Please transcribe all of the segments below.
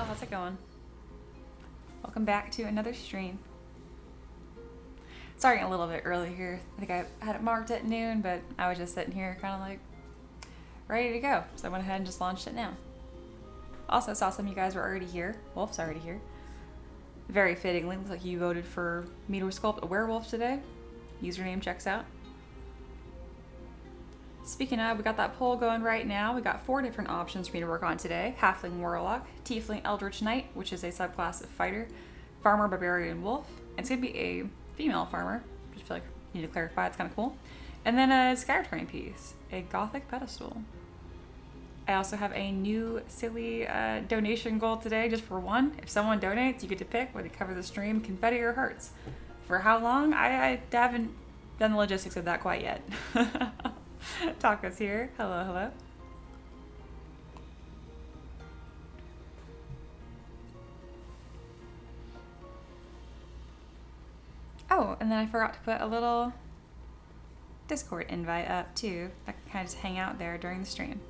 how's it going? Welcome back to another stream. Starting a little bit early here. I think I had it marked at noon, but I was just sitting here kind of like ready to go. So I went ahead and just launched it now. Also saw some of you guys were already here. Wolf's already here. Very fittingly, looks like you voted for me to sculpt a werewolf today. Username checks out. Speaking of, we got that poll going right now. We got 4 different options for me to work on today. Halfling Warlock, Tiefling Eldritch Knight, which is a subclass of fighter, Farmer Barbarian Wolf. It's going to be a female farmer. Just feel like you need to clarify, it's kind of cool. And then a Skyreturning piece, a Gothic pedestal. I also have a new silly donation goal today, just for one. If someone donates, you get to pick whether you cover the stream, confetti, or hearts. For how long? I haven't done the logistics of that quite yet. Taka's here. Hello, hello. Oh, and then I forgot to put a little Discord invite up too. I can kind of just hang out there during the stream.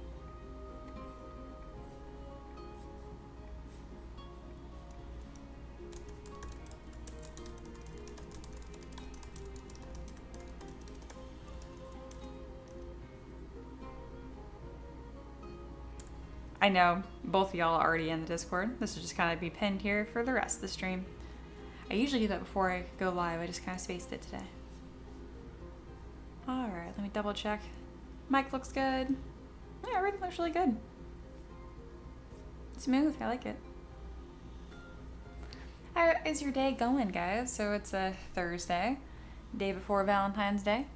I know both of y'all are already in the Discord. This will just kind of be pinned here for the rest of the stream. I usually do that before I go live. I just kind of spaced it today. Alright, let me double check. Mic looks good. Yeah, everything looks really good. Smooth, I like it. How is your day going, guys? So it's a Thursday, day before Valentine's Day.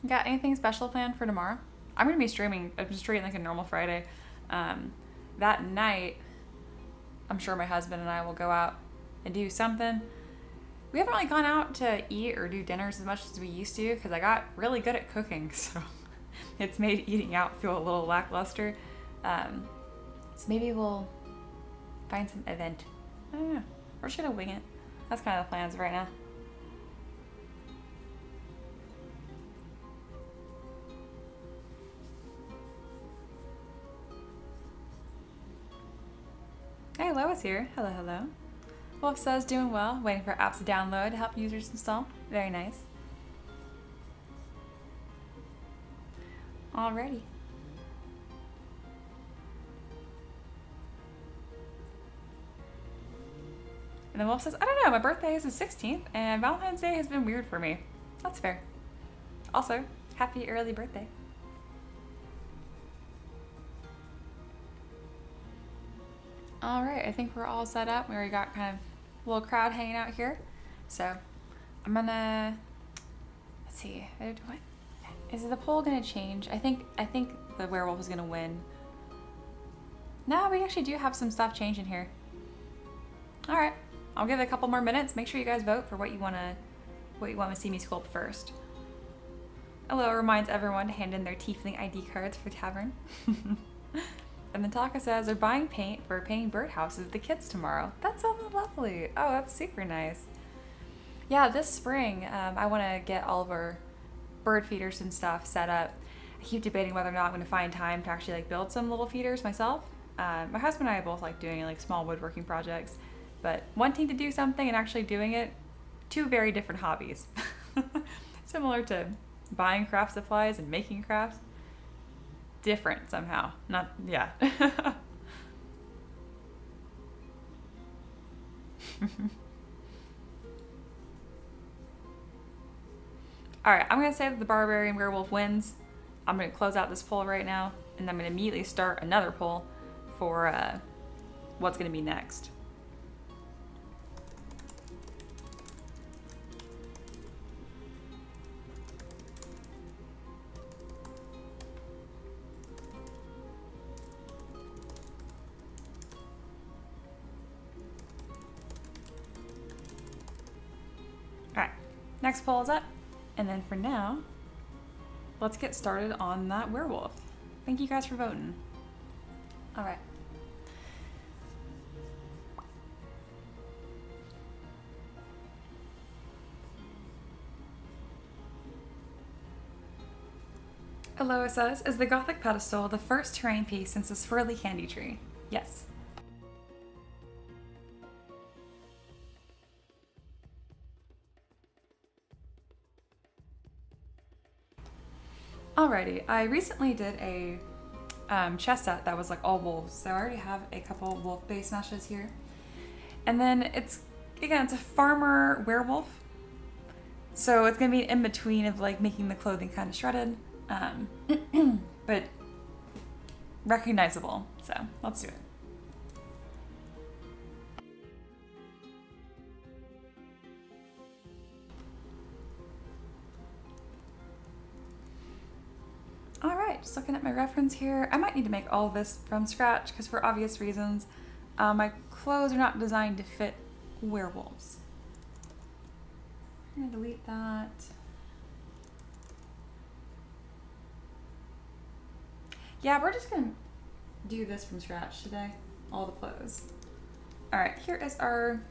Got anything special planned for tomorrow? I'm going to be streaming. I'm just treating like a normal Friday. That night, I'm sure my husband and I will go out and do something. We haven't really gone out to eat or do dinners as much as we used to because I got really good at cooking, so it's made eating out feel a little lackluster. So maybe we'll find some event. I don't know. We're just going to wing it. That's kind of the plans right now. Hey, Lois here. Hello, hello. Wolf says doing well, waiting for apps to download to help users install. Very nice. Alrighty. And then Wolf says, I don't know, my birthday is the 16th, and Valentine's Day has been weird for me. That's fair. Also, happy early birthday. All right, I think we're all set up. We already got kind of a little crowd hanging out here. So I'm gonna, let's see, what, is the poll gonna change? I think the werewolf is gonna win. No, we actually do have some stuff changing here. All right, I'll give it a couple more minutes. Make sure you guys vote for what you want to see me sculpt first. Hello reminds everyone to hand in their tiefling ID cards for tavern. And then Taka says they're buying paint for painting birdhouses with the kids tomorrow. That sounds lovely. Oh, that's super nice. Yeah, this spring, I want to get all of our bird feeders and stuff set up. I keep debating whether or not I'm going to find time to actually like build some little feeders myself. My husband and I both like doing like small woodworking projects, but wanting to do something and actually doing it, 2 very different hobbies. Similar to buying craft supplies and making crafts. Different somehow. Not, yeah. Alright, I'm going to say that the Barbarian Werewolf wins. I'm going to close out this poll right now, and I'm going to immediately start another poll for what's going to be next. Next poll is up, and then for now, let's get started on that werewolf. Thank you guys for voting. All right. Aloha says, is the Gothic pedestal the first terrain piece since the swirly candy tree? Yes. Alrighty, I recently did a chess set that was like all wolves, so I already have a couple wolf base meshes here. And then it's a farmer werewolf, so it's gonna be an in-between of like making the clothing kind of shredded, but recognizable, so let's do it. Alright, just looking at my reference here. I might need to make all of this from scratch because for obvious reasons, my clothes are not designed to fit werewolves. I'm gonna delete that. Yeah, we're just gonna do this from scratch today, all the clothes. Alright, here is our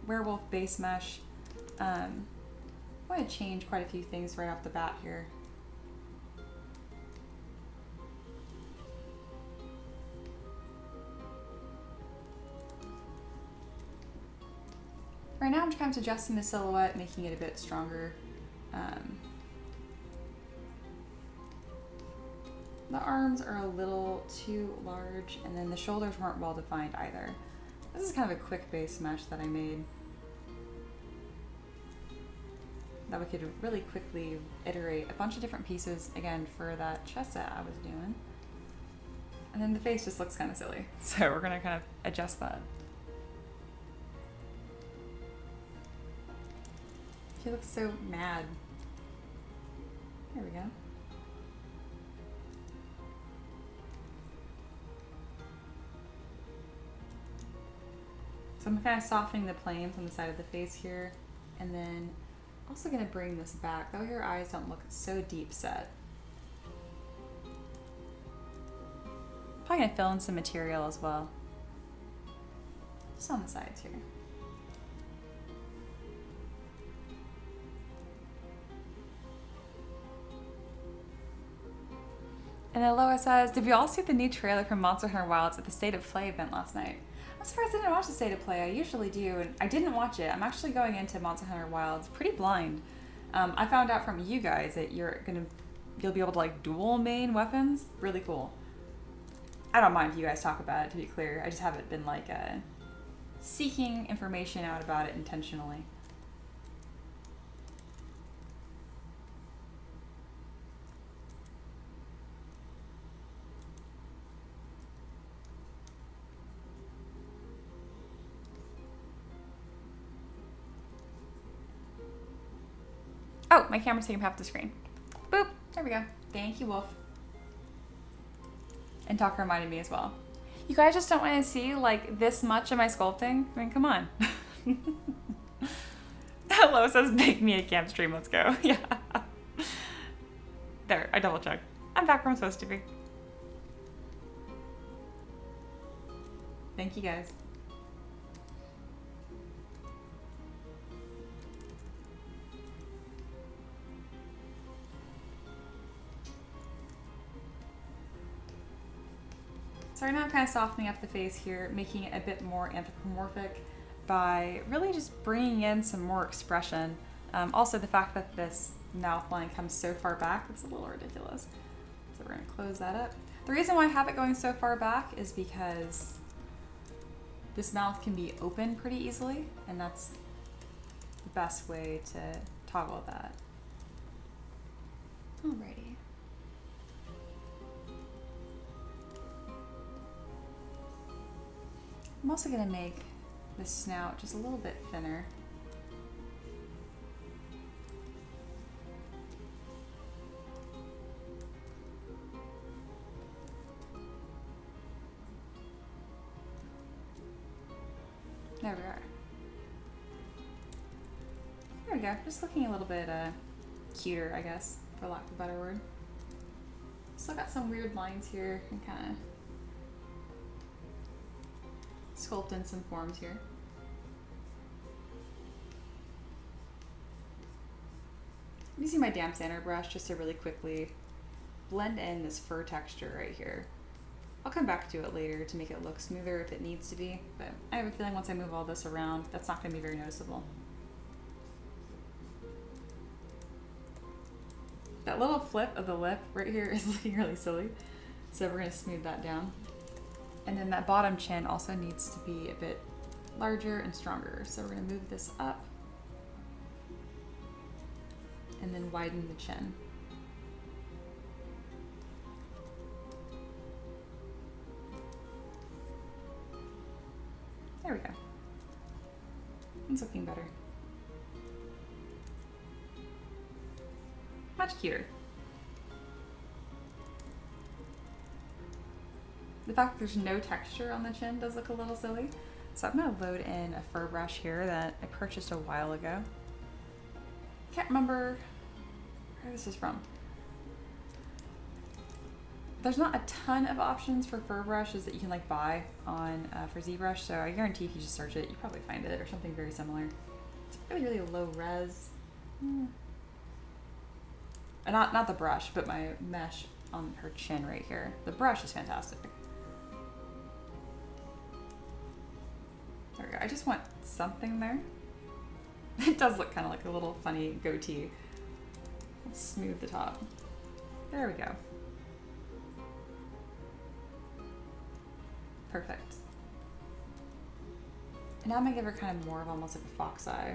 werewolf base mesh. I'm going to change quite a few things right off the bat here. Right now I'm kind of adjusting the silhouette, making it a bit stronger. The arms are a little too large, and then the shoulders weren't well defined either. This is kind of a quick base mesh that I made that we could really quickly iterate a bunch of different pieces again for that chest set I was doing. And then the face just looks kind of silly, so we're gonna kind of adjust that. He looks so mad. There we go. So I'm kind of softening the planes on the side of the face here, and then also going to bring this back, though your eyes don't look so deep set. Probably going to fill in some material as well, just on the sides here. And then Loa says, did we all see the new trailer from Monster Hunter Wilds at the State of Play event last night? I'm surprised I didn't watch the State of Play. I usually do, and I didn't watch it. I'm actually going into Monster Hunter Wilds pretty blind. I found out from you guys that you'll be able to like dual main weapons. Really cool. I don't mind if you guys talk about it, to be clear. I just haven't been like seeking information out about it intentionally. Oh, my camera's taking half the screen. Boop, there we go. Thank you, Wolf. And Talk reminded me as well. You guys just don't want to see like this much of my sculpting? I mean, come on. Hello says, make me a camp stream, let's go. Yeah. There, I double checked. I'm back where I'm supposed to be. Thank you guys. So right now I'm kind of softening up the face here, making it a bit more anthropomorphic by really just bringing in some more expression. Also the fact that this mouth line comes so far back, it's a little ridiculous. So we're gonna close that up. The reason why I have it going so far back is because this mouth can be open pretty easily, and that's the best way to toggle that. Alrighty. I'm also going to make the snout just a little bit thinner. There we are. There we go. Just looking a little bit cuter, I guess, for lack of a better word. Still got some weird lines here and kind of sculpt in some forms here. I'm using my damp sander brush just to really quickly blend in this fur texture right here. I'll come back to it later to make it look smoother if it needs to be, but I have a feeling once I move all this around, that's not going to be very noticeable. That little flip of the lip right here is looking really silly, so we're going to smooth that down. And then that bottom chin also needs to be a bit larger and stronger, so we're going to move this up and then widen the chin. There we go. It's looking better. Much cuter. The fact that there's no texture on the chin does look a little silly. So I'm gonna load in a fur brush here that I purchased a while ago. Can't remember where this is from. There's not a ton of options for fur brushes that you can like buy on for ZBrush, so I guarantee if you just search it, you probably find it or something very similar. It's really, really low res. Not the brush, but my mesh on her chin right here. The brush is fantastic. There we go. I just want something there. It does look kind of like a little funny goatee. Let's smooth the top. There we go. Perfect. And now I'm gonna give her kind of more of almost like a fox eye.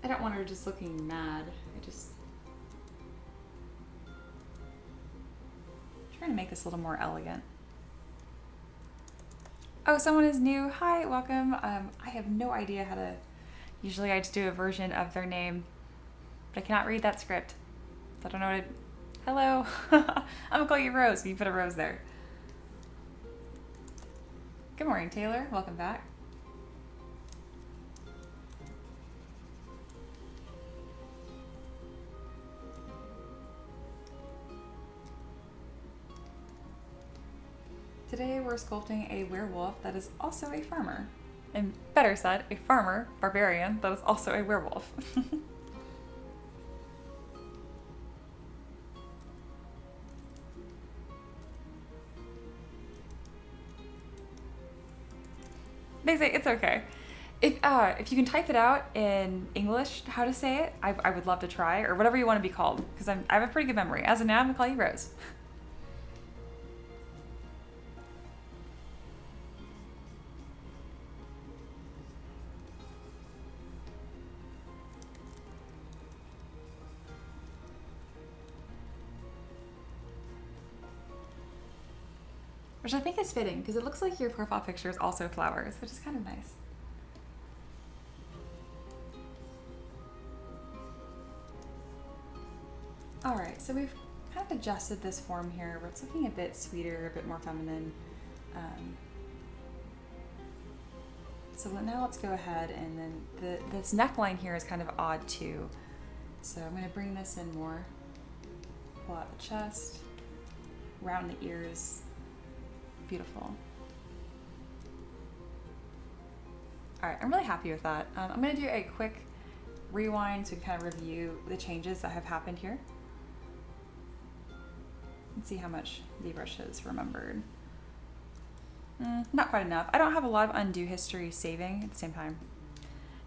I don't want her just looking mad. Trying to make this a little more elegant. Oh, someone is new. Hi, welcome. I have no idea how to, usually I just do a version of their name, but I cannot read that script. So I don't know what hello. I'm gonna call you Rose. You put a rose there. Good morning, Taylor. Welcome back. Today we're sculpting a werewolf that is also a farmer. And better said, a farmer, Barbarian, that is also a werewolf. They say it's okay. If you can type it out in English, how to say it, I would love to try, or whatever you want to be called, because I have a pretty good memory. As of now, I'm gonna call you Rose. Which I think is fitting, because it looks like your profile picture is also flowers, which is kind of nice. All right, so we've kind of adjusted this form here where it's looking a bit sweeter, a bit more feminine. So now let's go ahead, and then this neckline here is kind of odd too. So I'm gonna bring this in more, pull out the chest, round the ears. Beautiful. All right, I'm really happy with that. I'm gonna do a quick rewind to kind of review the changes that have happened here. Let's see how much ZBrush has remembered. Not quite enough. I don't have a lot of undo history saving at the same time.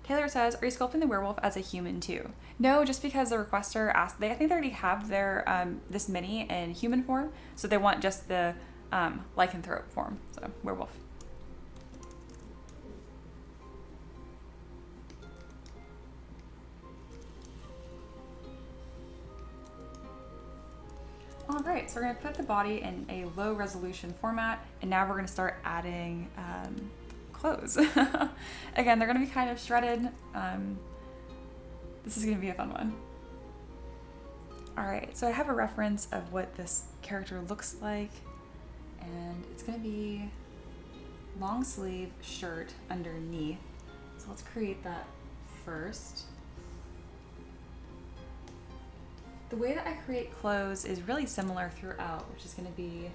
Taylor says, are you sculpting the werewolf as a human too? No, just because the requester asked, I think they already have their this mini in human form, so they want just the lycanthrope form, so werewolf. All right, so we're gonna put the body in a low resolution format, and now we're gonna start adding clothes. Again, they're gonna be kind of shredded. This is gonna be a fun one. All right, so I have a reference of what this character looks like, and it's gonna be long sleeve shirt underneath. So let's create that first. The way that I create clothes is really similar throughout, which is gonna be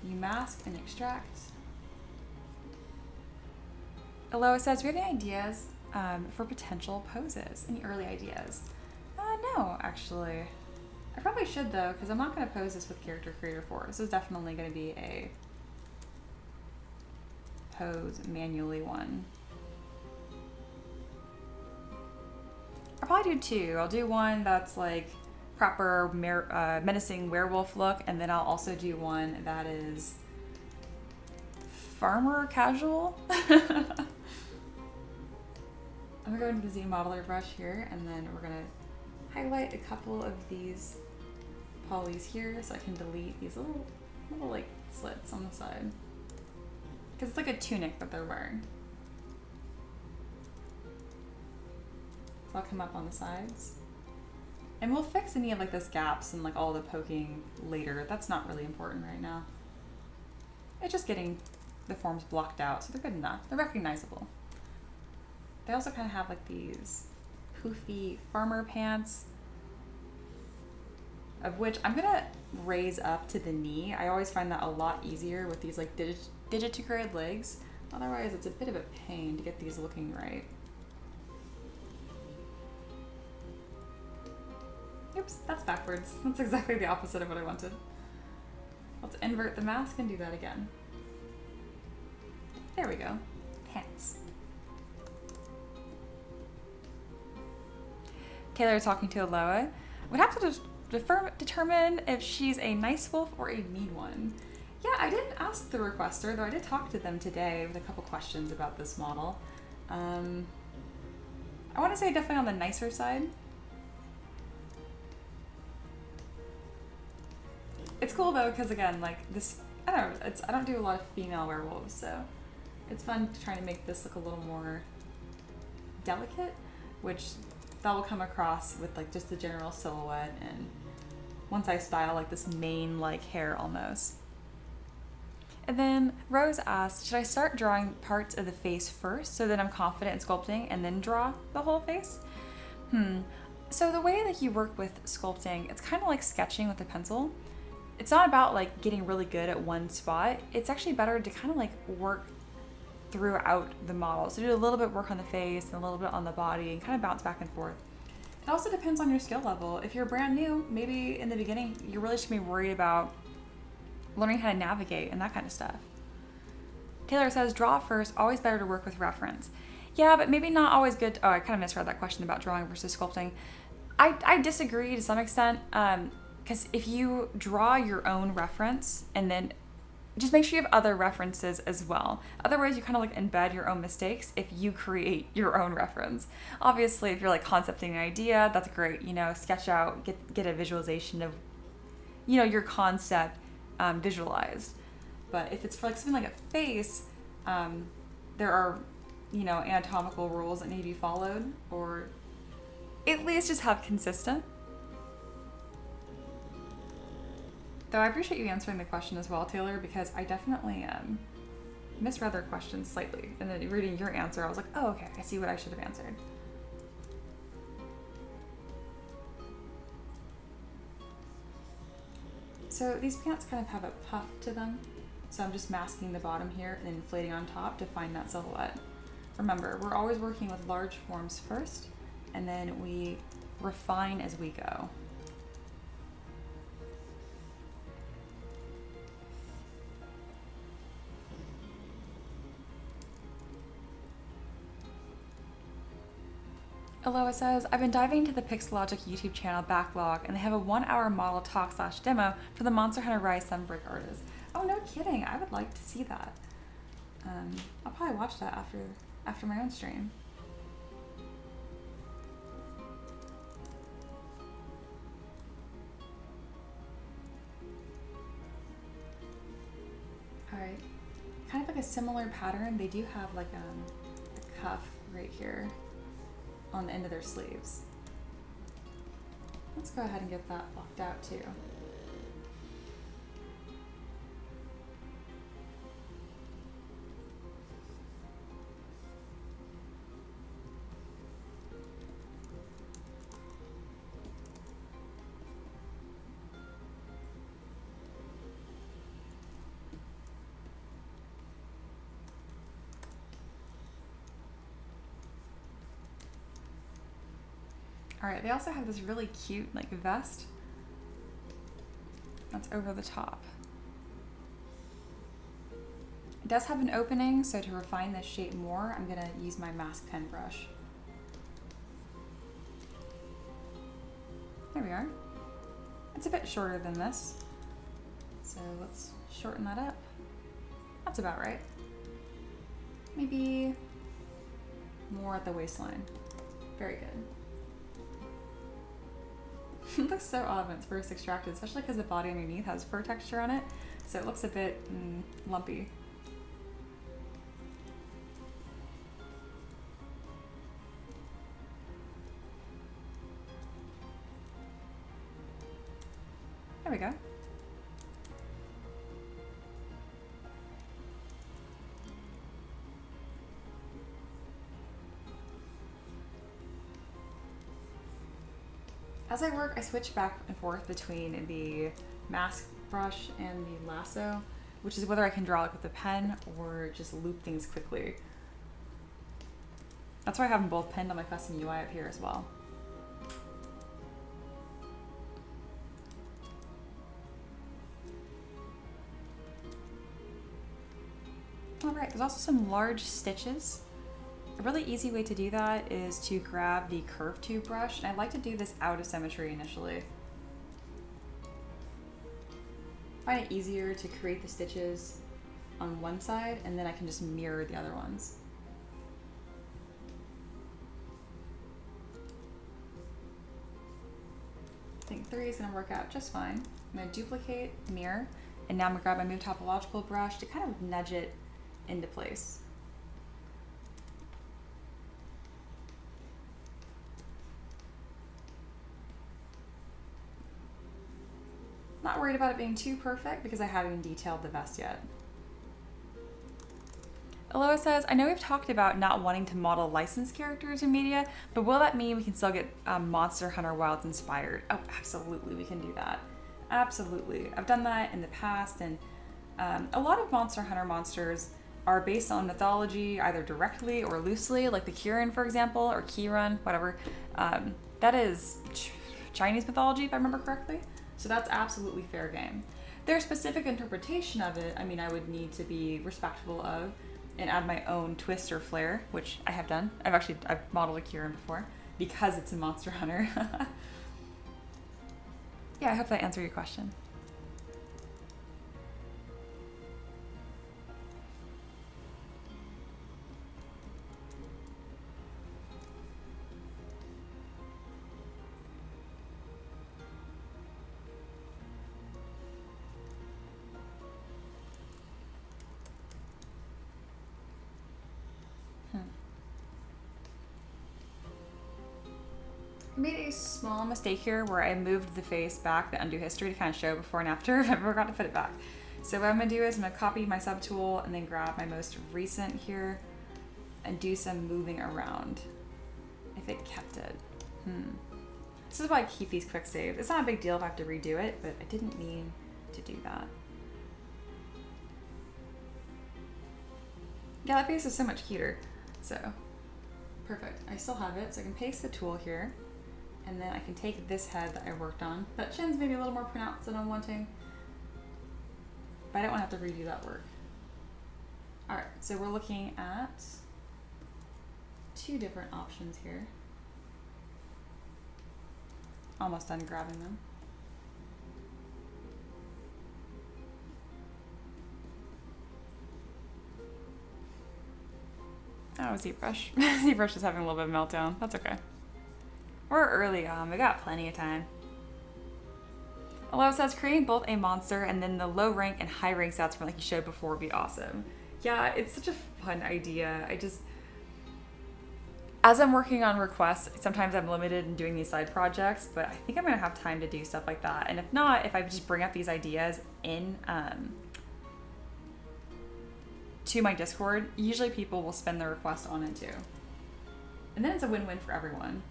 you mask and extract, Aloha says, do we have any ideas for potential poses? Any early ideas? No, actually. I probably should though, because I'm not going to pose this with Character Creator 4. This is definitely going to be a pose manually one. I'll probably do two. I'll do one that's like proper menacing werewolf look, and then I'll also do one that is farmer casual. I'm gonna go into the Z modeler brush here, and then we're gonna highlight a couple of these polys here so I can delete these little like slits on the side, because it's like a tunic that they're wearing. So I'll come up on the sides, and we'll fix any of like this gaps and like all the poking later. That's not really important right now. It's just getting the forms blocked out, so they're good enough. They're recognizable. They also kind of have like these poofy farmer pants, of which I'm gonna raise up to the knee. I always find that a lot easier with these like digitigrade legs. Otherwise it's a bit of a pain to get these looking right. Oops, that's backwards. That's exactly the opposite of what I wanted. Let's invert the mask and do that again. There we go. Pants. Taylor is talking to Aloha. Would have to determine if she's a nice wolf or a mean one. Yeah, I didn't ask the requester, though I did talk to them today with a couple questions about this model. I want to say definitely on the nicer side. It's cool though, because again, like this, I don't know, I don't do a lot of female werewolves, so it's fun to try to make this look a little more delicate, which that will come across with like just the general silhouette, and once I style like this mane like hair almost. And then Rose asked, should I start drawing parts of the face first so that I'm confident in sculpting and then draw the whole face? So the way that you work with sculpting, it's kind of like sketching with a pencil. It's not about like getting really good at one spot. It's actually better to kind of like work throughout the model. So do a little bit of work on the face and a little bit on the body and kind of bounce back and forth. It also depends on your skill level. If you're brand new, maybe in the beginning, you're really just gonna be worried about learning how to navigate and that kind of stuff. Taylor says, draw first, always better to work with reference. Yeah, but maybe not always good. Oh, I kind of misread that question about drawing versus sculpting. I disagree to some extent, because if you draw your own reference and then just make sure you have other references as well. Otherwise, you kind of like embed your own mistakes if you create your own reference. Obviously, if you're like concepting an idea, that's great. You know, sketch out, get a visualization of, you know, your concept visualized. But if it's for like something like a face, there are, you know, anatomical rules that need to be followed, or at least just have consistent. Though I appreciate you answering the question as well, Taylor, because I definitely misread their question slightly. And then reading your answer, I was like, oh, okay, I see what I should have answered. So these pants kind of have a puff to them. So I'm just masking the bottom here and then inflating on top to find that silhouette. Remember, we're always working with large forms first, and then we refine as we go. Aloha says, I've been diving into the Pixelogic YouTube channel backlog, and they have a 1-hour model talk/demo for the Monster Hunter Rise Sunbreak artist. Oh, no kidding. I would like to see that. I'll probably watch that after my own stream. All right. Kind of like a similar pattern. They do have like a cuff right here on the end of their sleeves. Let's go ahead and get that blocked out too. All right, they also have this really cute like vest that's over the top. It does have an opening, so to refine this shape more, I'm gonna use my mask pen brush. There we are. It's a bit shorter than this, so let's shorten that up. That's about right. Maybe more at the waistline. Very good. It looks so odd when it's first extracted, especially because the body underneath has fur texture on it, so it looks a bit lumpy. There we go. As I work, I switch back and forth between the mask brush and the lasso, which is whether I can draw like with a pen or just loop things quickly. That's why I have them both pinned on my custom UI up here as well. All right, there's also some large stitches. A really easy way to do that is to grab the curve tube brush, and I like to do this out of symmetry initially. I find it easier to create the stitches on one side, and then I can just mirror the other ones. I think 3 is gonna work out just fine. I'm gonna duplicate, mirror, and now I'm gonna grab my Move Topological brush to kind of nudge it into place. Not worried about it being too perfect because I haven't even detailed the vest yet. Aloha says, I know we've talked about not wanting to model licensed characters in media, but will that mean we can still get Monster Hunter Wilds inspired? Oh, absolutely, we can do that. Absolutely. I've done that in the past, and a lot of Monster Hunter monsters are based on mythology, either directly or loosely, like the Kirin, for example, or Kiran, whatever. That is Chinese mythology, if I remember correctly. So that's absolutely fair game. Their specific interpretation of it, I mean, I would need to be respectful of and add my own twist or flair, which I have done. I've modeled a Kirin before because it's a Monster Hunter. Yeah, I hope that answered your question. I made a small mistake here where I moved the face back, the undo history, to kind of show before and after. I forgot to put it back. So what I'm gonna do is I'm gonna copy my subtool and then grab my most recent here and do some moving around if it kept it. This is why I keep these quick saves. It's not a big deal if I have to redo it, but I didn't mean to do that. Yeah, that face is so much cuter. So, perfect. I still have it, so I can paste the tool here. And then I can take this head that I worked on. That chin's maybe a little more pronounced than I'm wanting, but I don't want to have to redo that work. All right, so we're looking at 2 different options here. Almost done grabbing them. Oh, ZBrush. ZBrush is having a little bit of a meltdown. That's okay. We're early on. We got plenty of time. Aloha says, creating both a monster and then the low rank and high rank stats from like you showed before would be awesome. Yeah, it's such a fun idea. As I'm working on requests, sometimes I'm limited in doing these side projects, but I think I'm gonna have time to do stuff like that. And if not, if I just bring up these ideas in to my Discord, usually people will spend their request on it too. And then it's a win-win for everyone.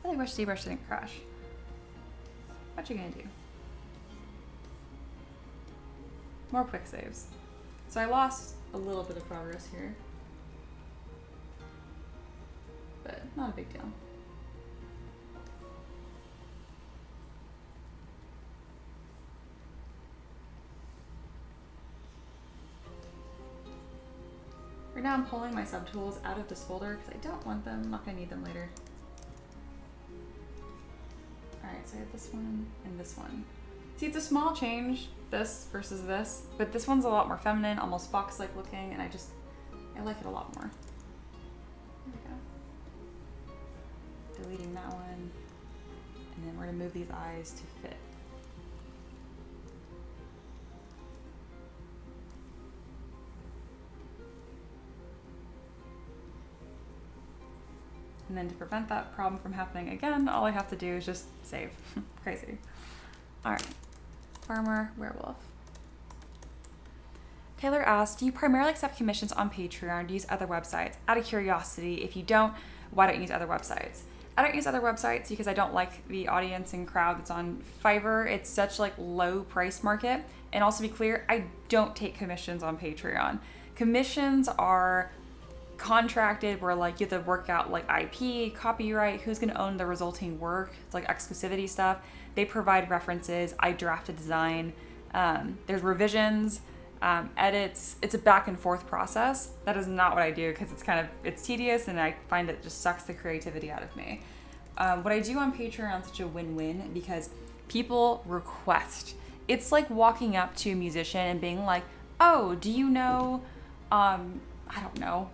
I really wish ZBrush didn't crash. What you gonna do? More quick saves. So I lost a little bit of progress here, but not a big deal. Right now I'm pulling my subtools out of this folder because I don't want them. I'm not going to need them later. Alright, so I have this one and this one. See, it's a small change, this versus this, but this one's a lot more feminine, almost fox-like looking, and I like it a lot more. There we go. Deleting that one, and then we're going to move these eyes to fit. And then to prevent that problem from happening again, all I have to do is just save. Crazy. All right, farmer werewolf. Taylor asked, do you primarily accept commissions on Patreon or do you use other websites? Out of curiosity, if you don't, why don't you use other websites? I don't use other websites because I don't like the audience and crowd that's on Fiverr. It's such like low price market. And also be clear, I don't take commissions on Patreon. Commissions are contracted where like you have to work out like IP, copyright, who's going to own the resulting work. It's like exclusivity stuff. They provide references. I draft a design. There's revisions, edits. It's a back and forth process. That is not what I do because it's tedious and I find it just sucks the creativity out of me. What I do on Patreon is such a win-win because people request. It's like walking up to a musician and being like, oh, do you know, I don't know,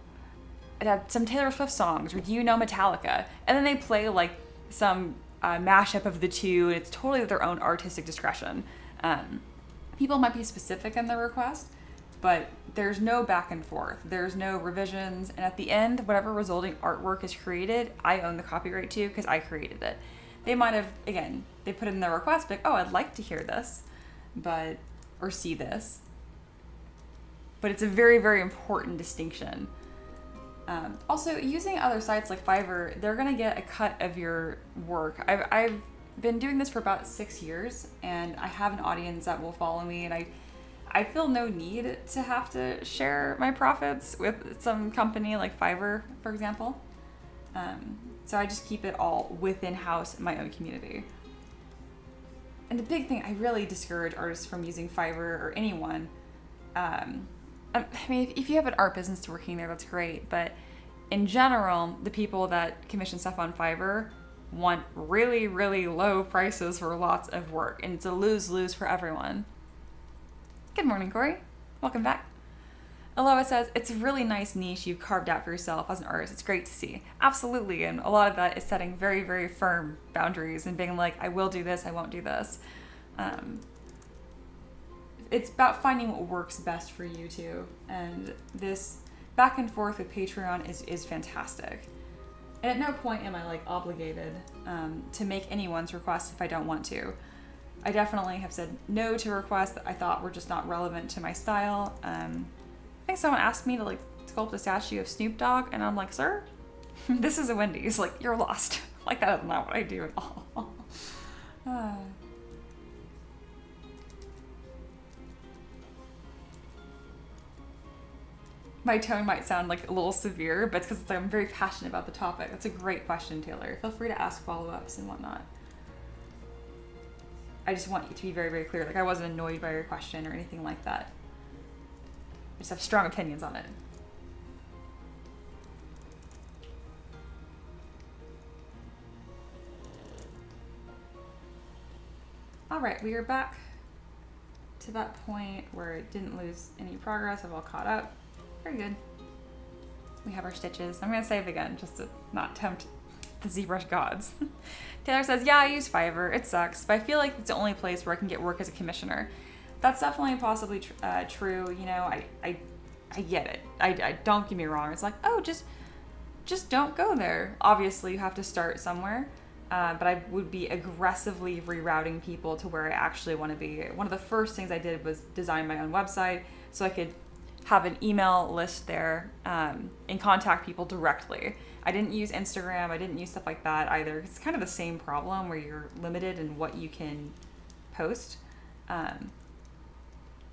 some Taylor Swift songs, or do you know Metallica? And then they play like some mashup of the two, and it's totally their own artistic discretion. People might be specific in their request, but there's no back and forth. There's no revisions, and at the end, whatever resulting artwork is created, I own the copyright to because I created it. They might have, again, they put in their request, like, oh, I'd like to hear this, or see this. But it's a very, very important distinction. Also, using other sites like Fiverr, they're going to get a cut of your work. I've been doing this for about 6 years, and I have an audience that will follow me, and I feel no need to have to share my profits with some company like Fiverr, for example. So I just keep it all within house in my own community. And the big thing, I really discourage artists from using Fiverr or anyone. I mean, if you have an art business working there, that's great. But in general, the people that commission stuff on Fiverr want really, really low prices for lots of work. And it's a lose-lose for everyone. Good morning, Corey. Welcome back. Aloha says, it's a really nice niche you've carved out for yourself as an artist. It's great to see. Absolutely. And a lot of that is setting very, very firm boundaries and being like, I will do this, I won't do this. It's about finding what works best for you too. And this back and forth with Patreon is fantastic. And at no point am I like obligated to make anyone's request if I don't want to. I definitely have said no to requests that I thought were just not relevant to my style. I think someone asked me to like sculpt a statue of Snoop Dogg, and I'm like, sir, this is a Wendy's. Like, you're lost. Like, that is not what I do at all. My tone might sound like a little severe, but it's because I'm very passionate about the topic. That's a great question, Taylor. Feel free to ask follow-ups and whatnot. I just want you to be very, very clear. Like, I wasn't annoyed by your question or anything like that. I just have strong opinions on it. All right, we are back to that point where it didn't lose any progress. I've all caught up. Very good. We have our stitches. I'm going to save again just to not tempt the ZBrush gods. Taylor says, yeah, I use Fiverr. It sucks, but I feel like it's the only place where I can get work as a commissioner. That's definitely possibly true. You know, I get it. I don't get me wrong. It's like, oh, just don't go there. Obviously, you have to start somewhere. But I would be aggressively rerouting people to where I actually want to be. One of the first things I did was design my own website so I could have an email list there and contact people directly. I didn't use Instagram. I didn't use stuff like that either. It's kind of the same problem where you're limited in what you can post.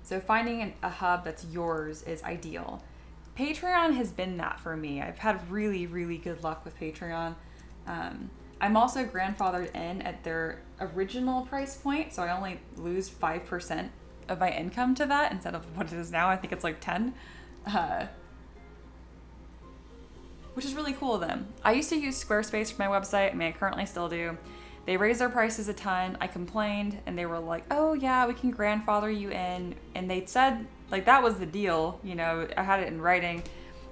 So finding a hub that's yours is ideal. Patreon has been that for me. I've had really, really good luck with Patreon. I'm also grandfathered in at their original price point, so I only lose 5% of my income to that instead of what it is now. I think it's like 10, which is really cool of them. I used to use Squarespace for my website. I mean, I currently still do. They raised their prices a ton. I complained and they were like, oh yeah, we can grandfather you in. And they said like that was the deal, you know, I had it in writing.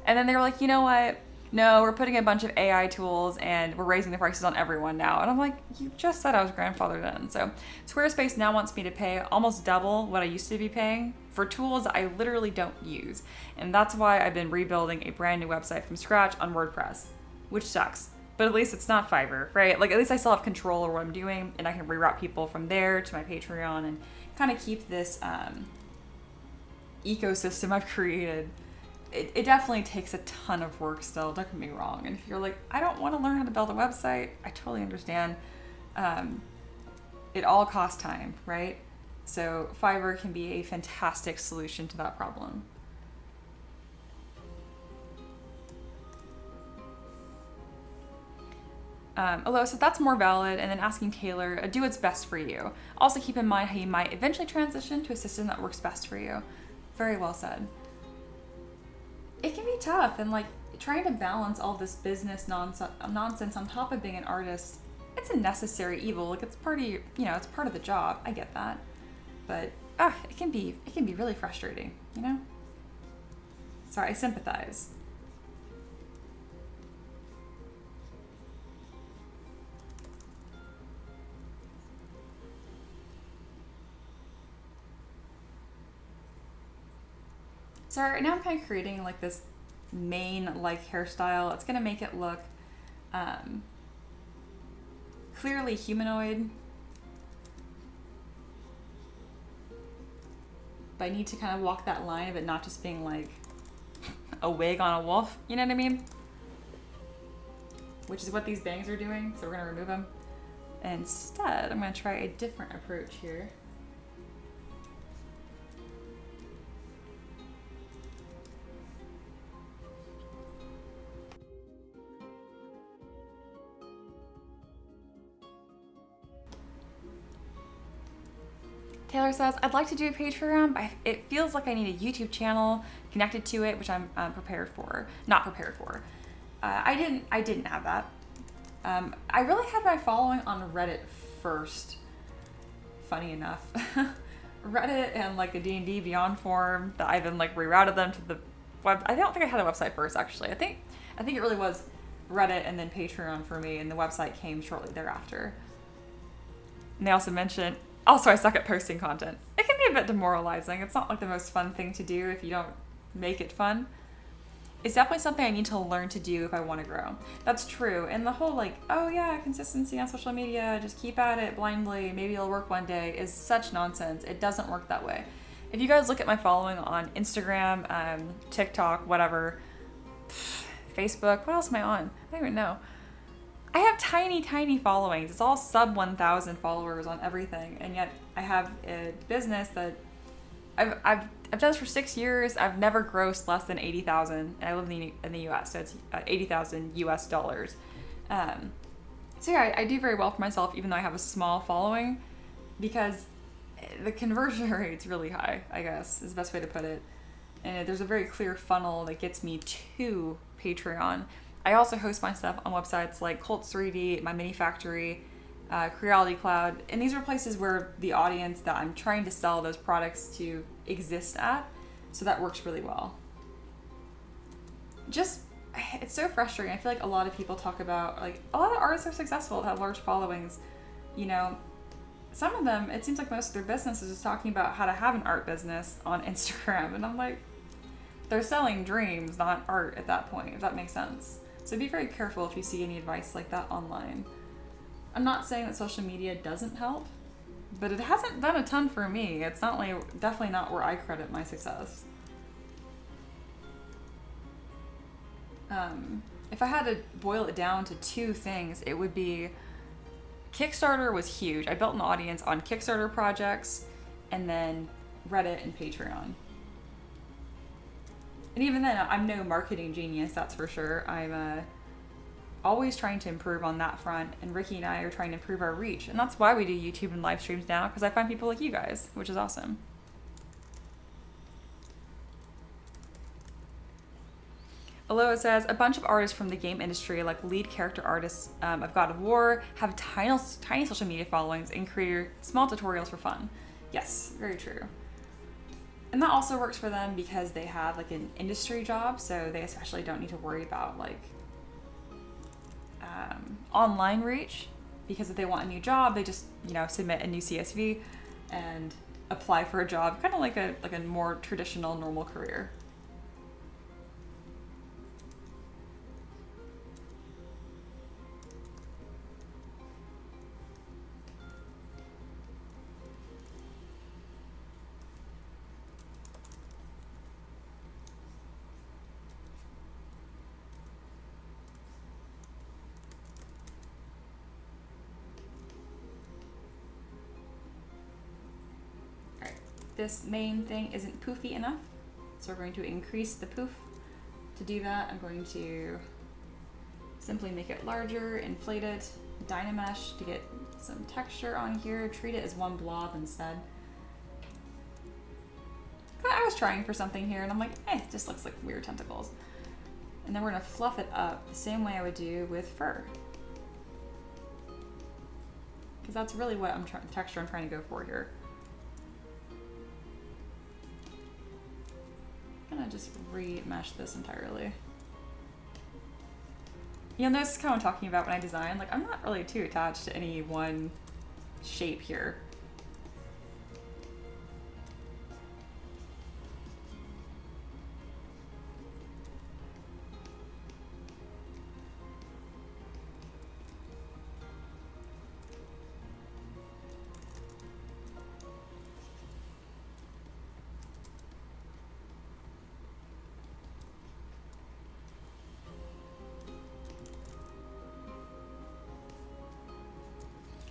And then they were like, you know what? No, we're putting a bunch of AI tools and we're raising the prices on everyone now. And I'm like, you just said I was grandfathered in. So Squarespace now wants me to pay almost double what I used to be paying for tools I literally don't use. And that's why I've been rebuilding a brand new website from scratch on WordPress, which sucks. But at least it's not Fiverr, right? Like at least I still have control over what I'm doing and I can reroute people from there to my Patreon and kind of keep this ecosystem I've created. It definitely takes a ton of work still, don't get me wrong. And if you're like, I don't want to learn how to build a website, I totally understand. It all costs time, right? So Fiverr can be a fantastic solution to that problem. Although, so that's more valid, and then asking Taylor, do what's best for you. Also keep in mind how you might eventually transition to a system that works best for you. Very well said. It can be tough, and like trying to balance all this business nonsense on top of being an artist, it's a necessary evil. Like it's part of you know, it's part of the job. I get that, but it can be really frustrating, you know. Sorry, I sympathize. So right now I'm kind of creating like this mane like hairstyle. It's gonna make it look clearly humanoid, but I need to kind of walk that line of it not just being like a wig on a wolf, you know what I mean? Which is what these bangs are doing, so we're gonna remove them. Instead, I'm gonna try a different approach here. Taylor says, I'd like to do a Patreon, but it feels like I need a YouTube channel connected to it, which I'm not prepared for. I didn't have that. I really had my following on Reddit first, funny enough. Reddit and like the D&D Beyond forum that I then like rerouted them to the web. I don't think I had a website first, actually. I think it really was Reddit and then Patreon for me, and the website came shortly thereafter. And they also mentioned, also I suck at posting content. It can be a bit demoralizing. It's not like the most fun thing to do if you don't make it fun. It's definitely something I need to learn to do if I want to grow. That's true. And the whole like, oh yeah, consistency on social media, just keep at it blindly, maybe it'll work one day, is such nonsense. It doesn't work that way. If you guys look at my following on Instagram, TikTok, whatever, Facebook, what else am I on? I don't even know. I have tiny followings. It's all sub 1,000 followers on everything. And yet I have a business that I've done this for 6 years. I've never grossed less than 80,000, and I live in the US, so it's 80,000 US dollars. So yeah, I do very well for myself, even though I have a small following, because the conversion rate's really high, I guess, is the best way to put it. And there's a very clear funnel that gets me to Patreon. I also host my stuff on websites like Cult 3D, My Mini Factory, Creality Cloud, and these are places where the audience that I'm trying to sell those products to exist at, so that works really well. It's so frustrating. I feel like a lot of people talk about, like, a lot of artists are successful, have large followings, you know. Some of them, it seems like most of their business is just talking about how to have an art business on Instagram, and I'm like, they're selling dreams, not art at that point, if that makes sense. So be very careful if you see any advice like that online. I'm not saying that social media doesn't help, but it hasn't done a ton for me. It's definitely not where I credit my success. If I had to boil it down to two things, it would be Kickstarter was huge. I built an audience on Kickstarter projects, and then Reddit and Patreon. And even then, I'm no marketing genius, that's for sure. I'm always trying to improve on that front, and Ricky and I are trying to improve our reach. And that's why we do YouTube and live streams now, because I find people like you guys, which is awesome. Below it says, a bunch of artists from the game industry, like lead character artists of God of War, have tiny social media followings and create small tutorials for fun. Yes, very true. And that also works for them because they have like an industry job, so they especially don't need to worry about like online reach, because if they want a new job, they just, you know, submit a new CSV and apply for a job, kind of like a more traditional normal career. This main thing isn't poofy enough, so we're going to increase the poof. To do that, I'm going to simply make it larger, inflate it, Dynamesh to get some texture on here, treat it as one blob instead. I was trying for something here and I'm like, it just looks like weird tentacles. And then we're gonna fluff it up the same way I would do with fur. Because that's really what the texture I'm trying to go for here. I'm gonna just remesh this entirely. You know, this is kind of what I'm talking about when I design. Like, I'm not really too attached to any one shape here.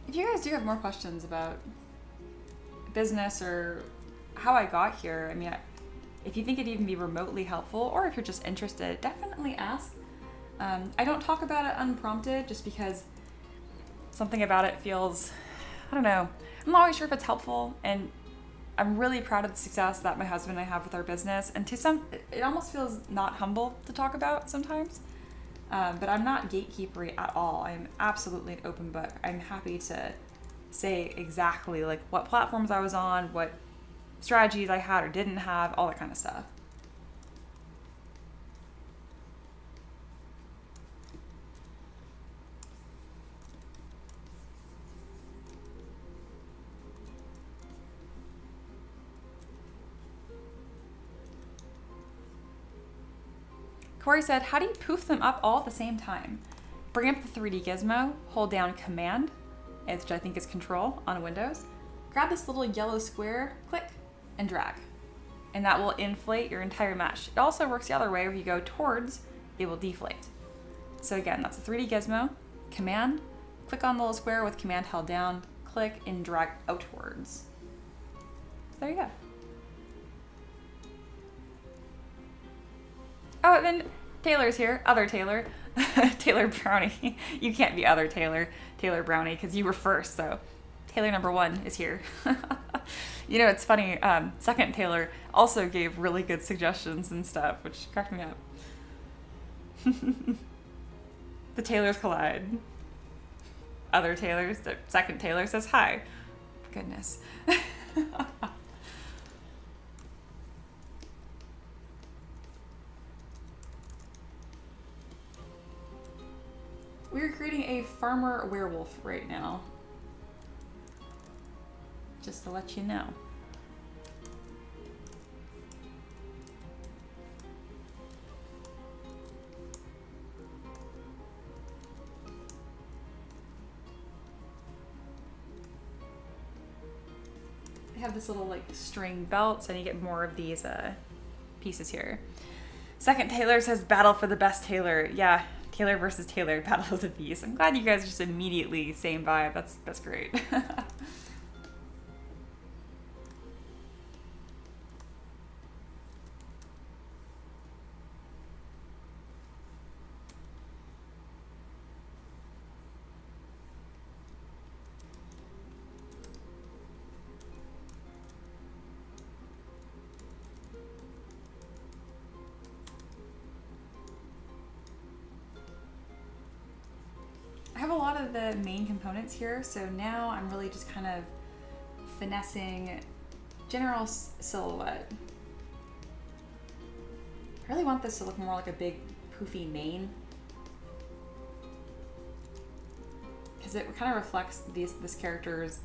If you guys do have more questions about business or how I got here, I mean, if you think it'd even be remotely helpful, or if you're just interested, definitely ask. I don't talk about it unprompted just because something about it feels, I don't know, I'm not always sure if it's helpful, and I'm really proud of the success that my husband and I have with our business, and it almost feels not humble to talk about sometimes. But I'm not gatekeepery at all. I'm absolutely an open book. I'm happy to say exactly like what platforms I was on, what strategies I had or didn't have, all that kind of stuff. Corey said, how do you poof them up all at the same time? Bring up the 3D gizmo, hold down Command, which I think is Control on Windows. Grab this little yellow square, click, and drag. And that will inflate your entire mesh. It also works the other way. If you go towards, it will deflate. So again, that's a 3D gizmo, Command, click on the little square with Command held down, click, and drag outwards. There you go. Oh, and then Taylor's here, other Taylor, Taylor Brownie. You can't be other Taylor, Taylor Brownie, because you were first, so Taylor number 1 is here. You know, it's funny, second Taylor also gave really good suggestions and stuff, which cracked me up. The Taylors collide. Other Taylors, the second Taylor says hi. Goodness. We're creating a farmer werewolf right now. Just to let you know. They have this little like string belt, so you get more of these pieces here. Second Taylor says battle for the best Taylor. Yeah. Taylor versus Taylor, Battle of the Beast. I'm glad you guys are just immediately same vibe. That's great. of the main components here. So now I'm really just kind of finessing general silhouette. I really want this to look more like a big poofy mane, because it kind of reflects this character's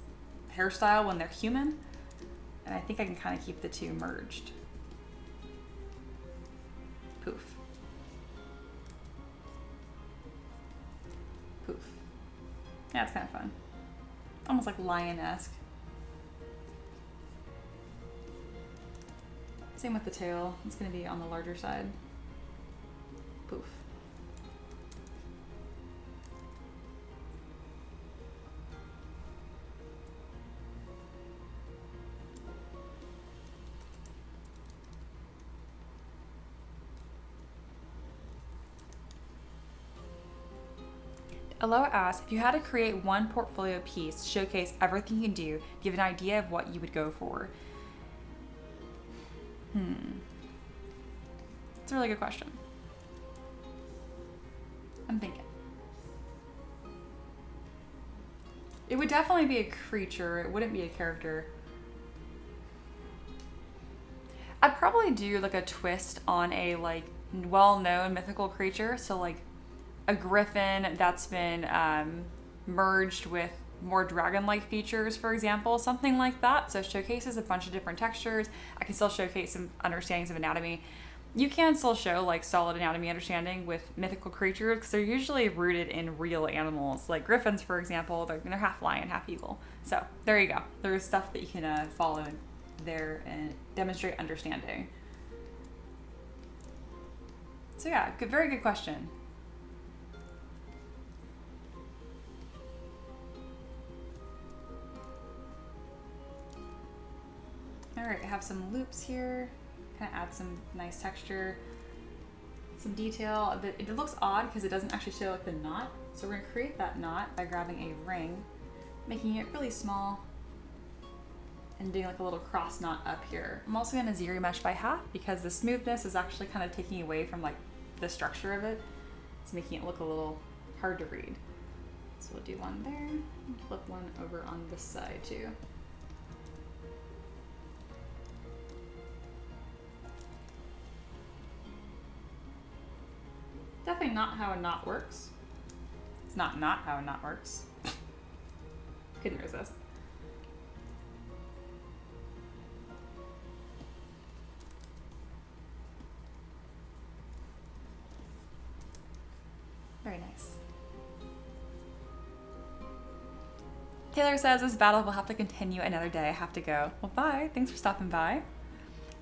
hairstyle when they're human, and I think I can kind of keep the two merged. Poof. Poof. Yeah, it's kind of fun. Almost like lion-esque. Same with the tail. It's going to be on the larger side. Poof. Aloha asks, if you had to create one portfolio piece to showcase everything you can do, do you have an idea of what you would go for? It's a really good question. I'm thinking. It would definitely be a creature. It wouldn't be a character. I'd probably do like a twist on a like well-known mythical creature. So like a griffin that's been merged with more dragon-like features, for example, something like that. So showcases a bunch of different textures. I can still showcase some understandings of anatomy. You can still show like solid anatomy understanding with mythical creatures because they're usually rooted in real animals. Like griffins, for example, they're half lion, half eagle. So there you go. There's stuff that you can follow there and demonstrate understanding. So yeah, very good question. All right, I have some loops here. Kind of add some nice texture, some detail. It looks odd because it doesn't actually show like the knot. So we're gonna create that knot by grabbing a ring, making it really small, and doing like a little cross knot up here. I'm also gonna zero mesh by half because the smoothness is actually kind of taking away from like the structure of it. It's making it look a little hard to read. So we'll do one there, and flip one over on this side too. Definitely not how a knot works. It's not how a knot works. Couldn't resist. Very nice. Taylor says this battle will have to continue another day. I have to go. Well, bye. Thanks for stopping by.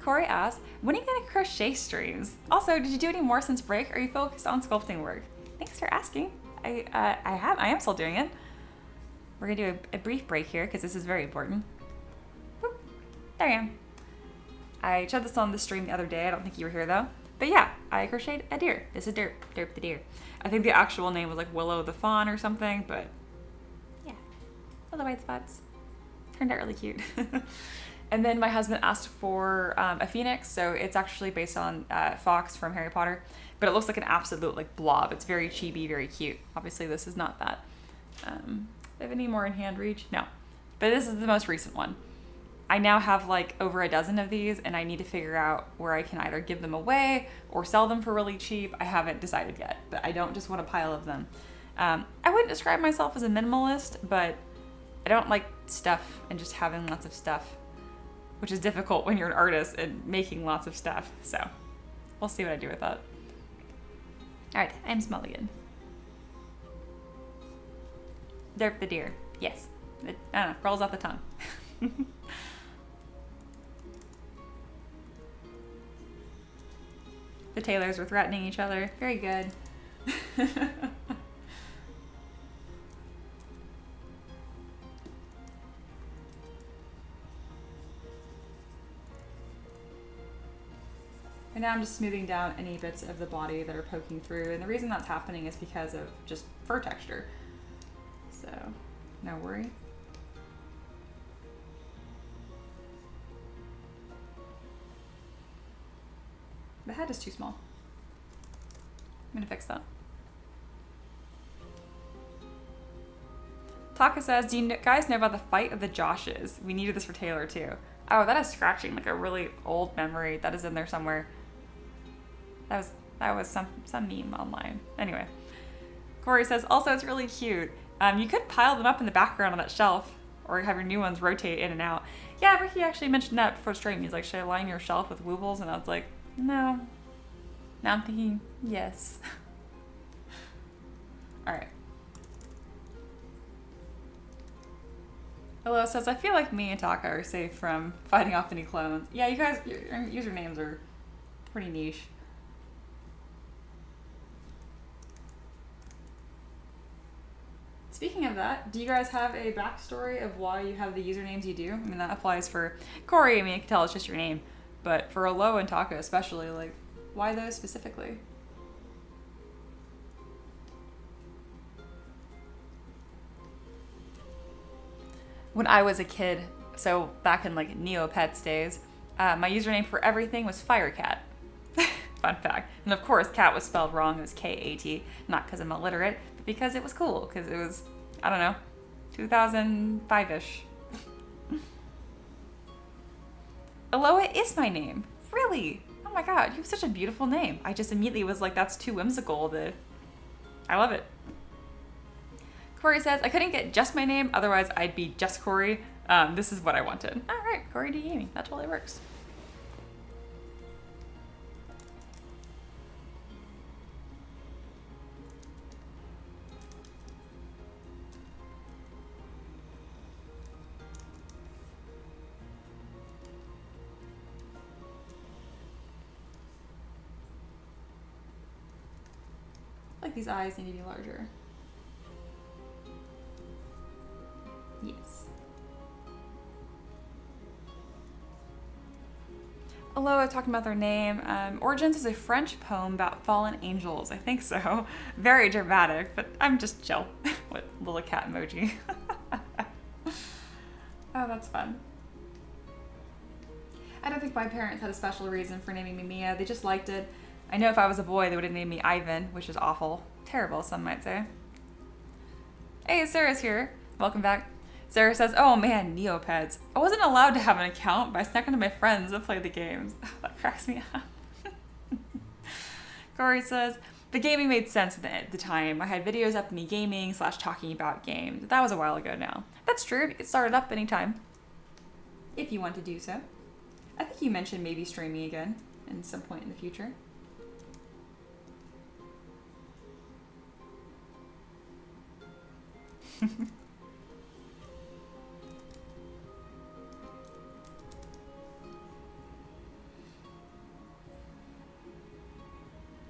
Corey asks, when are you going to crochet streams? Also, did you do any more since break? Or are you focused on sculpting work? Thanks for asking. I am still doing it. We're going to do a brief break here because this is very important. Whoop, there I am. I showed this on the stream the other day. I don't think you were here though. But yeah, I crocheted a deer. This is Derp the deer. I think the actual name was like Willow the fawn or something, but yeah, Willow white spots. Turned out really cute. And then my husband asked for a phoenix, so it's actually based on Fox from Harry Potter, but it looks like an absolute like blob. It's very chibi, very cute. Obviously, this is not that. Do I have any more in hand reach? No, but this is the most recent one. I now have like over a dozen of these, and I need to figure out where I can either give them away or sell them for really cheap. I haven't decided yet, but I don't just want a pile of them. I wouldn't describe myself as a minimalist, but I don't like stuff and just having lots of stuff, which is difficult when you're an artist and making lots of stuff. So we'll see what I do with that. All right, I'm small again. Derp the deer. Yes. It, I don't know, rolls off the tongue. The Taylors were threatening each other. Very good. And now I'm just smoothing down any bits of the body that are poking through. And the reason that's happening is because of just fur texture. So, no worry. The head is too small. I'm gonna fix that. Taka says, do you guys know about the fight of the Joshes? We needed this for Taylor too. Oh, that is scratching like a really old memory that is in there somewhere. That was some meme online. Anyway, Corey says, also it's really cute. You could pile them up in the background on that shelf or have your new ones rotate in and out. Yeah, Ricky actually mentioned that before stream. He's like, should I line your shelf with woobles? And I was like, no. Now I'm thinking, yes. All right. Hello says, I feel like me and Taka are safe from fighting off any clones. Yeah, you guys, your usernames are pretty niche. Speaking of that, do you guys have a backstory of why you have the usernames you do? I mean, that applies for Corey. I mean, you can tell it's just your name. But for Alo and Taka especially, like, why those specifically? When I was a kid, so back in like Neopets days, my username for everything was Firecat. Fun fact. And of course, cat was spelled wrong. It was K-A-T. Not because I'm illiterate, but because it was cool. Because it was, I don't know, 2005-ish. Aloha is my name. Really? Oh my god, you have such a beautiful name. I just immediately was like, that's too whimsical. I love it. Corey says, I couldn't get just my name, otherwise I'd be just Corey. This is what I wanted. All right, Corey D. Gaming. That totally works. Like these eyes need to be larger. Yes. Aloha talking about their name. Origins is a French poem about fallen angels. I think so. Very dramatic, but I'm just chill with little cat emoji. Oh, that's fun. I don't think my parents had a special reason for naming me Mia. They just liked it. I know if I was a boy, they would have named me Ivan, which is awful. Terrible, some might say. Hey, Sarah's here. Welcome back. Sarah says, oh man, Neopets. I wasn't allowed to have an account, but I snuck into my friends to play the games. That cracks me up. Corey says, the gaming made sense at the time. I had videos up of me gaming / talking about games. That was a while ago now. That's true. You can start it up anytime. If you want to do so. I think you mentioned maybe streaming again at some point in the future.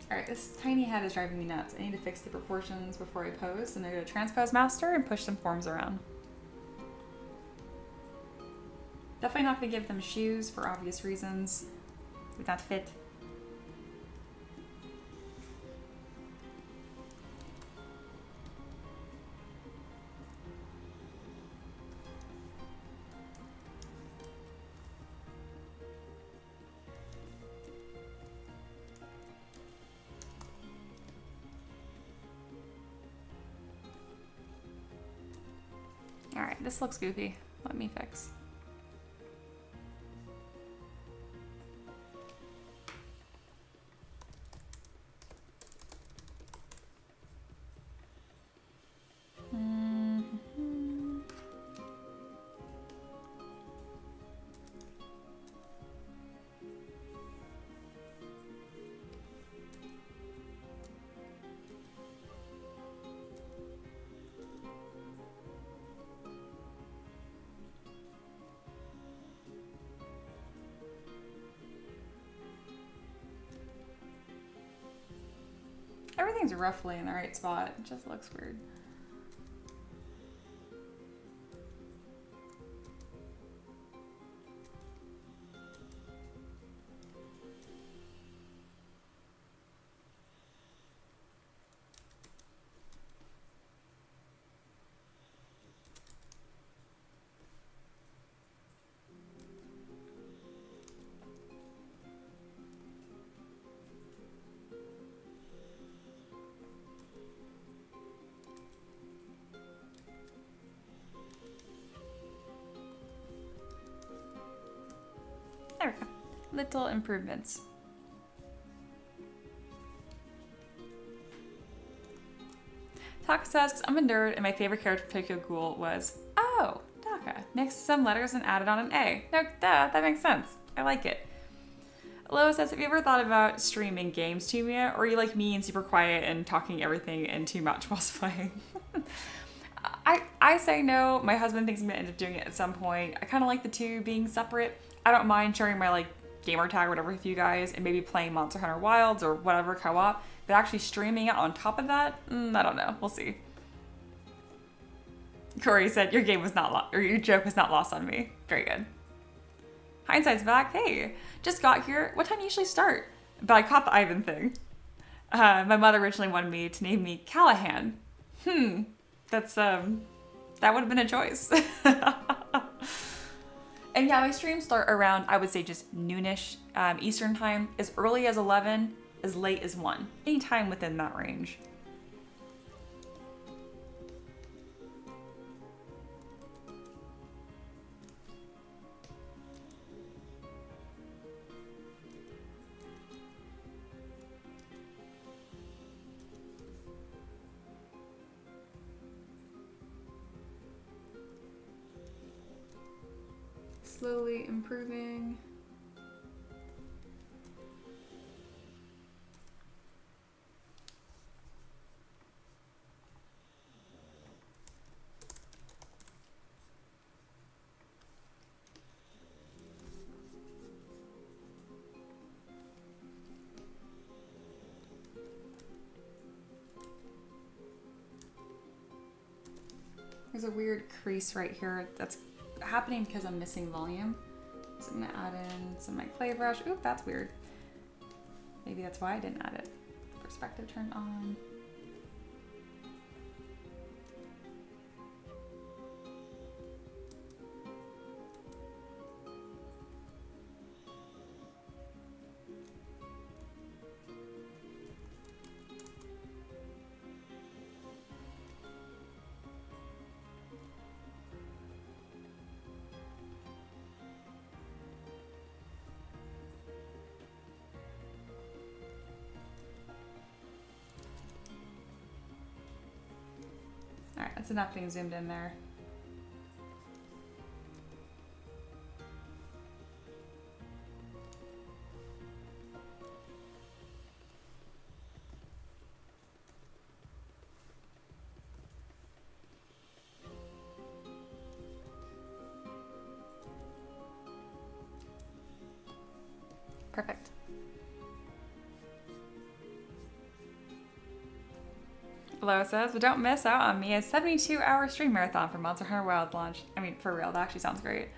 Alright, this tiny head is driving me nuts. I need to fix the proportions before I pose, and I go to Transpose Master and push some forms around. Definitely not going to give them shoes for obvious reasons. Would not fit. Alright, this looks goofy. Let me fix. Everything's roughly in the right spot. It just looks weird. little improvements. Taka says, I'm a nerd and my favorite character from Tokyo Ghoul was, oh, Taka. Mixed some letters and added on an A. No, duh, that makes sense. I like it. Loa says, have you ever thought about streaming games to me? Or are you like me and super quiet and talking everything and too much whilst playing? I say no. My husband thinks I'm going to end up doing it at some point. I kind of like the two being separate. I don't mind sharing my like gamer tag or whatever with you guys and maybe playing Monster Hunter Wilds or whatever co-op. But actually streaming it on top of that, I don't know. We'll see. Corey said, your joke was not lost on me. Very good. Hindsight's back. Hey, just got here. What time do you usually start? But I caught the Ivan thing. My mother originally wanted me to name me Callahan. That's, that would have been a choice. And yeah, my streams start around, I would say just noonish Eastern time, as early as 11, as late as 1. Anytime within that range. Slowly improving. There's a weird crease right here that's happening because I'm missing volume. So I'm gonna add in some of my clay brush. Oop, that's weird. Maybe that's why I didn't add it. Perspective turned on. Alright, that's enough being zoomed in there. Perfect. Loa says, but don't miss out on me. A 72-hour stream marathon for Monster Hunter Wilds launch. I mean, for real, that actually sounds great.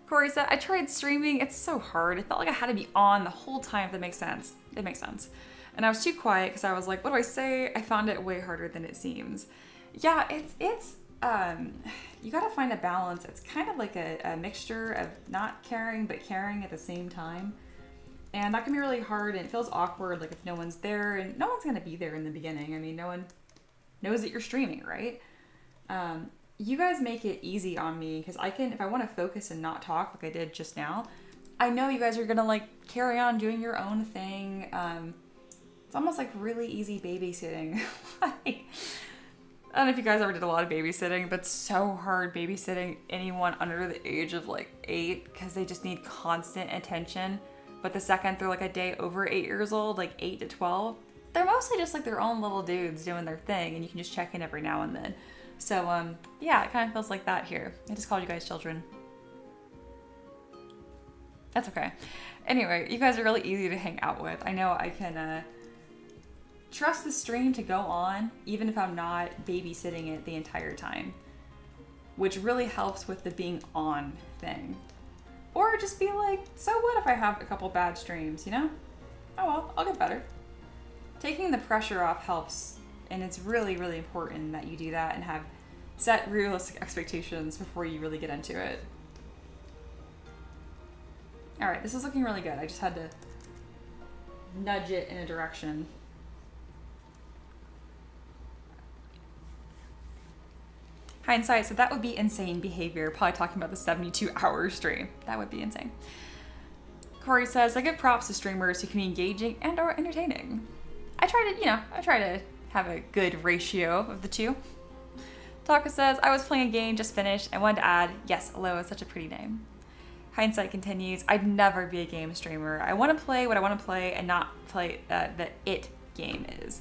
Corey said, I tried streaming. It's so hard. It felt like I had to be on the whole time, if that makes sense. It makes sense. And I was too quiet because I was like, what do I say? I found it way harder than it seems. Yeah, it's you gotta find a balance. It's kind of like a mixture of not caring but caring at the same time. And that can be really hard and it feels awkward, like if no one's there, and no one's gonna be there in the beginning. I mean, no one knows that you're streaming, right? You guys make it easy on me because I can, if I want to focus and not talk like I did just now, I know you guys are gonna like carry on doing your own thing. It's almost like really easy babysitting. Like, I don't know if you guys ever did a lot of babysitting, but it's so hard babysitting anyone under the age of like 8 because they just need constant attention. But the second they're like a day over 8 years old, like 8 to 12, they're mostly just like their own little dudes doing their thing and you can just check in every now and then. So yeah, it kind of feels like that here. I just called you guys children. That's okay. Anyway, you guys are really easy to hang out with. I know I can trust the stream to go on even if I'm not babysitting it the entire time, which really helps with the being on thing. Or just be like, so what if I have a couple bad streams, you know? Oh well, I'll get better. Taking the pressure off helps, and it's really, really important that you do that and have set realistic expectations before you really get into it. All right, this is looking really good. I just had to nudge it in a direction. Hindsight, so that would be insane behavior. Probably talking about the 72-hour stream. That would be insane. Corey says, I give props to streamers who can be engaging and or entertaining. I try to have a good ratio of the two. Taka says, I was playing a game, just finished, and wanted to add, yes, Aloha is such a pretty name. Hindsight continues, I'd never be a game streamer. I want to play what I want to play and not play the it game is.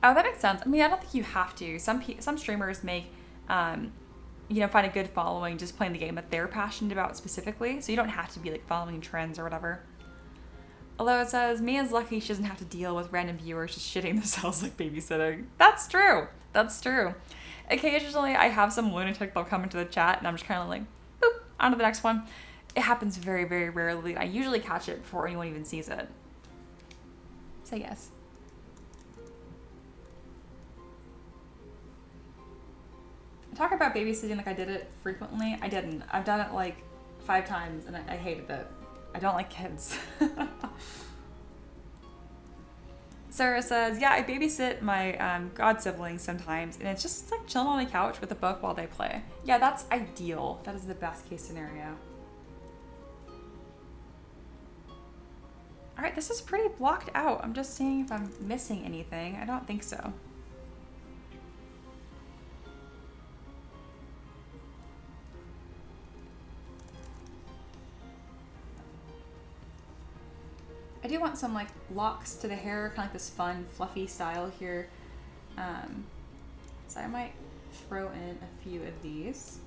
Oh, that makes sense. I mean, I don't think you have to. Some streamers make, find a good following just playing the game that they're passionate about specifically. So you don't have to be like following trends or whatever. Although it says, Mia's lucky she doesn't have to deal with random viewers just shitting themselves like babysitting. That's true. That's true. Occasionally, I have some lunatic that'll come into the chat and I'm just kind of like, boop, on to the next one. It happens very, very rarely. I usually catch it before anyone even sees it. So yes. I talk about babysitting like I did it frequently. I didn't. I've done it like 5 times and I hated it. I don't like kids. Sarah says, yeah, I babysit my god siblings sometimes, and it's just like chilling on the couch with a book while they play. Yeah, that's ideal. That is the best case scenario. All right, this is pretty blocked out. I'm just seeing if I'm missing anything. I don't think so. I do want some like locks to the hair, kind of like this fun, fluffy style here. So I might throw in a few of these.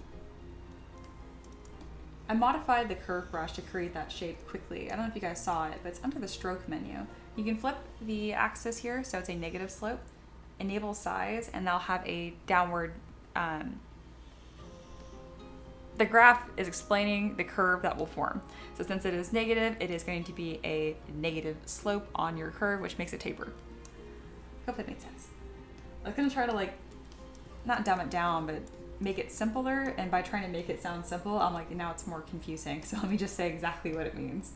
I modified the curve brush to create that shape quickly. I don't know if you guys saw it, but it's under the stroke menu. You can flip the axis here, so it's a negative slope, enable size, and they'll have a downward, the graph is explaining the curve that will form. So since it is negative, it is going to be a negative slope on your curve, which makes it taper. Hope that made sense. I was gonna try to like, not dumb it down, but make it simpler. And by trying to make it sound simple, I'm like, now it's more confusing. So let me just say exactly what it means.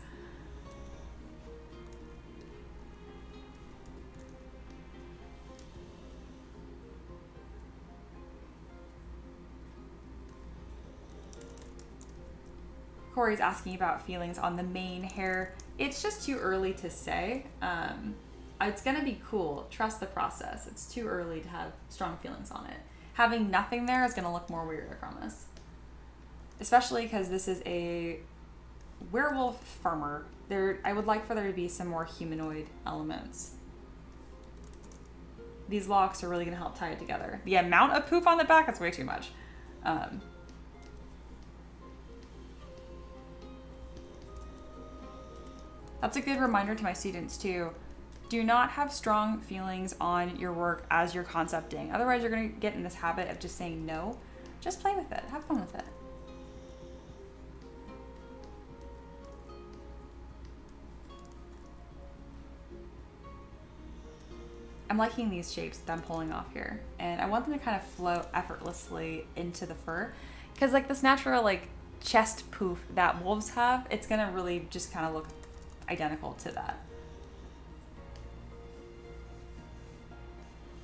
Corey's asking about feelings on the main hair. It's just too early to say. It's gonna be cool. Trust the process. It's too early to have strong feelings on it. Having nothing there is gonna look more weird, I promise. Especially because this is a werewolf farmer. I would like for there to be some more humanoid elements. These locks are really gonna help tie it together. The amount of poof on the back, that's way too much. That's a good reminder to my students too. Do not have strong feelings on your work as you're concepting. Otherwise, you're going to get in this habit of just saying no. Just play with it. Have fun with it. I'm liking these shapes that I'm pulling off here. And I want them to kind of flow effortlessly into the fur. Because like this natural like chest poof that wolves have, it's going to really just kind of look identical to that.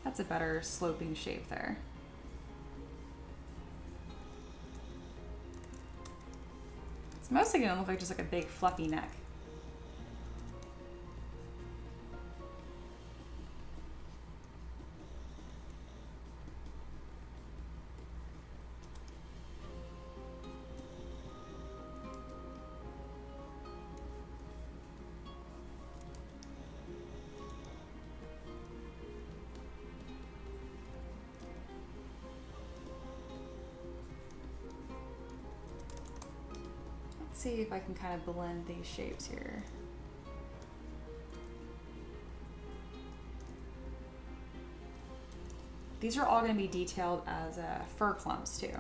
That's a better sloping shape there. It's mostly gonna look like just like a big fluffy neck. See if I can kind of blend these shapes here. These are all going to be detailed as fur clumps too.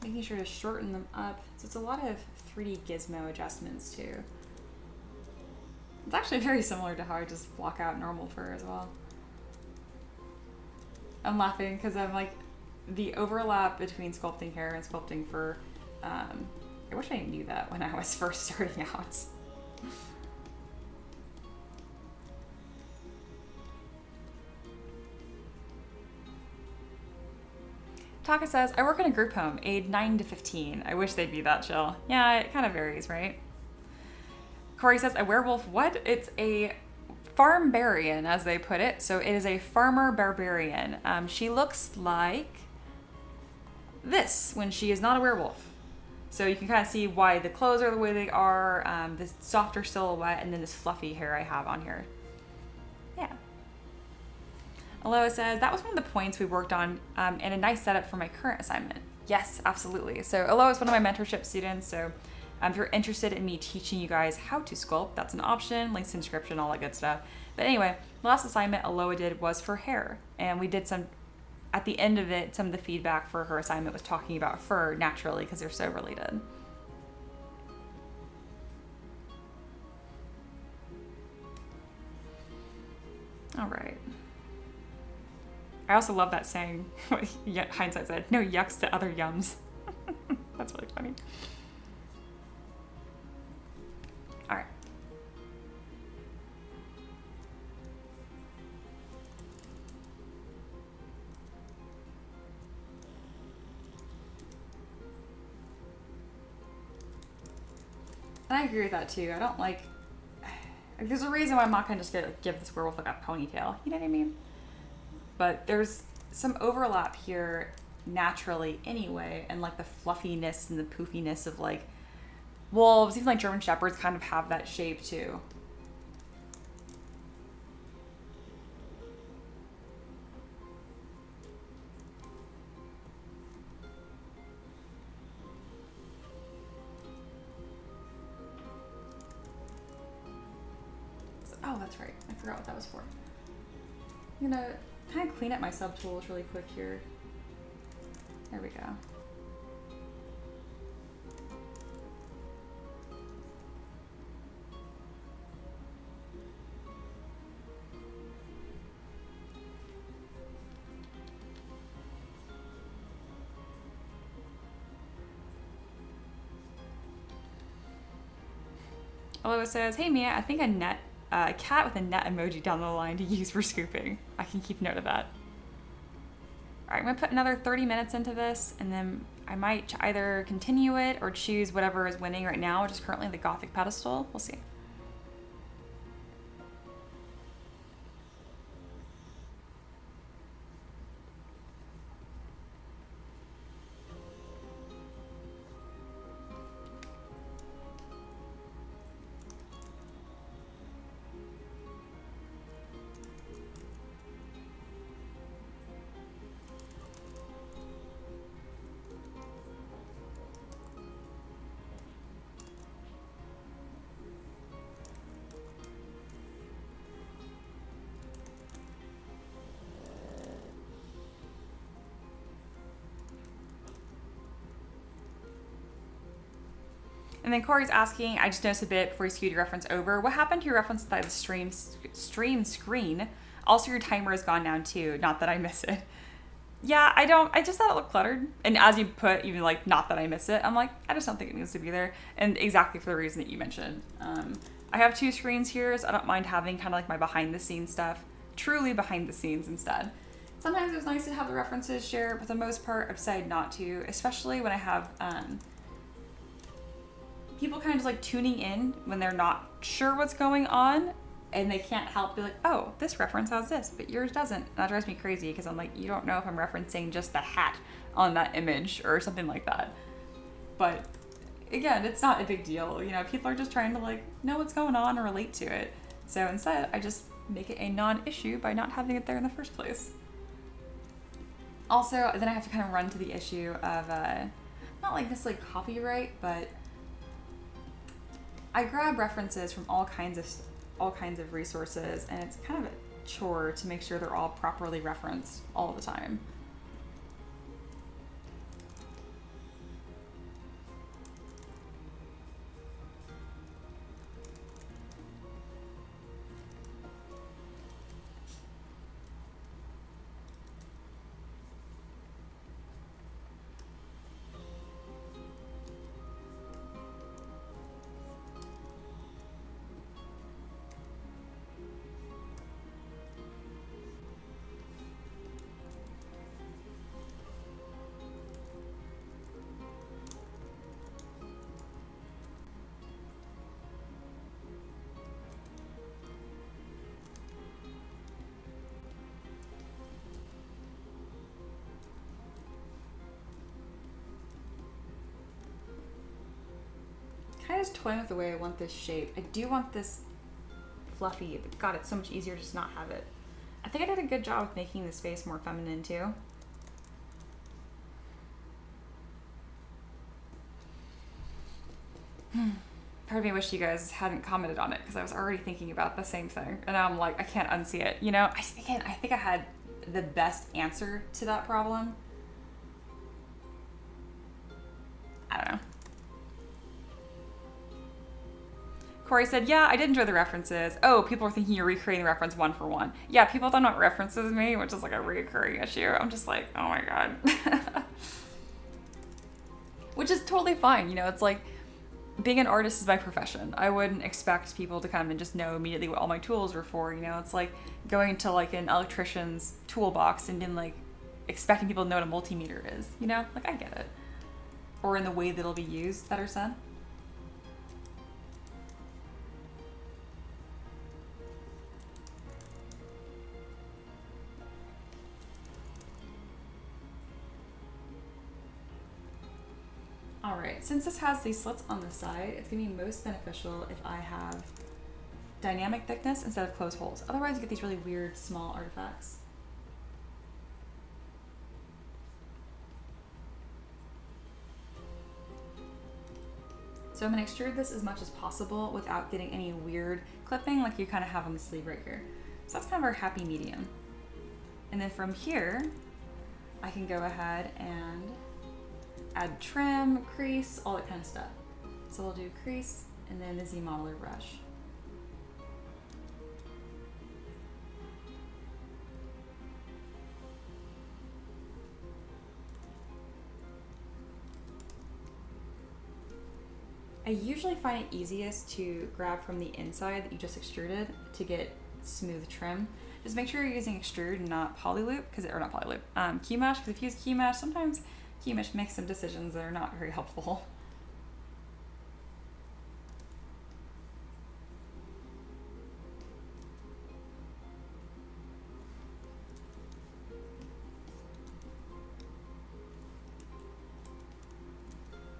Making sure to shorten them up. So it's a lot of 3D gizmo adjustments too. It's actually very similar to how I just block out normal fur as well. I'm laughing because I'm like, the overlap between sculpting hair and sculpting fur, I wish I knew that when I was first starting out. Taka says, I work in a group home, age 9 to 15. I wish they'd be that chill. Yeah, it kind of varies, right? Corey says, a werewolf, what? It's a Barbarian, as they put it. So it is a farmer barbarian. She looks like this when she is not a werewolf. So you can kind of see why the clothes are the way they are, this softer silhouette, and then this fluffy hair I have on here. Yeah. Aloha says, that was one of the points we worked on and a nice setup for my current assignment. Yes, absolutely. So Aloha is one of my mentorship students. So if you're interested in me teaching you guys how to sculpt, that's an option, links in description, all that good stuff. But anyway, the last assignment Aloha did was for hair. And we did some, at the end of it, some of the feedback for her assignment was talking about fur naturally because they're so related. All right. I also love that saying, what Hindsight said, no yucks to other yums. That's really funny. All right. And I agree with that too. I don't like, there's a reason why I'm not gonna just give this werewolf like a ponytail. You know what I mean? But there's some overlap here naturally anyway, and like the fluffiness and the poofiness of like wolves, even like German Shepherds kind of have that shape too. Oh, that's right. I forgot what that was for. I'm gonna kind of clean up my subtools really quick here. There we go. Aloha says, hey Mia, I think a cat with a net emoji down the line to use for scooping. I can keep note of that. All right, I'm gonna put another 30 minutes into this, and then I might either continue it or choose whatever is winning right now, which is currently the Gothic pedestal. We'll see. And then Corey's asking, I just noticed a bit before you skewed your reference over, what happened to your reference to the stream screen? Also, your timer has gone down too. Not that I miss it. Yeah, I just thought it looked cluttered. And as you put, even like, not that I miss it, I'm like, I just don't think it needs to be there. And exactly for the reason that you mentioned. I have two screens here, so I don't mind having kind of like my behind the scenes stuff, truly behind the scenes instead. Sometimes it's nice to have the references shared, but for the most part, I've decided not to, especially when I have, people kind of just like tuning in when they're not sure what's going on and they can't help be like, oh, this reference has this, but yours doesn't. And that drives me crazy because I'm like, you don't know if I'm referencing just the hat on that image or something like that. But again, it's not a big deal. You know, people are just trying to like know what's going on or relate to it. So instead, I just make it a non-issue by not having it there in the first place. Also, then I have to kind of run to the issue of, not like necessarily copyright, but I grab references from all kinds of resources, and it's kind of a chore to make sure they're all properly referenced all the time. just toying with the way I want this shape. I do want this fluffy, but God, it's so much easier to just not have it. I think I did a good job of making this face more feminine too. Part of me wish you guys hadn't commented on it because I was already thinking about the same thing, and now I'm like, I can't unsee it. You know, I think I had the best answer to that problem. I don't know. Corey said, yeah, I did enjoy the references. Oh, people are thinking you're recreating the reference one for one. Yeah, people don't know what references mean, which is like a reoccurring issue. I'm just like, oh my God. Which is totally fine. You know, it's like, being an artist is my profession. I wouldn't expect people to come and just know immediately what all my tools were for. You know, it's like going to like an electrician's toolbox and then like expecting people to know what a multimeter is. You know, like I get it. Or in the way that it'll be used, better said. All right, since this has these slits on the side, it's gonna be most beneficial if I have dynamic thickness instead of closed holes. Otherwise you get these really weird small artifacts. So I'm gonna extrude this as much as possible without getting any weird clipping like you kind of have on the sleeve right here. So that's kind of our happy medium. And then from here, I can go ahead and add trim, crease, all that kind of stuff. So we'll do crease and then the Z modeler brush. I usually find it easiest to grab from the inside that you just extruded to get smooth trim. Just make sure you're using extrude and not polyloop, or not polyloop, key mesh, because if you use key mesh, sometimes key mesh makes some decisions that are not very helpful.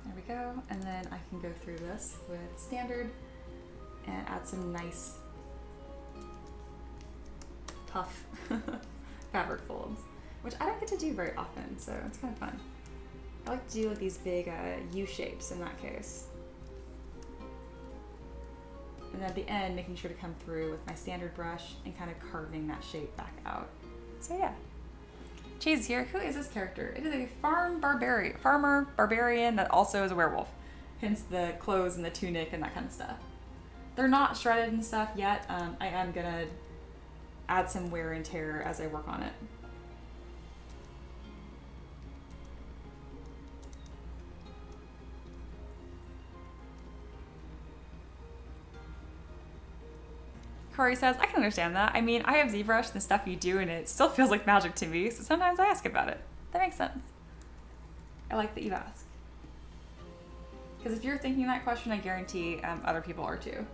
There we go, and then I can go through this with standard and add some nice puff fabric folds, which I don't get to do very often, so it's kind of fun. I like to do like these big U shapes in that case. And then at the end, making sure to come through with my standard brush and kind of carving that shape back out. So yeah. Cheese here. Who is this character? It is a farmer barbarian that also is a werewolf. Hence the clothes and the tunic and that kind of stuff. They're not shredded and stuff yet. I am gonna add some wear and tear as I work on it. Corey says, I can understand that. I mean, I have ZBrush and the stuff you do and it still feels like magic to me, so sometimes I ask about it. That makes sense. I like that you ask. Because if you're thinking that question, I guarantee other people are too.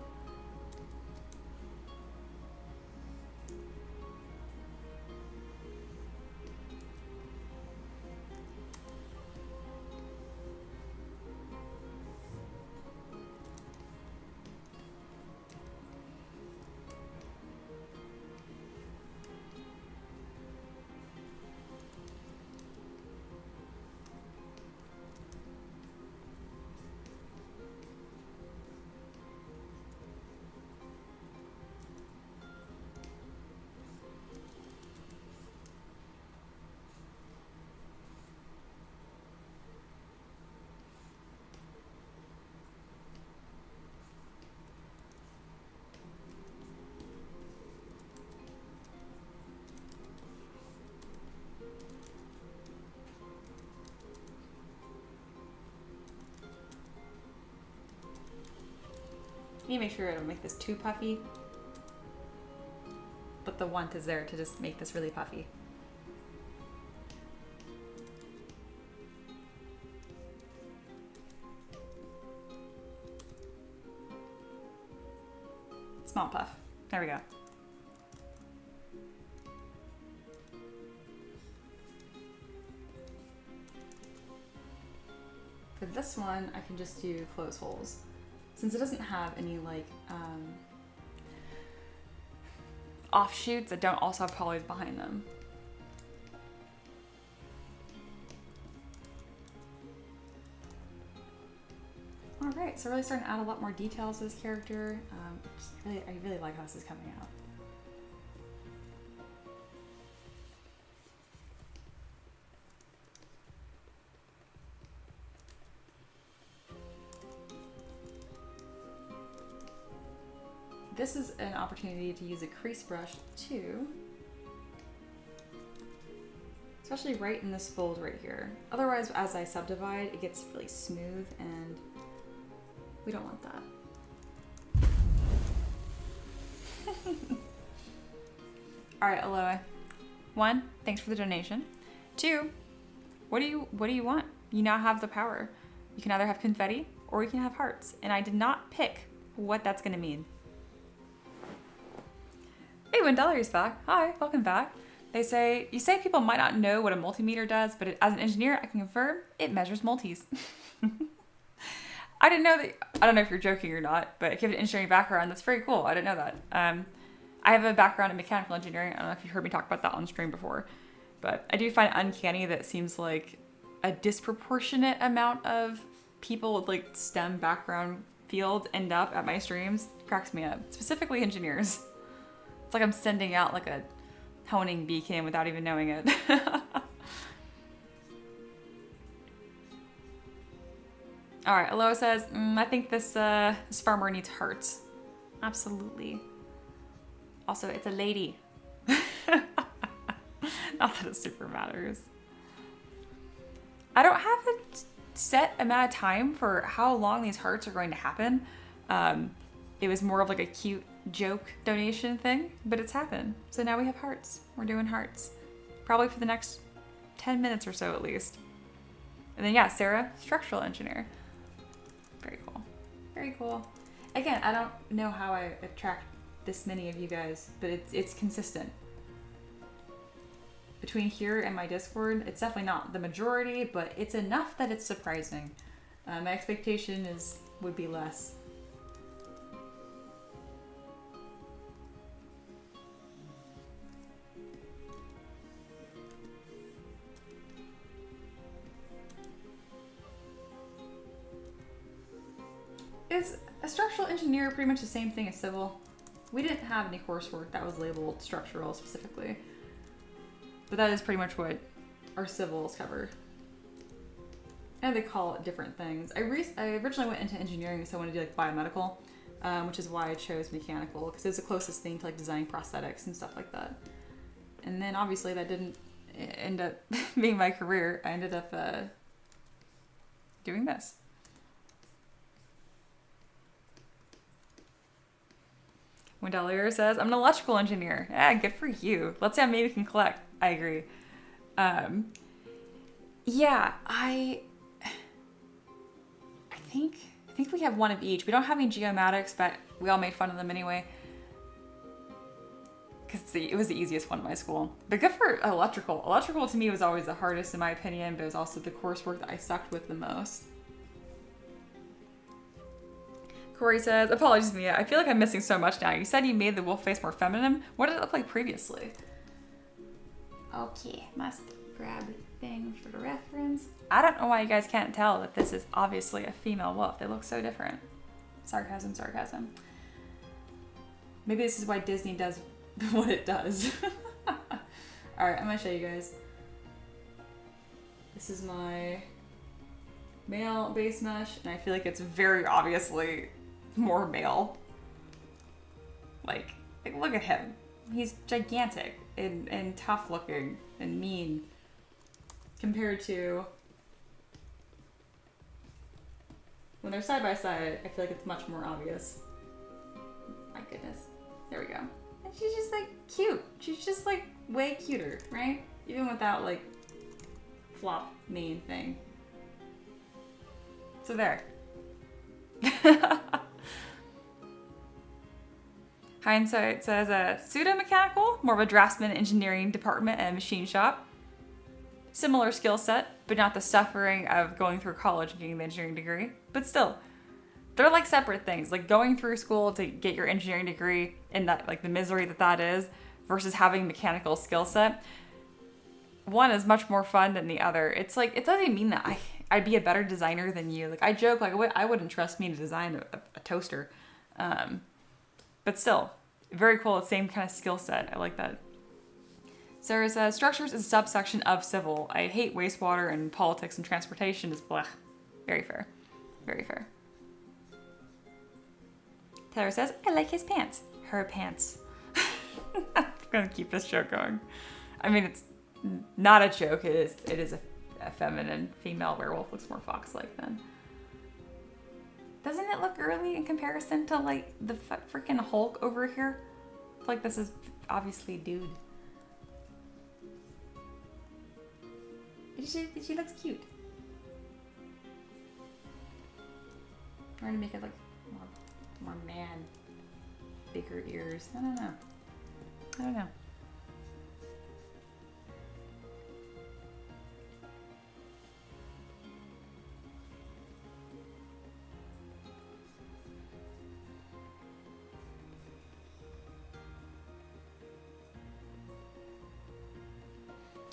You need to make sure I don't make this too puffy, but the want is there to just make this really puffy. Small puff. There we go. For this one, I can just do close holes. since it doesn't have any like offshoots that don't also have polys behind them. All right, so really starting to add a lot more details to this character. I really like how this is coming out. This is an opportunity to use a crease brush too, especially right in this fold right here. Otherwise, as I subdivide, it gets really smooth and we don't want that. All right, Aloha. 1, thanks for the donation. 2, what do you want? You now have the power. You can either have confetti or you can have hearts, and I did not pick what that's gonna mean. Hey, $1 is back. Hi, welcome back. You say people might not know what a multimeter does, but as an engineer, I can confirm it measures multis. I didn't know that. I don't know if you're joking or not, but if you have an engineering background, that's very cool. I didn't know that. I have a background in mechanical engineering. I don't know if you heard me talk about that on stream before, but I do find it uncanny that it seems like a disproportionate amount of people with like STEM background fields end up at my streams. It cracks me up, specifically engineers. It's like I'm sending out like a honing beacon without even knowing it. All right, Aloha says, I think this farmer needs hearts. Absolutely. Also, it's a lady. Not that it super matters. I don't have a set amount of time for how long these hearts are going to happen. It was more of like a cute joke donation thing, but it's happened. So now we have hearts. We're doing hearts. Probably for the next 10 minutes or so at least. And then yeah, Sarah, structural engineer. Very cool. Very cool. Again, I don't know how I attract this many of you guys, but it's consistent. Between here and my Discord, it's definitely not the majority, but it's enough that it's surprising. My expectation would be less. Is a structural engineer pretty much the same thing as civil? We didn't have any coursework that was labeled structural specifically, but that is pretty much what our civils cover. And they call it different things. I originally went into engineering, so I wanted to do like biomedical, which is why I chose mechanical, because it was the closest thing to like designing prosthetics and stuff like that. And then obviously that didn't end up being my career. I ended up doing this. Wendelier says, I'm an electrical engineer. Yeah, good for you. Let's say maybe can collect. I agree. Yeah, I think we have one of each. We don't have any geomatics, but we all made fun of them anyway. Because it was the easiest one in my school. But good for electrical. Electrical to me was always the hardest in my opinion, but it was also the coursework that I sucked with the most. Corey says, apologies, Mia. I feel like I'm missing so much now. You said you made the wolf face more feminine. What did it look like previously? Okay, must grab thing for the reference. I don't know why you guys can't tell that this is obviously a female wolf. They look so different. Sarcasm, sarcasm. Maybe this is why Disney does what it does. Alright, I'm gonna show you guys. This is my male base mesh, and I feel like it's very obviously more male. Like look at him. He's gigantic and tough looking and mean compared to when they're side by side. I feel like it's much more obvious. My goodness. There we go. And she's just like cute. She's just like way cuter, right? Even without like flop mane thing. So there. Hindsight says pseudo-mechanical, more of a draftsman engineering department and machine shop. Similar skill set, but not the suffering of going through college and getting the engineering degree. But still, they're like separate things. Like going through school to get your engineering degree and that like the misery that is versus having mechanical skill set. One is much more fun than the other. It's like, it doesn't mean that I'd be a better designer than you. Like I joke, like I wouldn't trust me to design a toaster. But still, very cool. Same kind of skill set. I like that. Sarah says, structures is a subsection of civil. I hate wastewater and politics and transportation is blech. Very fair. Very fair. Taylor says, I like his pants. Her pants. I'm going to keep this joke going. I mean, it's not a joke. It is a feminine female werewolf. Looks more fox-like then. Doesn't it look girly in comparison to like the freaking Hulk over here? I feel like this is obviously a dude. She looks cute. I'm trying to make it like more man. Bigger ears. I don't know.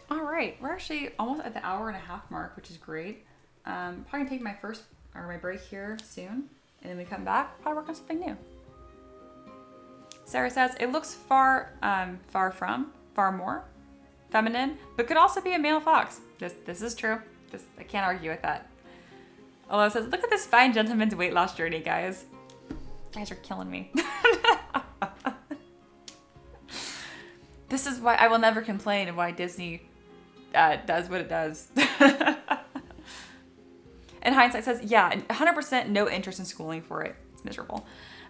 All right, we're actually almost at the hour-and-a-half mark, which is great. Probably gonna take my break here soon, and then we come back, probably work on something new. Sarah says, it looks far more feminine, but could also be a male fox. This is true. I can't argue with that. Aloha says, look at this fine gentleman's weight loss journey, guys. You guys are killing me. This is why I will never complain and why Disney does what it does. And Hindsight says, yeah, 100% no interest in schooling for it. It's miserable.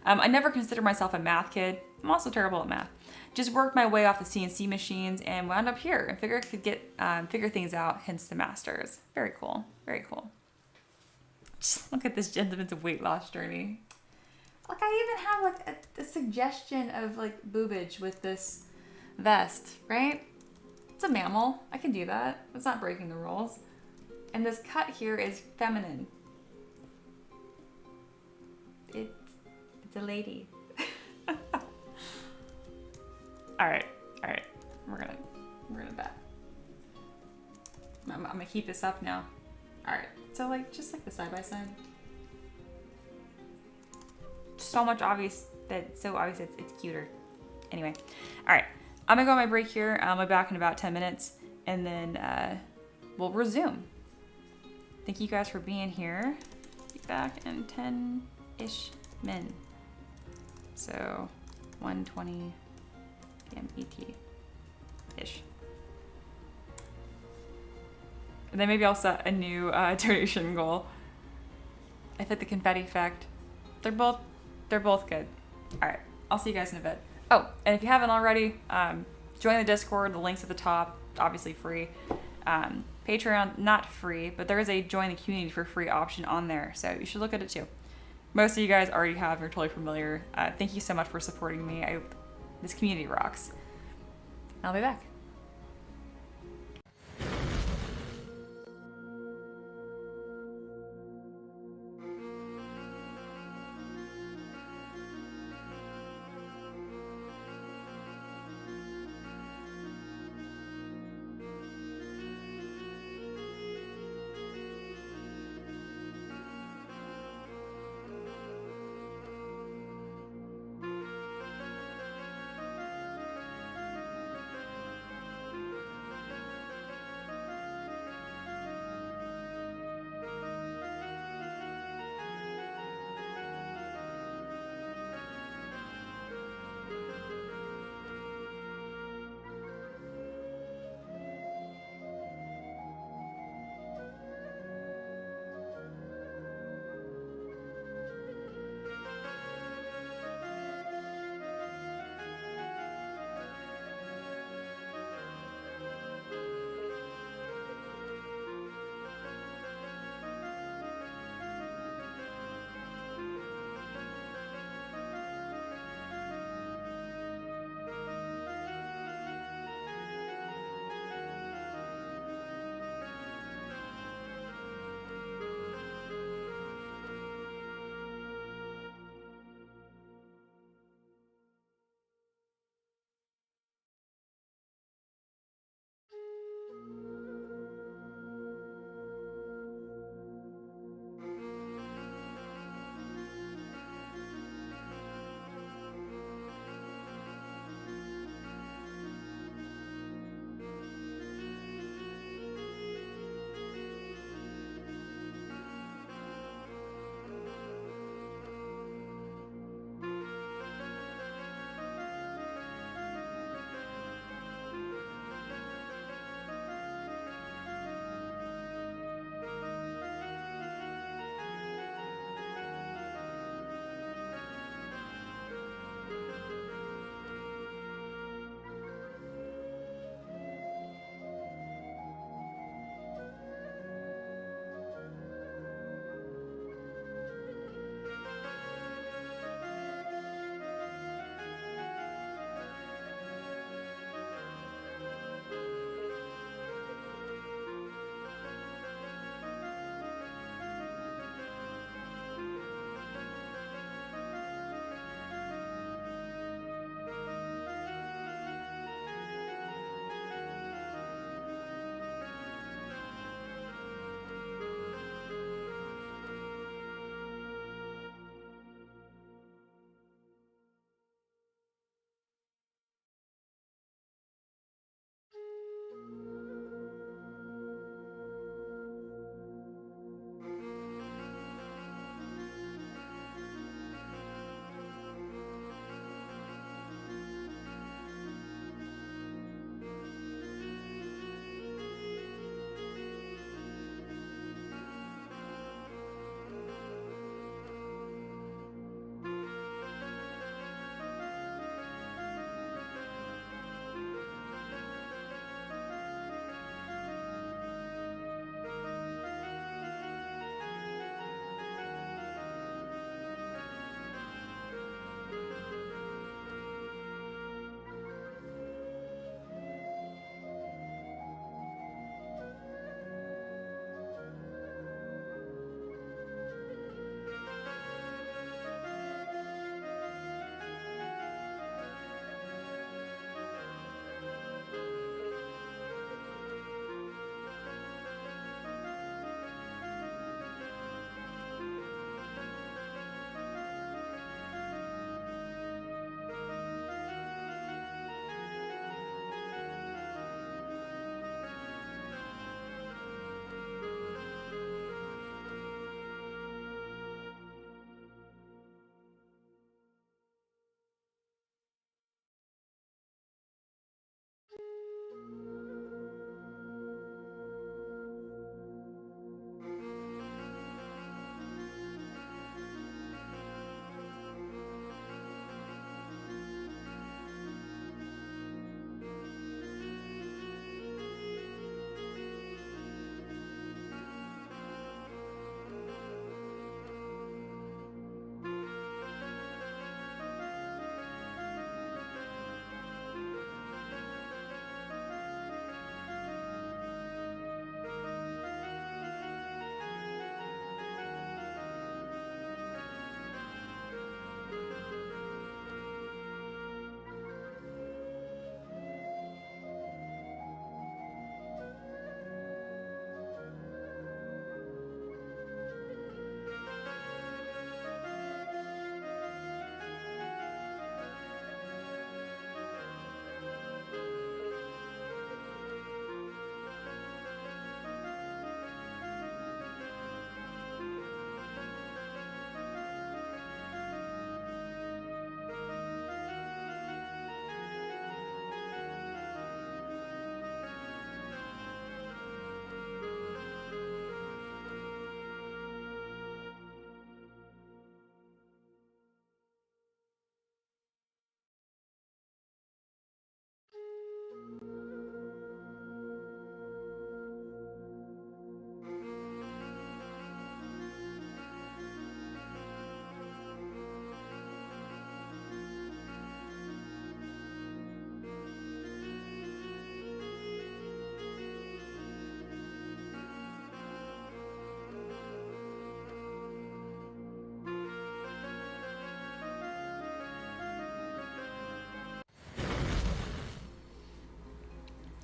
I never considered myself a math kid. I'm also terrible at math. Just worked my way off the CNC machines and wound up here and figured I could figure things out, hence the masters. Very cool. Very cool. Just look at this gentleman's weight loss journey. Like I even have like a suggestion of like boobage with this vest, right? It's a mammal. I can do that. It's not breaking the rules. And this cut here is feminine. It's a lady. All right. We're gonna bet. I'm gonna keep this up now. All right. So like just like the side by side. So much obvious it's cuter. Anyway, all right. I'm gonna go on my break here. I'll be back in about 10 minutes, and then we'll resume. Thank you guys for being here. Be back in 10-ish min. So 1:20 p.m. ET-ish. And then maybe I'll set a new donation goal. I fit the confetti effect. They're both good. All right, I'll see you guys in a bit. Oh, and if you haven't already, join the Discord. The link's at the top, obviously free. Patreon, not free, but there is a join the community for free option on there, so you should look at it too. Most of you guys already have, you're totally familiar. Thank you so much for supporting me. This community rocks. I'll be back.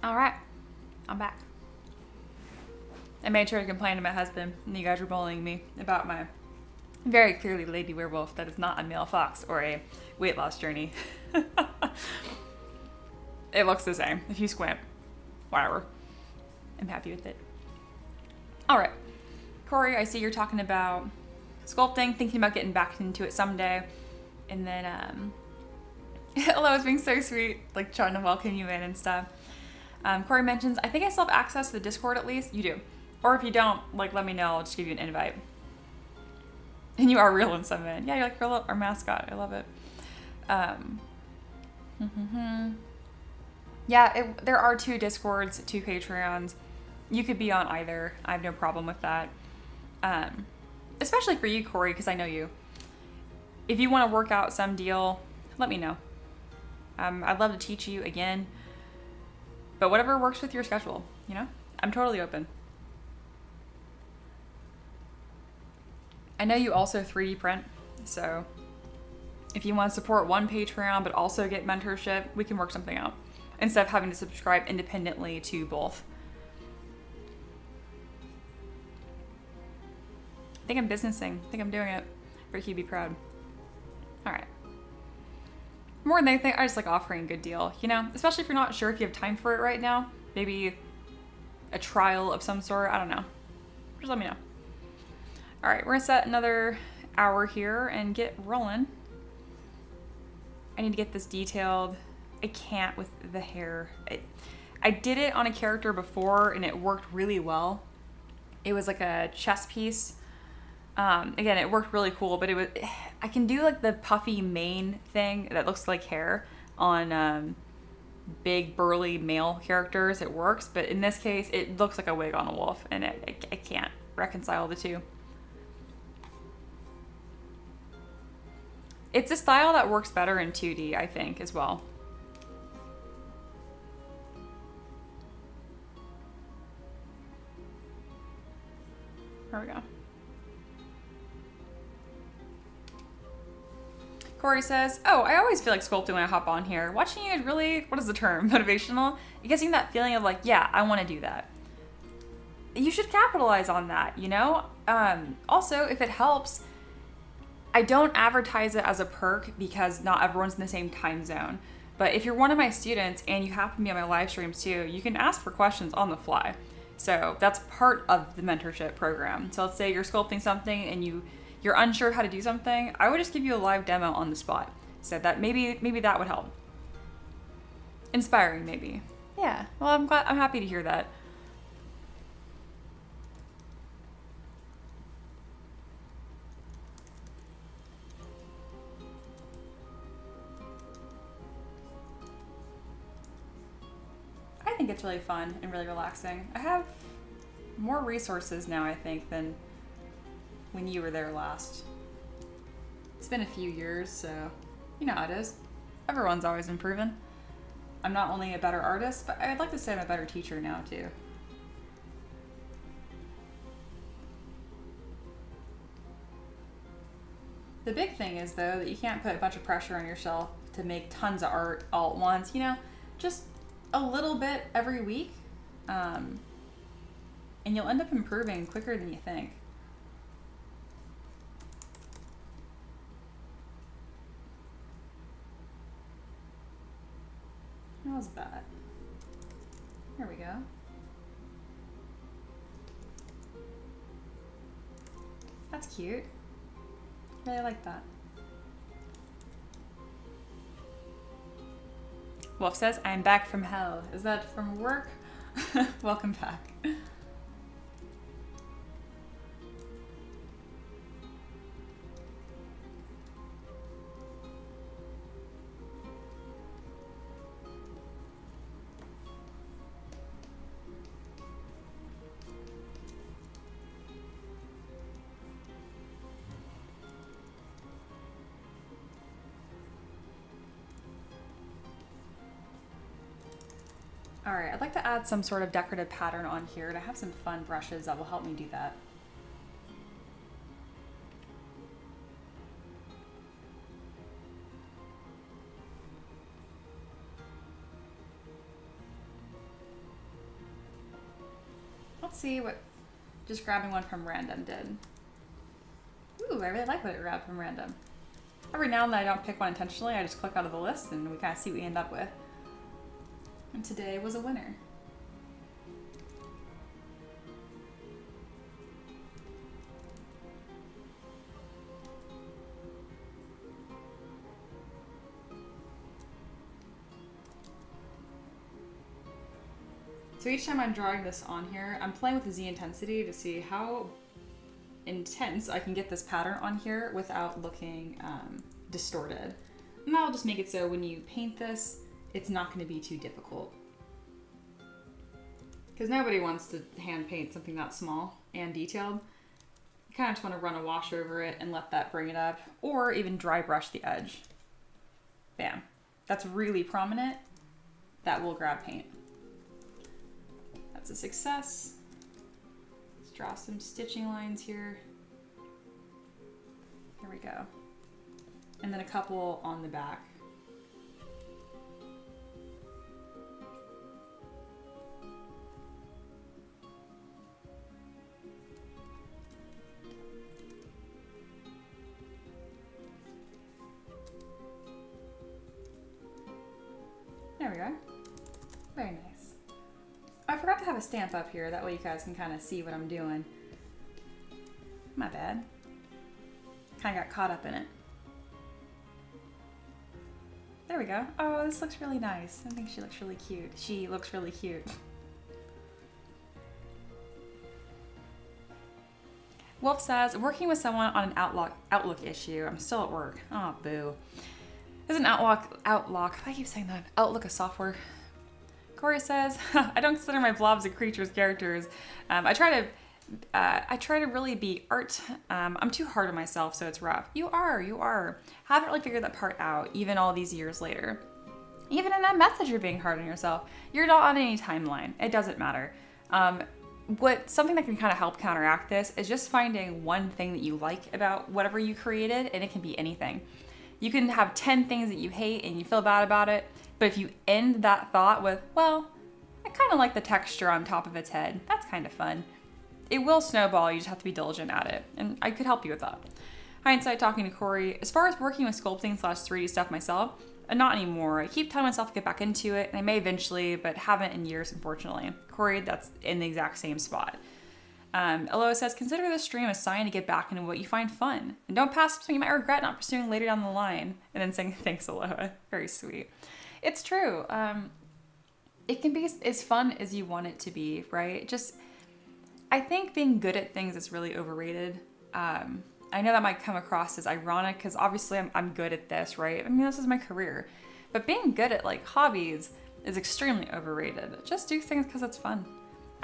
All right, I'm back. I made sure to complain to my husband, and you guys were bullying me about my very clearly lady werewolf that is not a male fox or a weight loss journey. It looks the same if you squint. Whatever. I'm happy with it. All right, Corey, I see you're talking about sculpting, thinking about getting back into it someday. And then, hello, it's being so sweet, like trying to welcome you in and stuff. Corey mentions, I think I still have access to the Discord at least. You do. Or if you don't, like, let me know. I'll just give you an invite. And you are real in some in. Yeah, you're like our mascot. I love it. Yeah, there are 2 Discords, 2 Patreons. You could be on either. I have no problem with that. Especially for you, Corey, because I know you. If you want to work out some deal, let me know. I'd love to teach you again. But whatever works with your schedule, you know? I'm totally open. I know you also 3D print, so if you want to support one Patreon but also get mentorship, we can work something out instead of having to subscribe independently to both. I think I'm businessing. I think I'm doing it. Ricky, be proud. All right. More than anything, I just like offering a good deal, you know? Especially if you're not sure if you have time for it right now. Maybe a trial of some sort. I don't know. Just let me know. All right, we're gonna set another hour here and get rolling. I need to get this detailed. I can't with the hair. I did it on a character before and it worked really well. It was like a chess piece. Again, it worked really cool, but I can do like the puffy mane thing that looks like hair on big burly male characters. It works, but in this case, it looks like a wig on a wolf, and I can't reconcile the two. It's a style that works better in 2D, I think, as well. There we go. Corey says, oh, I always feel like sculpting when I hop on here. Watching you is really, what is the term, motivational? It gives you that feeling of like, yeah, I want to do that. You should capitalize on that, you know? Also, if it helps, I don't advertise it as a perk because not everyone's in the same time zone. But if you're one of my students and you happen to be on my live streams too, you can ask for questions on the fly. So that's part of the mentorship program. So let's say you're sculpting something and you're unsure how to do something, I would just give you a live demo on the spot. So that maybe that would help. Inspiring, maybe. Yeah, well, I'm happy to hear that. I think it's really fun and really relaxing. I have more resources now, I think, than when you were there last. It's been a few years, so you know how it is. Everyone's always improving. I'm not only a better artist, but I'd like to say I'm a better teacher now, too. The big thing is, though, that you can't put a bunch of pressure on yourself to make tons of art all at once. You know, just a little bit every week, and you'll end up improving quicker than you think. How's that? There we go. That's cute. Really like that. Wolf says, I'm back from hell. Is that from work? Welcome back. All right, I'd like to add some sort of decorative pattern on here, and I have some fun brushes that will help me do that. see what just grabbing one from random did. Ooh, I really like what it grabbed from random. Every now and then I don't pick one intentionally, I just click out of the list and we kind of see what we end up with. And today was a winner. So each time I'm drawing this on here, I'm playing with the Z intensity to see how intense I can get this pattern on here without looking distorted. And that'll just make it so when you paint this, it's not going to be too difficult. Because nobody wants to hand paint something that small and detailed. You kind of just want to run a wash over it and let that bring it up, or even dry brush the edge. Bam. That's really prominent. That will grab paint. That's a success. Let's draw some stitching lines here. There we go. And then a couple on the back. There we go. Very nice. I forgot to have a stamp up here, that way you guys can kind of see what I'm doing. My bad. Kind of got caught up in it. There we go. Oh, this looks really nice. I think she looks really cute. She looks really cute. Wolf says, working with someone on an Outlook issue. I'm still at work. Oh, boo. There's an Outlook. I keep saying that. Outlook, a software. Corey says, I don't consider my blobs and creatures characters. I try to really be art. I'm too hard on myself, so it's rough. You are. Haven't really figured that part out, even all these years later. Even in that message, you're being hard on yourself. You're not on any timeline. It doesn't matter. Something that can kind of help counteract this is just finding one thing that you like about whatever you created, and it can be anything. You can have 10 things that you hate and you feel bad about it, but if you end that thought with, well, I kind of like the texture on top of its head, that's kind of fun. It will snowball, you just have to be diligent at it, and I could help you with that. Hindsight talking to Corey, as far as working with sculpting / 3D stuff myself, not anymore. I keep telling myself to get back into it, and I may eventually, but haven't in years, unfortunately. Corey, that's in the exact same spot. Aloha says, consider this stream a sign to get back into what you find fun. And don't pass something you might regret not pursuing later down the line. And then saying, thanks, Aloha. Very sweet. It's true. It can be as fun as you want it to be, right? I think being good at things is really overrated. I know that might come across as ironic because obviously I'm good at this, right? I mean, this is my career. But being good at like hobbies is extremely overrated. Just do things because it's fun.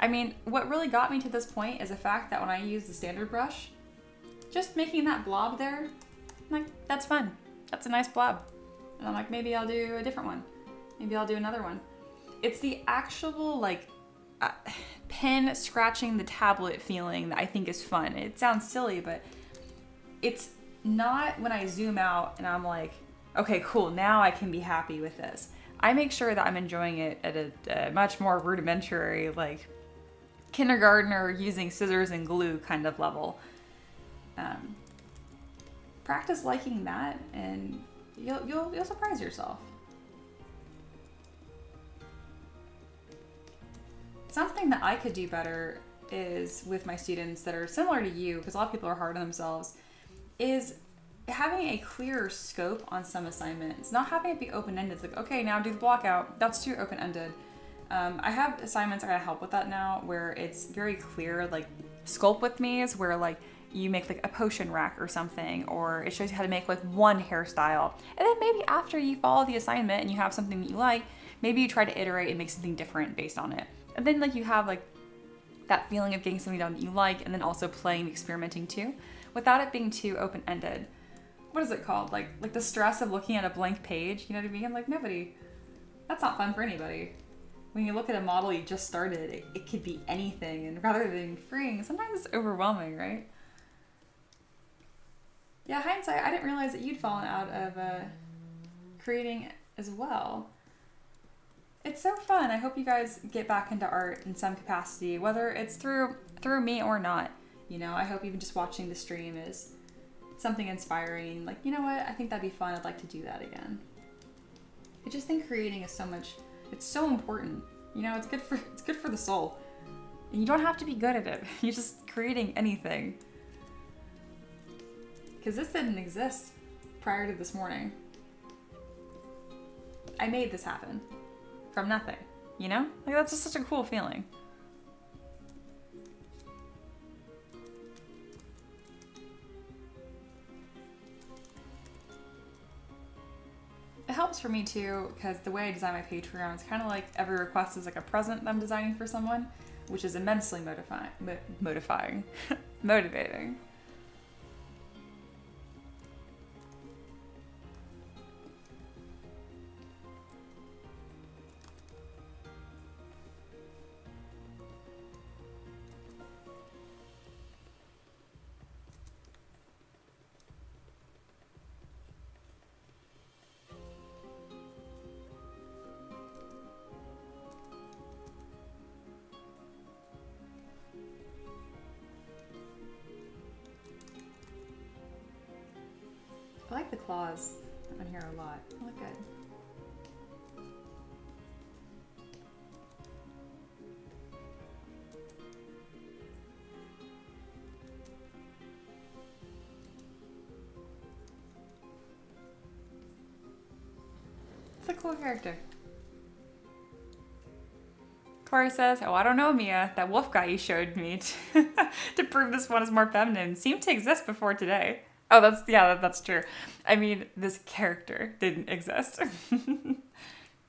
I mean, what really got me to this point is the fact that when I use the standard brush, just making that blob there, I'm like, that's fun. That's a nice blob. And I'm like, maybe I'll do a different one. Maybe I'll do another one. It's the actual pen scratching the tablet feeling that I think is fun. It sounds silly, but it's not when I zoom out and I'm like, okay, cool, now I can be happy with this. I make sure that I'm enjoying it at a much more rudimentary, like kindergartner using scissors and glue kind of level. Practice liking that and you'll surprise yourself. Something that I could do better is with my students that are similar to you, because a lot of people are hard on themselves, is having a clearer scope on some assignments. Not having it be open-ended. It's like, okay, now do the block out. That's too open-ended. I have assignments that gotta help with that now where it's very clear, like Sculpt with me is where like you make like a potion rack or something, or it shows you how to make like one hairstyle. And then maybe after you follow the assignment and you have something that you like, maybe you try to iterate and make something different based on it. And then like you have like that feeling of getting something done that you like and then also playing, experimenting too, without it being too open-ended. What is it called? Like the stress of looking at a blank page, you know what I mean? Like that's not fun for anybody. When you look at a model you just started, it could be anything, and rather than freeing, sometimes it's overwhelming, right? Yeah, hindsight, I didn't realize that you'd fallen out of creating as well. It's so fun. I hope you guys get back into art in some capacity, whether it's through me or not. You know, I hope even just watching the stream is something inspiring. Like, you know what? I think that'd be fun. I'd like to do that again. I just think creating is so much. It's so important. You know, it's good for the soul. And you don't have to be good at it. You're just creating anything. Because this didn't exist prior to this morning. I made this happen from nothing, you know? Like, that's just such a cool feeling. It helps for me too, because the way I design my Patreon is kind of like every request is like a present that I'm designing for someone, which is immensely motivating. I like the claws on here a lot. They look good. It's a cool character. Corey says, "Oh, I don't know, Mia. That wolf guy you showed me to prove this one is more feminine seemed to exist before today." Oh, that's true. I mean, this character didn't exist.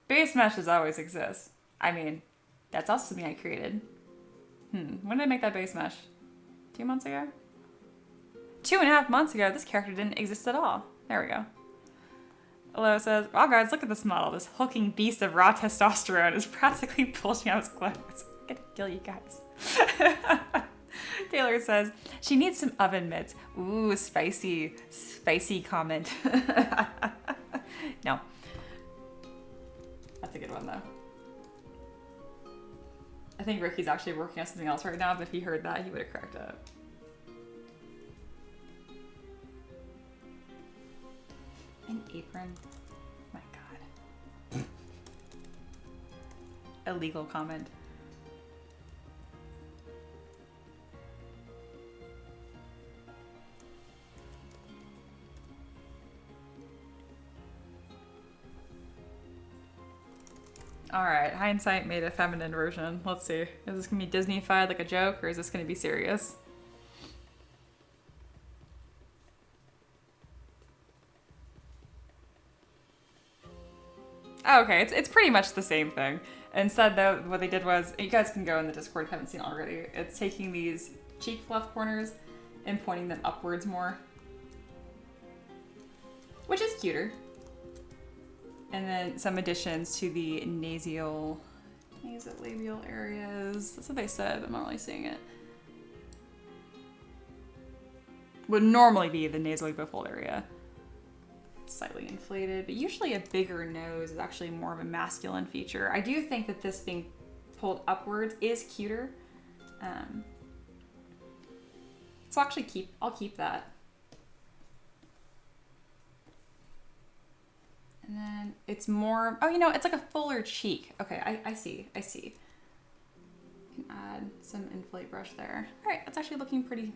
Base meshes always exist. I mean, that's also something I created. When did I make that base mesh? 2 months ago? 2.5 months ago, this character didn't exist at all. There we go. Alo says, "Wow, guys, look at this model. This hulking beast of raw testosterone is practically bulging out his clothes. I'm gonna kill you guys." Taylor says, "She needs some oven mitts." Ooh, spicy comment. No. That's a good one, though. I think Ricky's actually working on something else right now, but if he heard that, he would have cracked up. An apron? My God. Illegal comment. Alright, Hindsight made a feminine version. Let's see. Is this gonna be Disney-fied like a joke, or is this gonna be serious? Oh, okay, it's pretty much the same thing. Instead, though, what they did was, you guys can go in the Discord if you haven't seen it already, it's taking these cheek fluff corners and pointing them upwards more. Which is cuter. And then some additions to the nasolabial areas. That's what they said, I'm not really seeing it. Would normally be the nasolabial fold area. Slightly inflated, but usually a bigger nose is actually more of a masculine feature. I do think that this being pulled upwards is cuter. So I'll keep that. And then it's more, oh, you know, it's like a fuller cheek. Okay, I see. You can add some inflate brush there. All right, that's actually looking pretty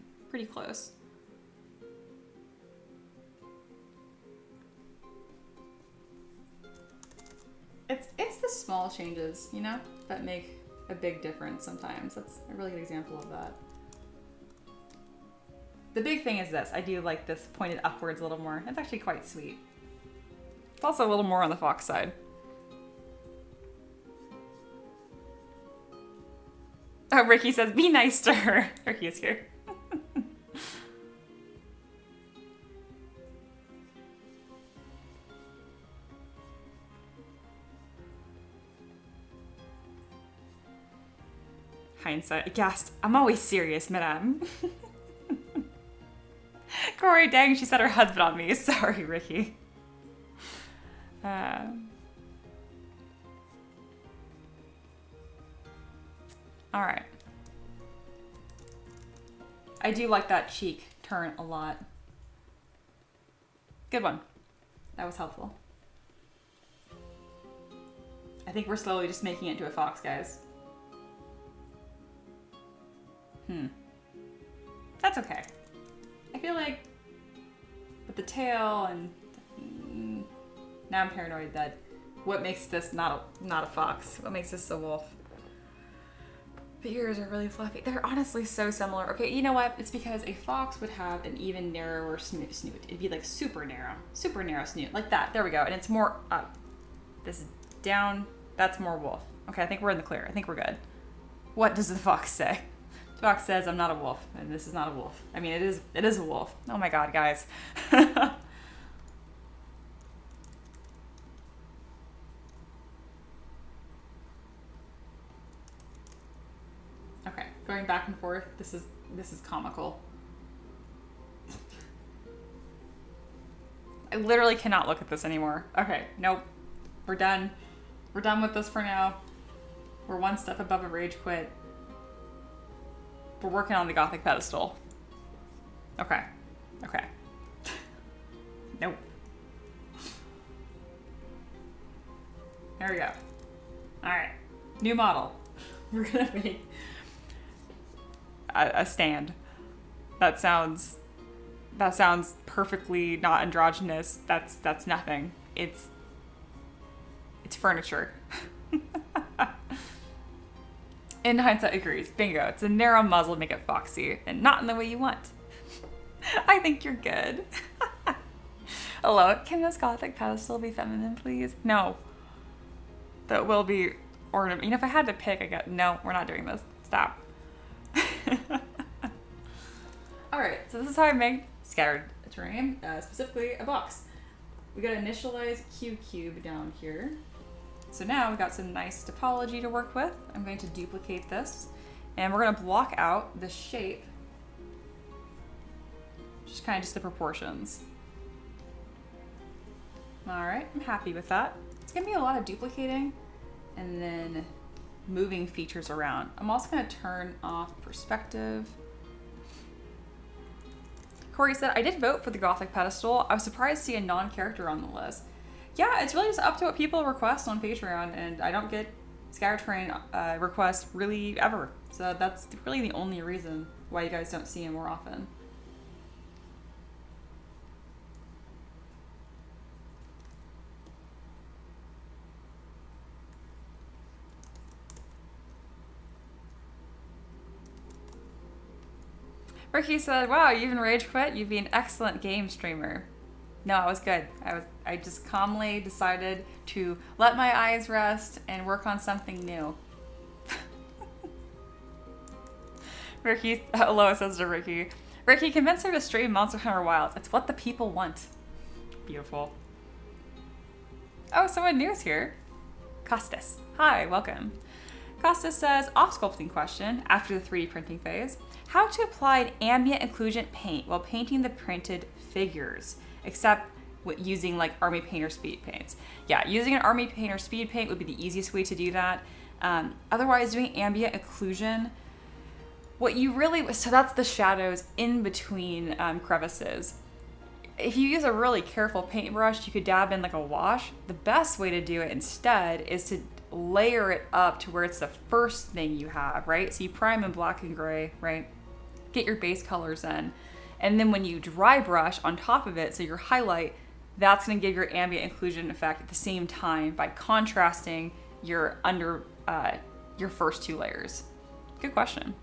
close. It's the small changes, you know, that make a big difference sometimes. That's a really good example of that. The big thing is this. I do like this pointed upwards a little more. It's actually quite sweet. It's also a little more on the fox side. Oh, Ricky says, "Be nice to her." Ricky is here. Hindsight aghast. "I'm always serious, madame." Corey, dang, she set her husband on me. Sorry, Ricky. All right. I do like that cheek turn a lot. Good one. That was helpful. I think we're slowly just making it into a fox, guys. That's okay. I feel like with the tail and now I'm paranoid that what makes this not a fox? What makes this a wolf? The ears are really fluffy. They're honestly so similar. Okay, you know what? It's because a fox would have an even narrower snoot. It'd be like super narrow snoot, like that. There we go. And it's more up. This is down. That's more wolf. Okay, I think we're in the clear. I think we're good. What does the fox say? The fox says, "I'm not a wolf," and this is not a wolf. I mean, it is a wolf. Oh my god, guys. Okay, going back and forth. This is comical. I literally cannot look at this anymore. Okay, nope. We're done. We're done with this for now. We're one step above a rage quit. We're working on the Gothic pedestal. Okay. Okay. Nope. There we go. Alright. New model. We're gonna make a stand. That sounds perfectly not androgynous. That's nothing. It's furniture. In hindsight, agrees. Bingo. It's a narrow muzzle to make it foxy, and not in the way you want. I think you're good. Hello, can this Gothic pedestal be feminine, please? No. That will be ornament. You know, if I had to pick, no, we're not doing this. Stop. Alright, so this is how I make scattered terrain, specifically a box. We got initialize Q cube down here. So now we've got some nice topology to work with. I'm going to duplicate this, and we're going to block out the shape, just kind of the proportions. All right, I'm happy with that. It's going to be a lot of duplicating and then moving features around. I'm also going to turn off perspective. Corey said, I did vote for the Gothic pedestal. I was surprised to see a non-character on the list. Yeah, it's really just up to what people request on Patreon, and I don't get scattered terrain requests really ever. So that's really the only reason why you guys don't see them more often. Ricky said, wow, you even rage quit? You'd be an excellent game streamer. No, I was good. I just calmly decided to let my eyes rest and work on something new. Ricky, hello, says to Ricky. Ricky, convince her to stream Monster Hunter Wilds. It's what the people want. Beautiful. Oh, someone new is here. Costas. Hi, welcome. Costas says, off sculpting question after the 3D printing phase. How to apply an ambient occlusion paint while painting the printed figures, except using like Army Paint or Speed Paints. Yeah, using an Army Paint or Speed Paint would be the easiest way to do that. Otherwise, doing ambient occlusion, so that's the shadows in between crevices. If you use a really careful paintbrush, you could dab in like a wash. The best way to do it instead is to layer it up to where it's the first thing you have, right? So you prime in black and gray, right? Get your base colors in. And then when you dry brush on top of it, so your highlight, that's gonna give your ambient occlusion effect at the same time by contrasting your first two layers. Good question.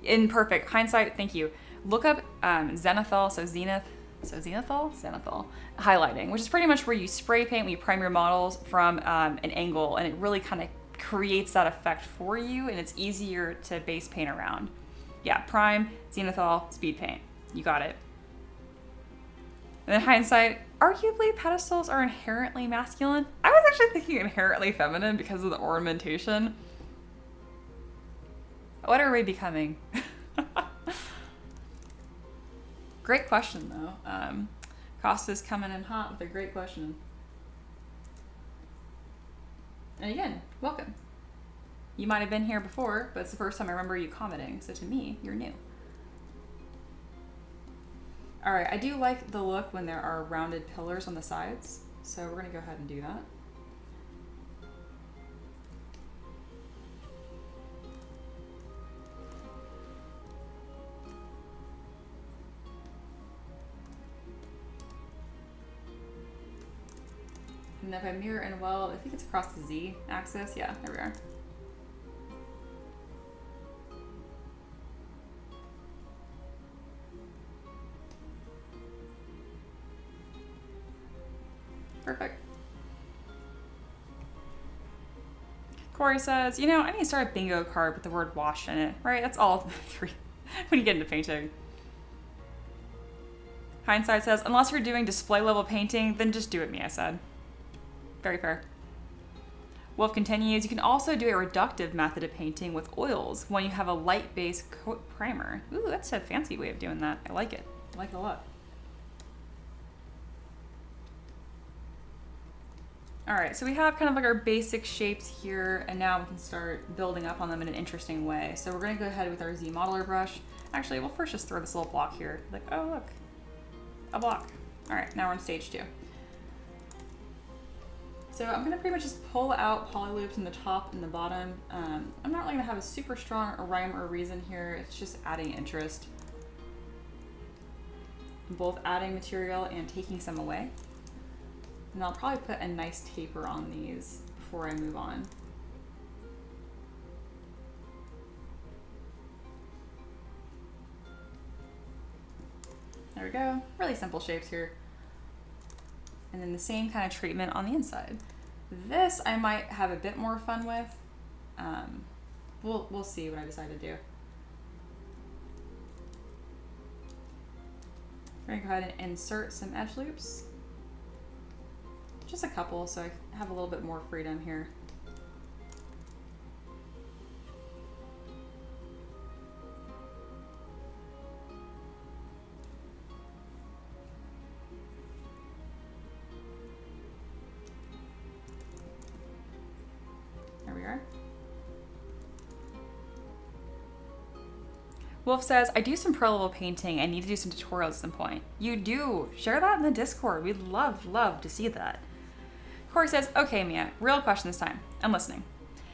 In perfect hindsight, thank you. Look up zenithal, zenithal highlighting, which is pretty much where you spray paint when you prime your models from an angle, and it really kind of creates that effect for you, and it's easier to base paint around. Yeah, prime, zenithal, speed paint. You got it. And then hindsight, arguably pedestals are inherently masculine. I was actually thinking inherently feminine because of the ornamentation. What are we becoming? Great question, though. Costa's coming in hot with a great question. And again, welcome. You might have been here before, but it's the first time I remember you commenting. So to me, you're new. All right, I do like the look when there are rounded pillars on the sides. So we're gonna go ahead and do that. And if I mirror in well, I think it's across the Z axis. Yeah, there we are. Perfect. Corey says, you know, I need to start a bingo card with the word wash in it, right? That's all three when you get into painting. Hindsight says, unless you're doing display level painting, then just do it, Mia said. Very fair. Wolf continues, you can also do a reductive method of painting with oils when you have a light base coat primer. Ooh, that's a fancy way of doing that. I like it. I like it a lot. All right, so we have kind of like our basic shapes here, and now we can start building up on them in an interesting way. So we're gonna go ahead with our Z modeler brush. Actually, we'll first just throw this little block here. Like, oh look, a block. All right, now we're on stage 2. So I'm gonna pretty much just pull out poly loops in the top and the bottom. I'm not really gonna have a super strong rhyme or reason here. It's just adding interest. I'm both adding material and taking some away. And I'll probably put a nice taper on these before I move on. There we go, really simple shapes here. And then the same kind of treatment on the inside. This I might have a bit more fun with. We'll see what I decide to do. We're gonna go ahead and insert some edge loops. Just a couple, so I have a little bit more freedom here. There we are. Wolf says, I do some pro level painting and need to do some tutorials at some point. You do. Share that in the Discord. We'd love to see that. Corey says, okay, Mia, real question this time. I'm listening.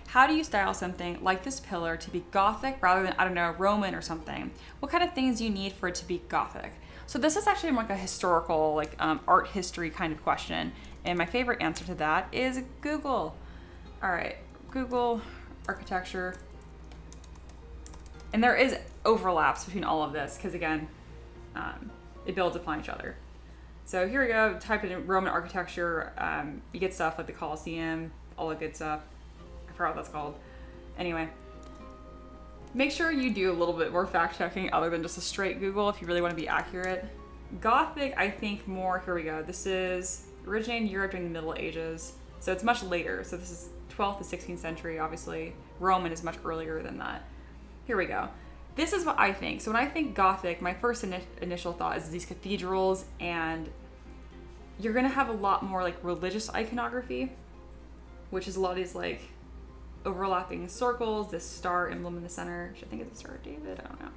How do you style something like this pillar to be Gothic rather than, I don't know, Roman or something? What kind of things do you need for it to be Gothic? So this is actually like a historical, like art history kind of question. And my favorite answer to that is Google. All right, Google architecture. And there is overlaps between all of this because again, it builds upon each other. So here we go, type in Roman architecture, you get stuff like the Colosseum, all the good stuff. I forgot what that's called. Anyway, make sure you do a little bit more fact checking other than just a straight Google if you really want to be accurate. Gothic, I think more, here we go. This is originated in Europe during the Middle Ages. So it's much later. So this is 12th to 16th century, obviously. Roman is much earlier than that. Here we go. This is what I think. So when I think Gothic, my first initial thought is these cathedrals, and you're gonna have a lot more like religious iconography, which is a lot of these like overlapping circles, this star emblem in the center, which I think is the Star of David, I don't know.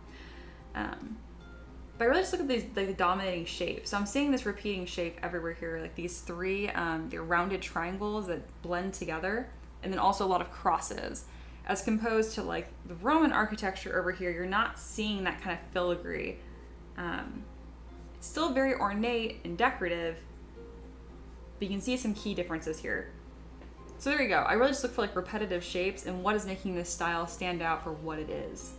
But I really just look at these like the dominating shape. So I'm seeing this repeating shape everywhere here, like these three, they're rounded triangles that blend together, and then also a lot of crosses. As composed to like the Roman architecture over here, you're not seeing that kind of filigree. It's still very ornate and decorative, but you can see some key differences here. So there you go. I really just look for like repetitive shapes and what is making this style stand out for what it is.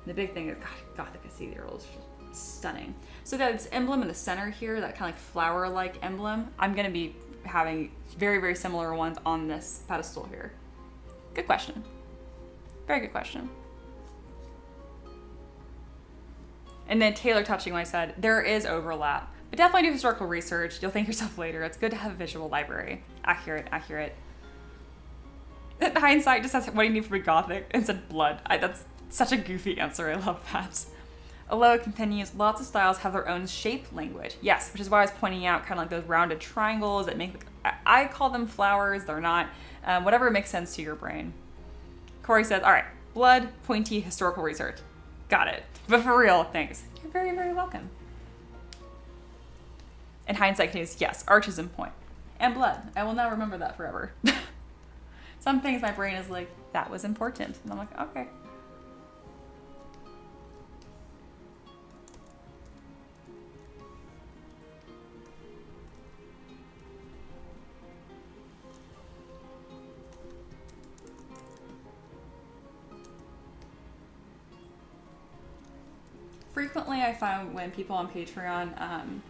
And the big thing is, God, Gothic cathedral is just stunning. So that emblem in the center here, that kind of like flower-like emblem, I'm gonna be having very, very similar ones on this pedestal here. Good question. Very good question. And then Taylor touching what I said, there is overlap, but definitely do historical research. You'll thank yourself later. It's good to have a visual library. Accurate. Hindsight just says, what do you need for me Gothic? And said blood. That's such a goofy answer. I love that. Aloha continues, lots of styles have their own shape language. Yes, which is why I was pointing out kind of like those rounded triangles that make, I call them flowers. They're not. Whatever makes sense to your brain. Corey says, all right, blood, pointy, historical research. Got it. But for real, thanks. You're very, very welcome. And hindsight continues, yes, arches and point. And blood. I will now remember that forever. Some things my brain is like, that was important. And I'm like, okay. Frequently I find when people on Patreon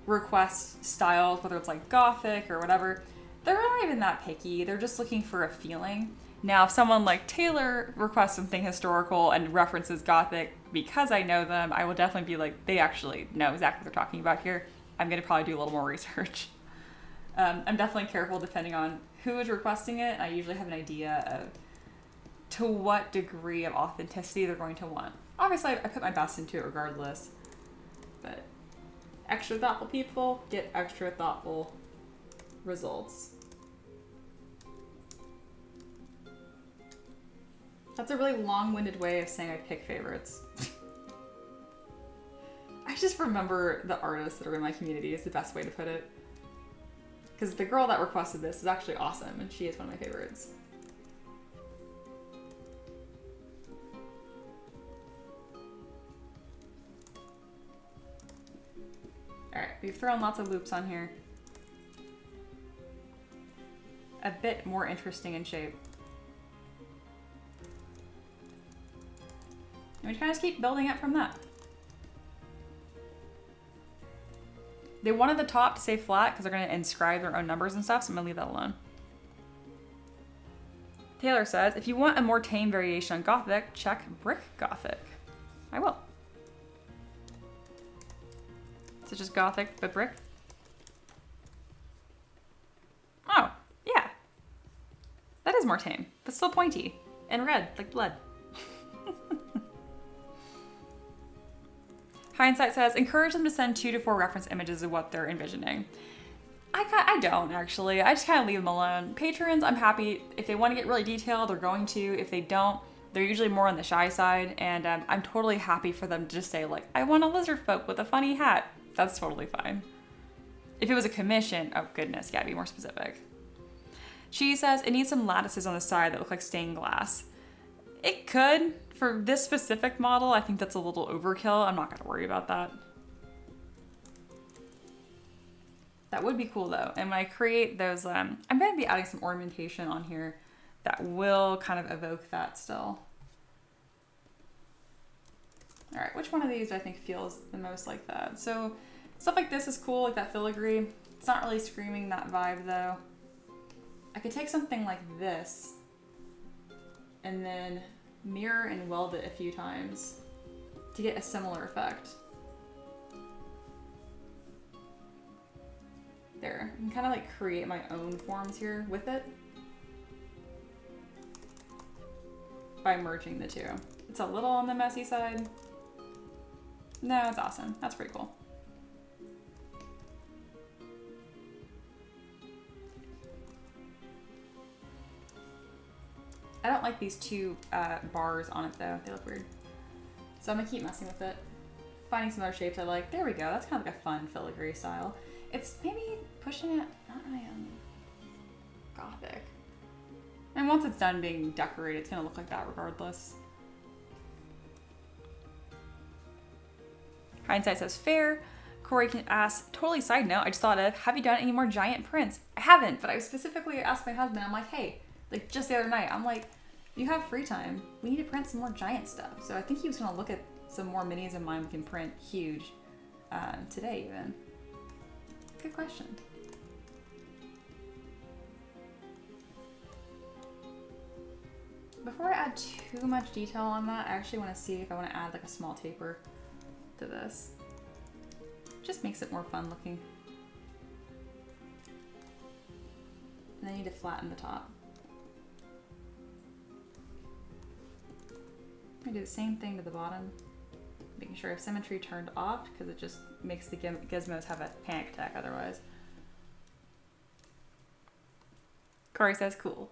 request styles, whether it's like gothic or whatever, they're not even that picky. They're just looking for a feeling. Now, if someone like Taylor requests something historical and references gothic, because I know them, I will definitely be like, they actually know exactly what they're talking about here. I'm going to probably do a little more research. I'm definitely careful depending on who is requesting it. I usually have an idea of to what degree of authenticity they're going to want. Obviously, I put my best into it regardless, but extra thoughtful people get extra thoughtful results. That's a really long-winded way of saying I pick favorites. I just remember the artists that are in my community is the best way to put it. Because the girl that requested this is actually awesome, and she is one of my favorites. Alright, we've thrown lots of loops on here. A bit more interesting in shape. And we kind of just keep building up from that. They wanted the top to stay flat because they're going to inscribe their own numbers and stuff, so I'm going to leave that alone. Taylor says, if you want a more tame variation on Gothic, check Brick Gothic. I will. So just Gothic, but brick? Oh, yeah. That is more tame, but still pointy. And red, like blood. Hindsight says, encourage them to send 2 to 4 reference images of what they're envisioning. I don't, actually. I just kind of leave them alone. Patrons, I'm happy. If they want to get really detailed, they're going to. If they don't, they're usually more on the shy side. And I'm totally happy for them to just say, like, I want a lizard folk with a funny hat. That's totally fine. If it was a commission, oh goodness, yeah, be more specific. She says, it needs some lattices on the side that look like stained glass. It could. For this specific model, I think that's a little overkill. I'm not going to worry about that. That would be cool though. And when I create those, I'm going to be adding some ornamentation on here that will kind of evoke that still. All right, which one of these do I think feels the most like that? So stuff like this is cool, like that filigree. It's not really screaming that vibe though. I could take something like this and then mirror and weld it a few times to get a similar effect. There, I can kind of like create my own forms here with it by merging the two. It's a little on the messy side. No, it's awesome. That's pretty cool. I don't like these 2 bars on it though. They look weird. So I'm gonna keep messing with it. Finding some other shapes I like. There we go. That's kind of like a fun filigree style. It's maybe pushing it, not really Gothic. And once it's done being decorated, it's gonna look like that regardless. Hindsight says fair. Corey can ask, totally side note, I just thought of, have you done any more giant prints? I haven't, but I specifically asked my husband, I'm like, hey, like just the other night, I'm like, you have free time. We need to print some more giant stuff. So I think he was gonna look at some more minis of mine we can print huge today even. Good question. Before I add too much detail on that, I actually want to see if I want to add like a small taper to this. Just makes it more fun looking. And I need to flatten the top. I do the same thing to the bottom, making sure I have symmetry turned off because it just makes the gizmos have a panic attack otherwise. Corey says cool.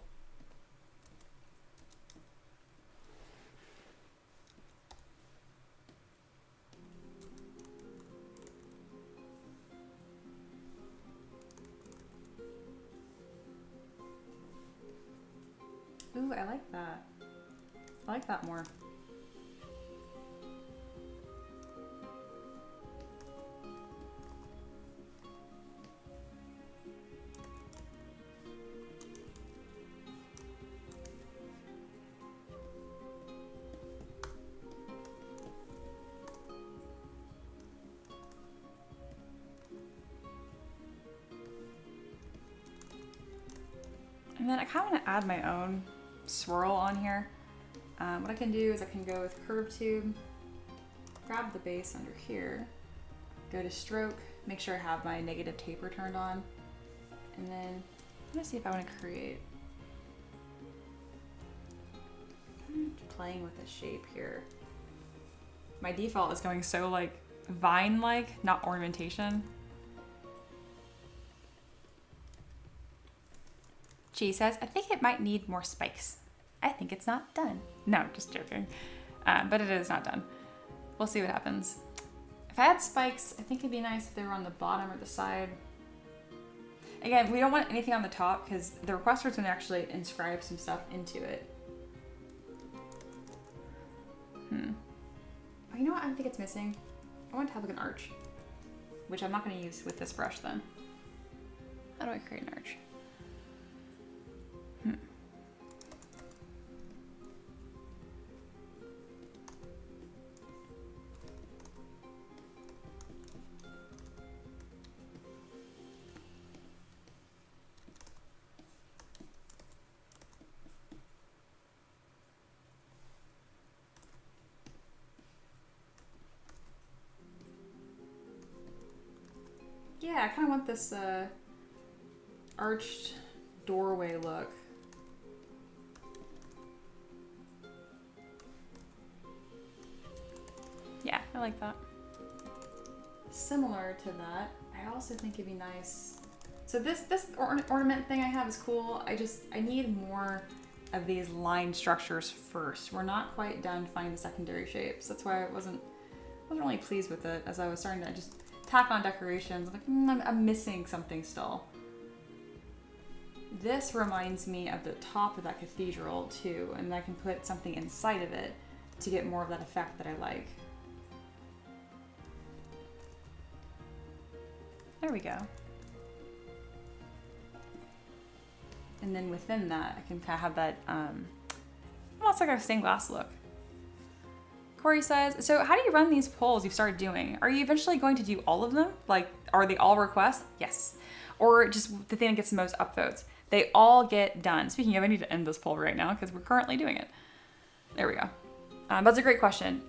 I like that more. And then I kind of want to add my own swirl on here. What I can do is I can go with curve tube, grab the base under here, go to stroke, make sure I have my negative taper turned on, and then I'm gonna see if I want to create. I'm playing with the shape here. My default is going so like vine-like, not ornamentation. She says, I think it might need more spikes. I think it's not done. No, just joking. But it is not done. We'll see what happens. If I had spikes, I think it'd be nice if they were on the bottom or the side. Again, we don't want anything on the top because the requester's gonna actually inscribe some stuff into it. Oh, you know what I think it's missing? I want to have like an arch, which I'm not gonna use with this brush then. How do I create an arch? Yeah, I kind of want this arched doorway look. Yeah, I like that. Similar to that, I also think it'd be nice. So this ornament thing I have is cool. I need more of these line structures first. We're not quite done finding the secondary shapes. That's why I wasn't really pleased with it as I was starting to just tack on decorations. I'm like, I'm missing something still. This reminds me of the top of that cathedral too, and I can put something inside of it to get more of that effect that I like. There we go. And then within that, I can kind of have that almost like a stained glass look. Corey says, so how do you run these polls you've started doing? Are you eventually going to do all of them? Like, are they all requests? Yes. Or just the thing that gets the most upvotes? They all get done. Speaking of, I need to end this poll right now because we're currently doing it. There we go. That's a great question.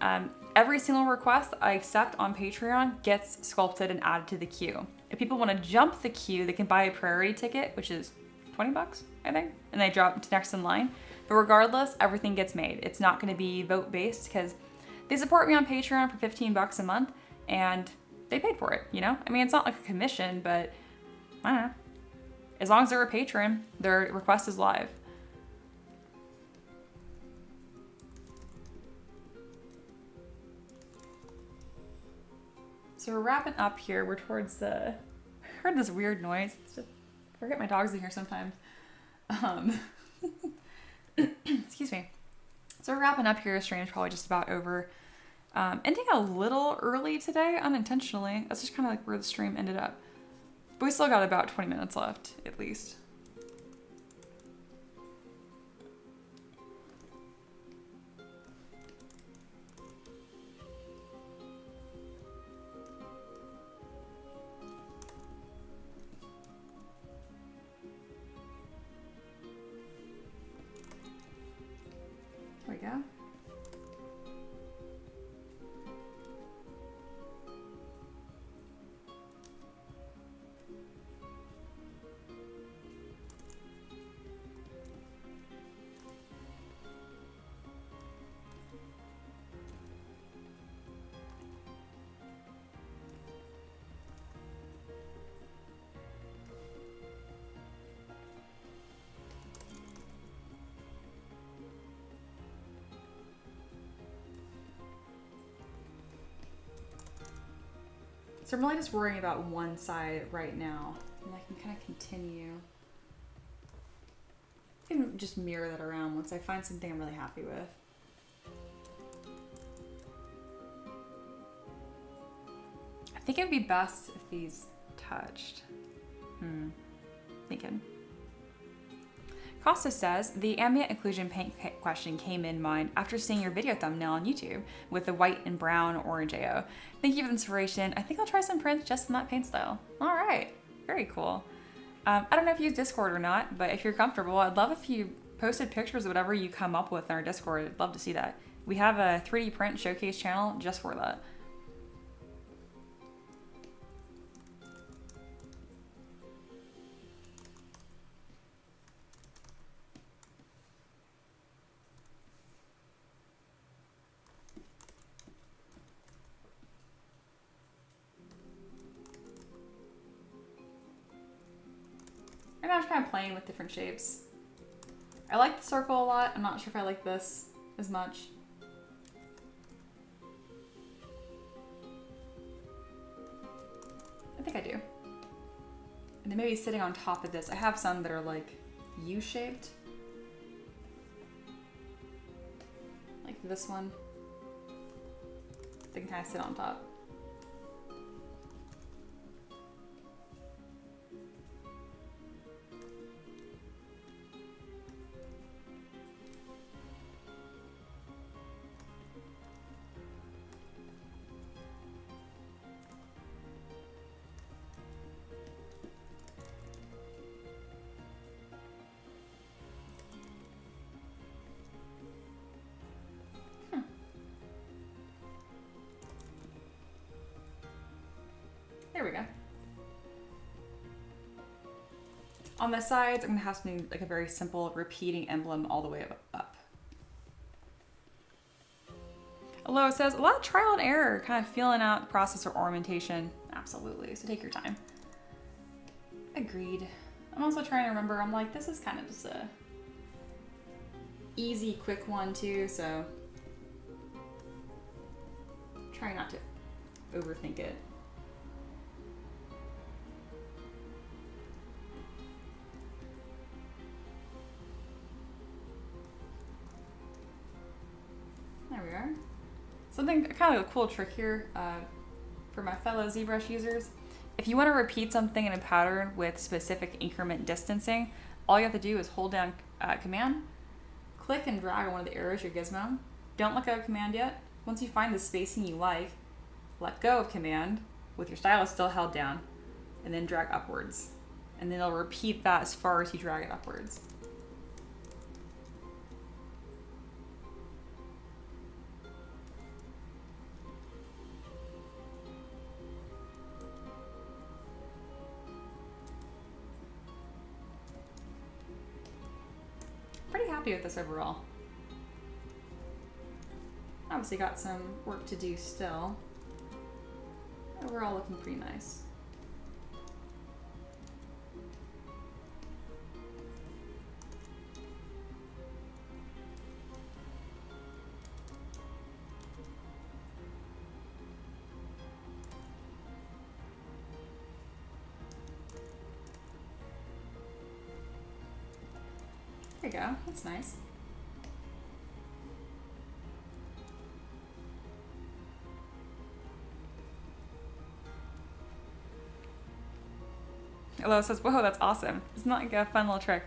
Every single request I accept on Patreon gets sculpted and added to the queue. If people want to jump the queue, they can buy a priority ticket, which is 20 bucks, I think, and they drop to next in line. But regardless, everything gets made. It's not going to be vote based because they support me on Patreon for 15 bucks a month and they paid for it, you know? I mean, it's not like a commission, but I don't know. As long as they're a patron, their request is live. So we're wrapping up here. We're towards the, I heard this weird noise. It's just, I forget my dog's in here sometimes. Excuse me. So we're wrapping up here. Stream's probably just about over. Ending a little early today, unintentionally. That's just kind of like where the stream ended up. But we still got about 20 minutes left, at least. There we go. So I'm really just worrying about one side right now, and I can kind of continue. I can just mirror that around once I find something I'm really happy with. think it would be best if these touched. Thinking. Costa says, the ambient occlusion paint question came in mind after seeing your video thumbnail on YouTube with the white and brown orange AO. Thank you for the inspiration. I think I'll try some prints just in that paint style. All right, very cool. I don't know if you use Discord or not, but if you're comfortable, I'd love if you posted pictures of whatever you come up with in our Discord. I'd love to see that. We have a 3D print showcase channel just for that. And I'm just kind of playing with different shapes. I like the circle a lot. I'm not sure if I like this as much. I think I do. And then maybe sitting on top of this. I have some that are like U-shaped. Like this one. They can kind of sit on top. There we go. On the sides, I'm gonna have something like a very simple repeating emblem all the way up. Aloha says, a lot of trial and error, kind of feeling out the process or ornamentation. Absolutely, so take your time. Agreed. I'm also trying to remember, I'm like, this is kind of just a easy, quick one too, so try not to overthink it. There we are. Something kind of a cool trick here for my fellow ZBrush users. If you want to repeat something in a pattern with specific increment distancing, all you have to do is hold down Command, click and drag on one of the arrows, your gizmo. Don't let go of Command yet. Once you find the spacing you like, let go of Command with your stylus still held down, and then drag upwards. And then it'll repeat that as far as you drag it upwards. Pretty happy with this overall. Obviously got some work to do still. Overall looking pretty nice. There you go, that's nice. Elo says, whoa, that's awesome. It's not like a fun little trick.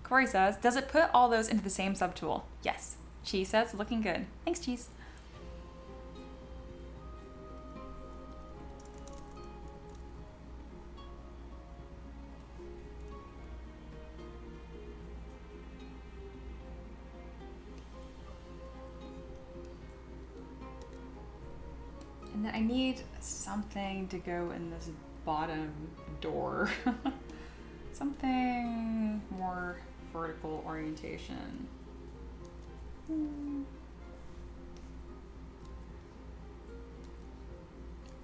Corey says, does it put all those into the same subtool? Yes. Cheese says, looking good. Thanks, Cheese. And then I need something to go in this bottom door. Something more vertical orientation.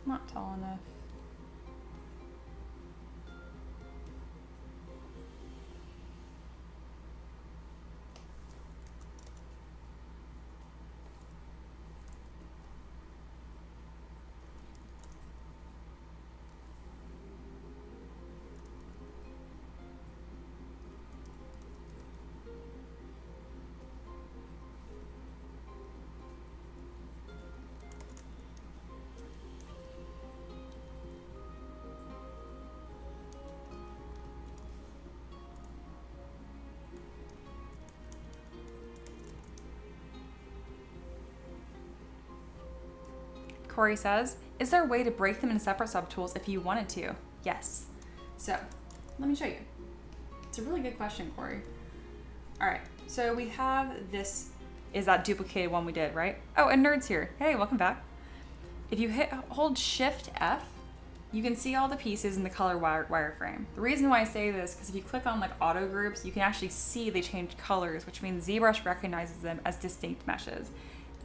Not tall enough. Corey says, is there a way to break them into separate subtools if you wanted to? Yes. So let me show you. It's a really good question, Corey. All right, so we have this, is that duplicated one we did, right? Oh, and Nerd's here. Hey, welcome back. If you hold Shift F, you can see all the pieces in the color wireframe. The reason why I say this, because if you click on like auto groups, you can actually see they change colors, which means ZBrush recognizes them as distinct meshes.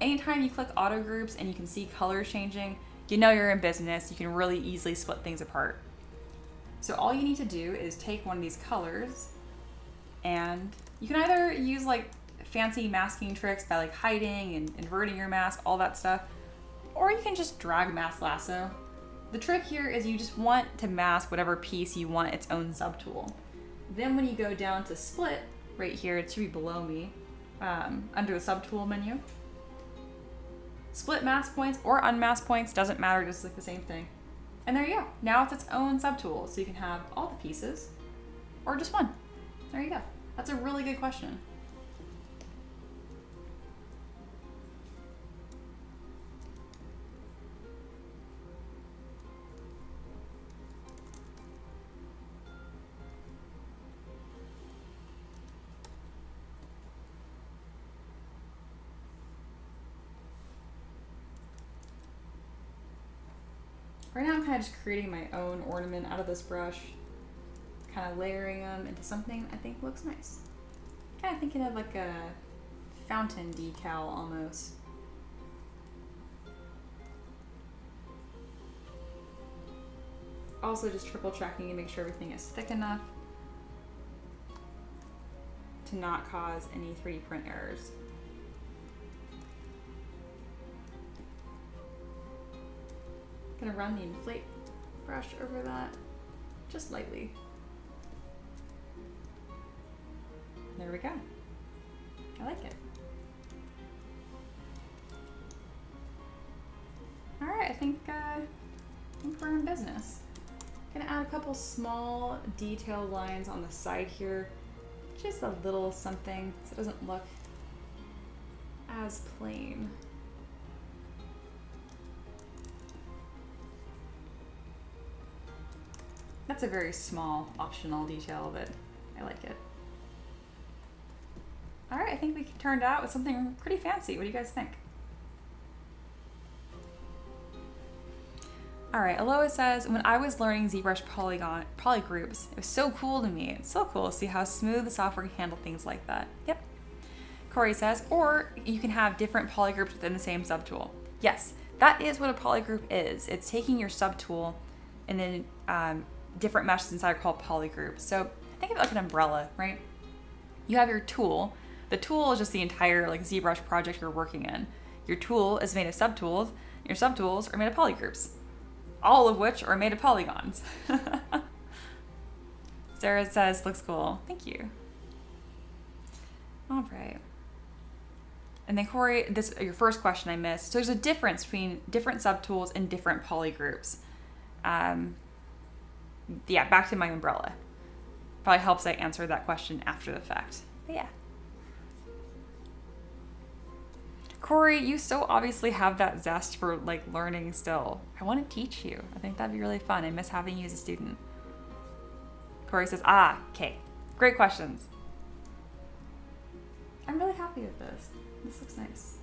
Anytime you click auto groups and you can see colors changing, you know you're in business. You can really easily split things apart. So all you need to do is take one of these colors, and you can either use like fancy masking tricks by like hiding and inverting your mask, all that stuff, or you can just drag mask lasso. The trick here is you just want to mask whatever piece you want its own subtool. Then when you go down to split, right here, it should be below me, under the subtool menu. Split mask points or unmask points, doesn't matter, just like the same thing. And there you go. Now it's its own subtool, so you can have all the pieces or just one. There you go. That's a really good question. Right now I'm kind of just creating my own ornament out of this brush, kind of layering them into something I think looks nice. Kind of thinking of like a fountain decal almost. Also just triple checking to make sure everything is thick enough to not cause any 3D print errors. Gonna run the inflate brush over that just lightly. There we go. I like it. All right, I think we're in business. Gonna add a couple small detail lines on the side here, just a little something so it doesn't look as plain. That's a very small optional detail, but I like it. All right, I think we turned out with something pretty fancy. What do you guys think? All right, Aloha says, when I was learning ZBrush polygroups, it was so cool to me. It's so cool to see how smooth the software can handle things like that. Yep. Corey says, or you can have different polygroups within the same subtool. Yes, that is what a polygroup is. It's taking your subtool and then different meshes inside are called polygroups. So think of it like an umbrella, right? You have your tool. The tool is just the entire like ZBrush project you're working in. Your tool is made of subtools. Your subtools are made of polygroups, all of which are made of polygons. Sarah says, looks cool. Thank you. All right. And then Corey, this your first question I missed. So there's a difference between different subtools and different polygroups. Yeah, back to my umbrella. Probably helps I answer that question after the fact. But yeah. Corey, you so obviously have that zest for like learning still. I want to teach you. I think that'd be really fun. I miss having you as a student. Corey says, okay. Great questions. I'm really happy with this. This looks nice.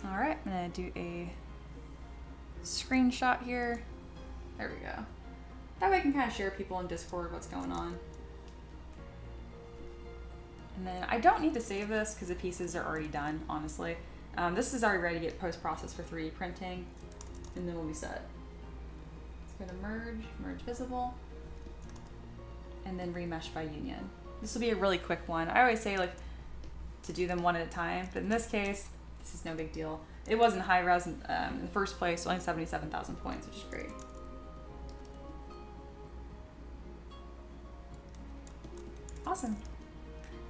All right, I'm gonna do a screenshot here. There we go. That way I can kind of share people in Discord what's going on. And then I don't need to save this because the pieces are already done, honestly. This is already ready to get post-processed for 3D printing, and then we'll be set. It's gonna merge visible, and then remesh by union. This will be a really quick one. I always say like to do them one at a time, but in this case, this is no big deal. It wasn't high res in the first place, only 77,000 points, which is great. Awesome.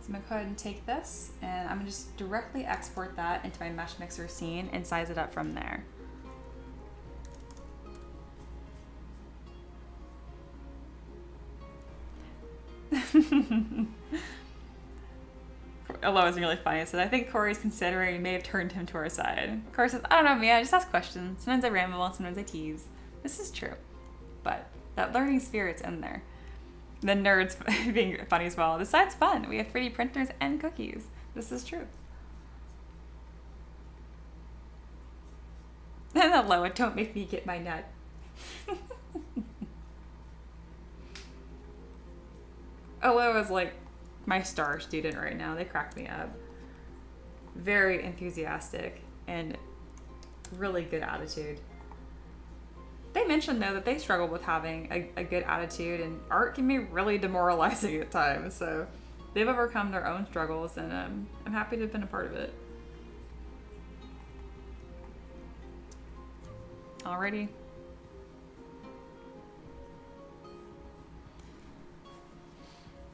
So I'm gonna go ahead and take this and I'm gonna just directly export that into my mesh mixer scene and size it up from there. Aloha was really funny. It said, I think Corey's considering may have turned him to our side. Corey says, I don't know, Mia, I just ask questions. Sometimes I ramble and sometimes I tease. This is true. But that learning spirit's in there. The nerds being funny as well. The side's fun. We have 3D printers and cookies. This is true. And Aloha, don't make me get my nut. Aloha's like my star student right now. They crack me up. Very enthusiastic and really good attitude. They mentioned though that they struggle with having a good attitude, and art can be really demoralizing at times. So they've overcome their own struggles, and I'm happy to have been a part of it. Alrighty.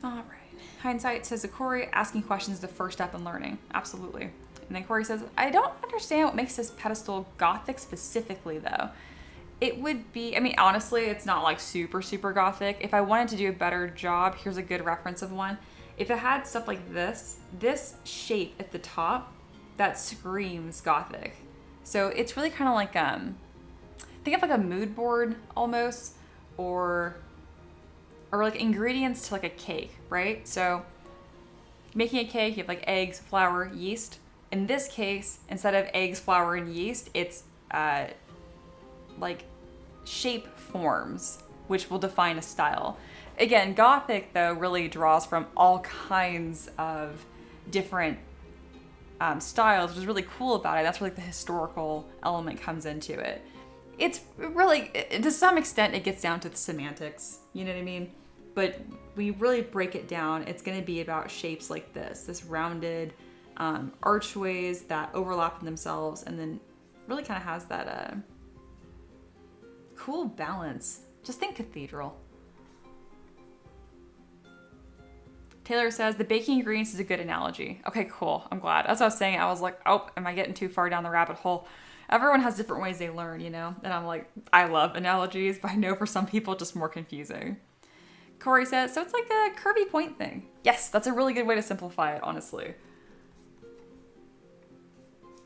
Alright. Hindsight says to Corey, asking questions is the first step in learning. Absolutely. And then Corey says, I don't understand what makes this pedestal gothic specifically though. It would be, I mean, honestly, it's not like super, super gothic. If I wanted to do a better job, here's a good reference of one. If it had stuff like this shape at the top, that screams gothic. So it's really kind of like, think of like a mood board almost, or like ingredients to like a cake, right? So making a cake, you have like eggs, flour, yeast. In this case, instead of eggs, flour, and yeast, it's like shape forms, which will define a style. Again, Gothic though really draws from all kinds of different styles, which is really cool about it. That's where like the historical element comes into it. It's really, to some extent, it gets down to the semantics, you know what I mean? But we really break it down. It's going to be about shapes like this rounded archways that overlap in themselves, and then really kind of has that cool balance. Just think cathedral. Taylor says the baking ingredients is a good analogy. Okay, cool. I'm glad. As I was saying, I was like, oh, am I getting too far down the rabbit hole? Everyone has different ways they learn, you know? And I'm like, I love analogies, but I know for some people it's just more confusing. Corey says, so it's like a curvy point thing. Yes, that's a really good way to simplify it, honestly.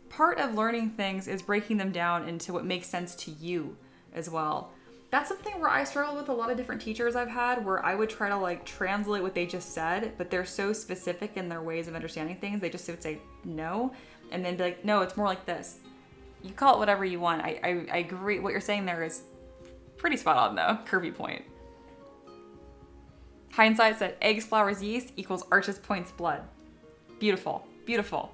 Part of learning things is breaking them down into what makes sense to you as well. That's something where I struggle with a lot of different teachers I've had, where I would try to like translate what they just said, but they're so specific in their ways of understanding things, they just would say no, and then be like, no, it's more like this. You call it whatever you want. I agree. What you're saying there is pretty spot on though. Curvy point. Hindsight said eggs, flowers, yeast equals arches, points, blood. Beautiful. Beautiful.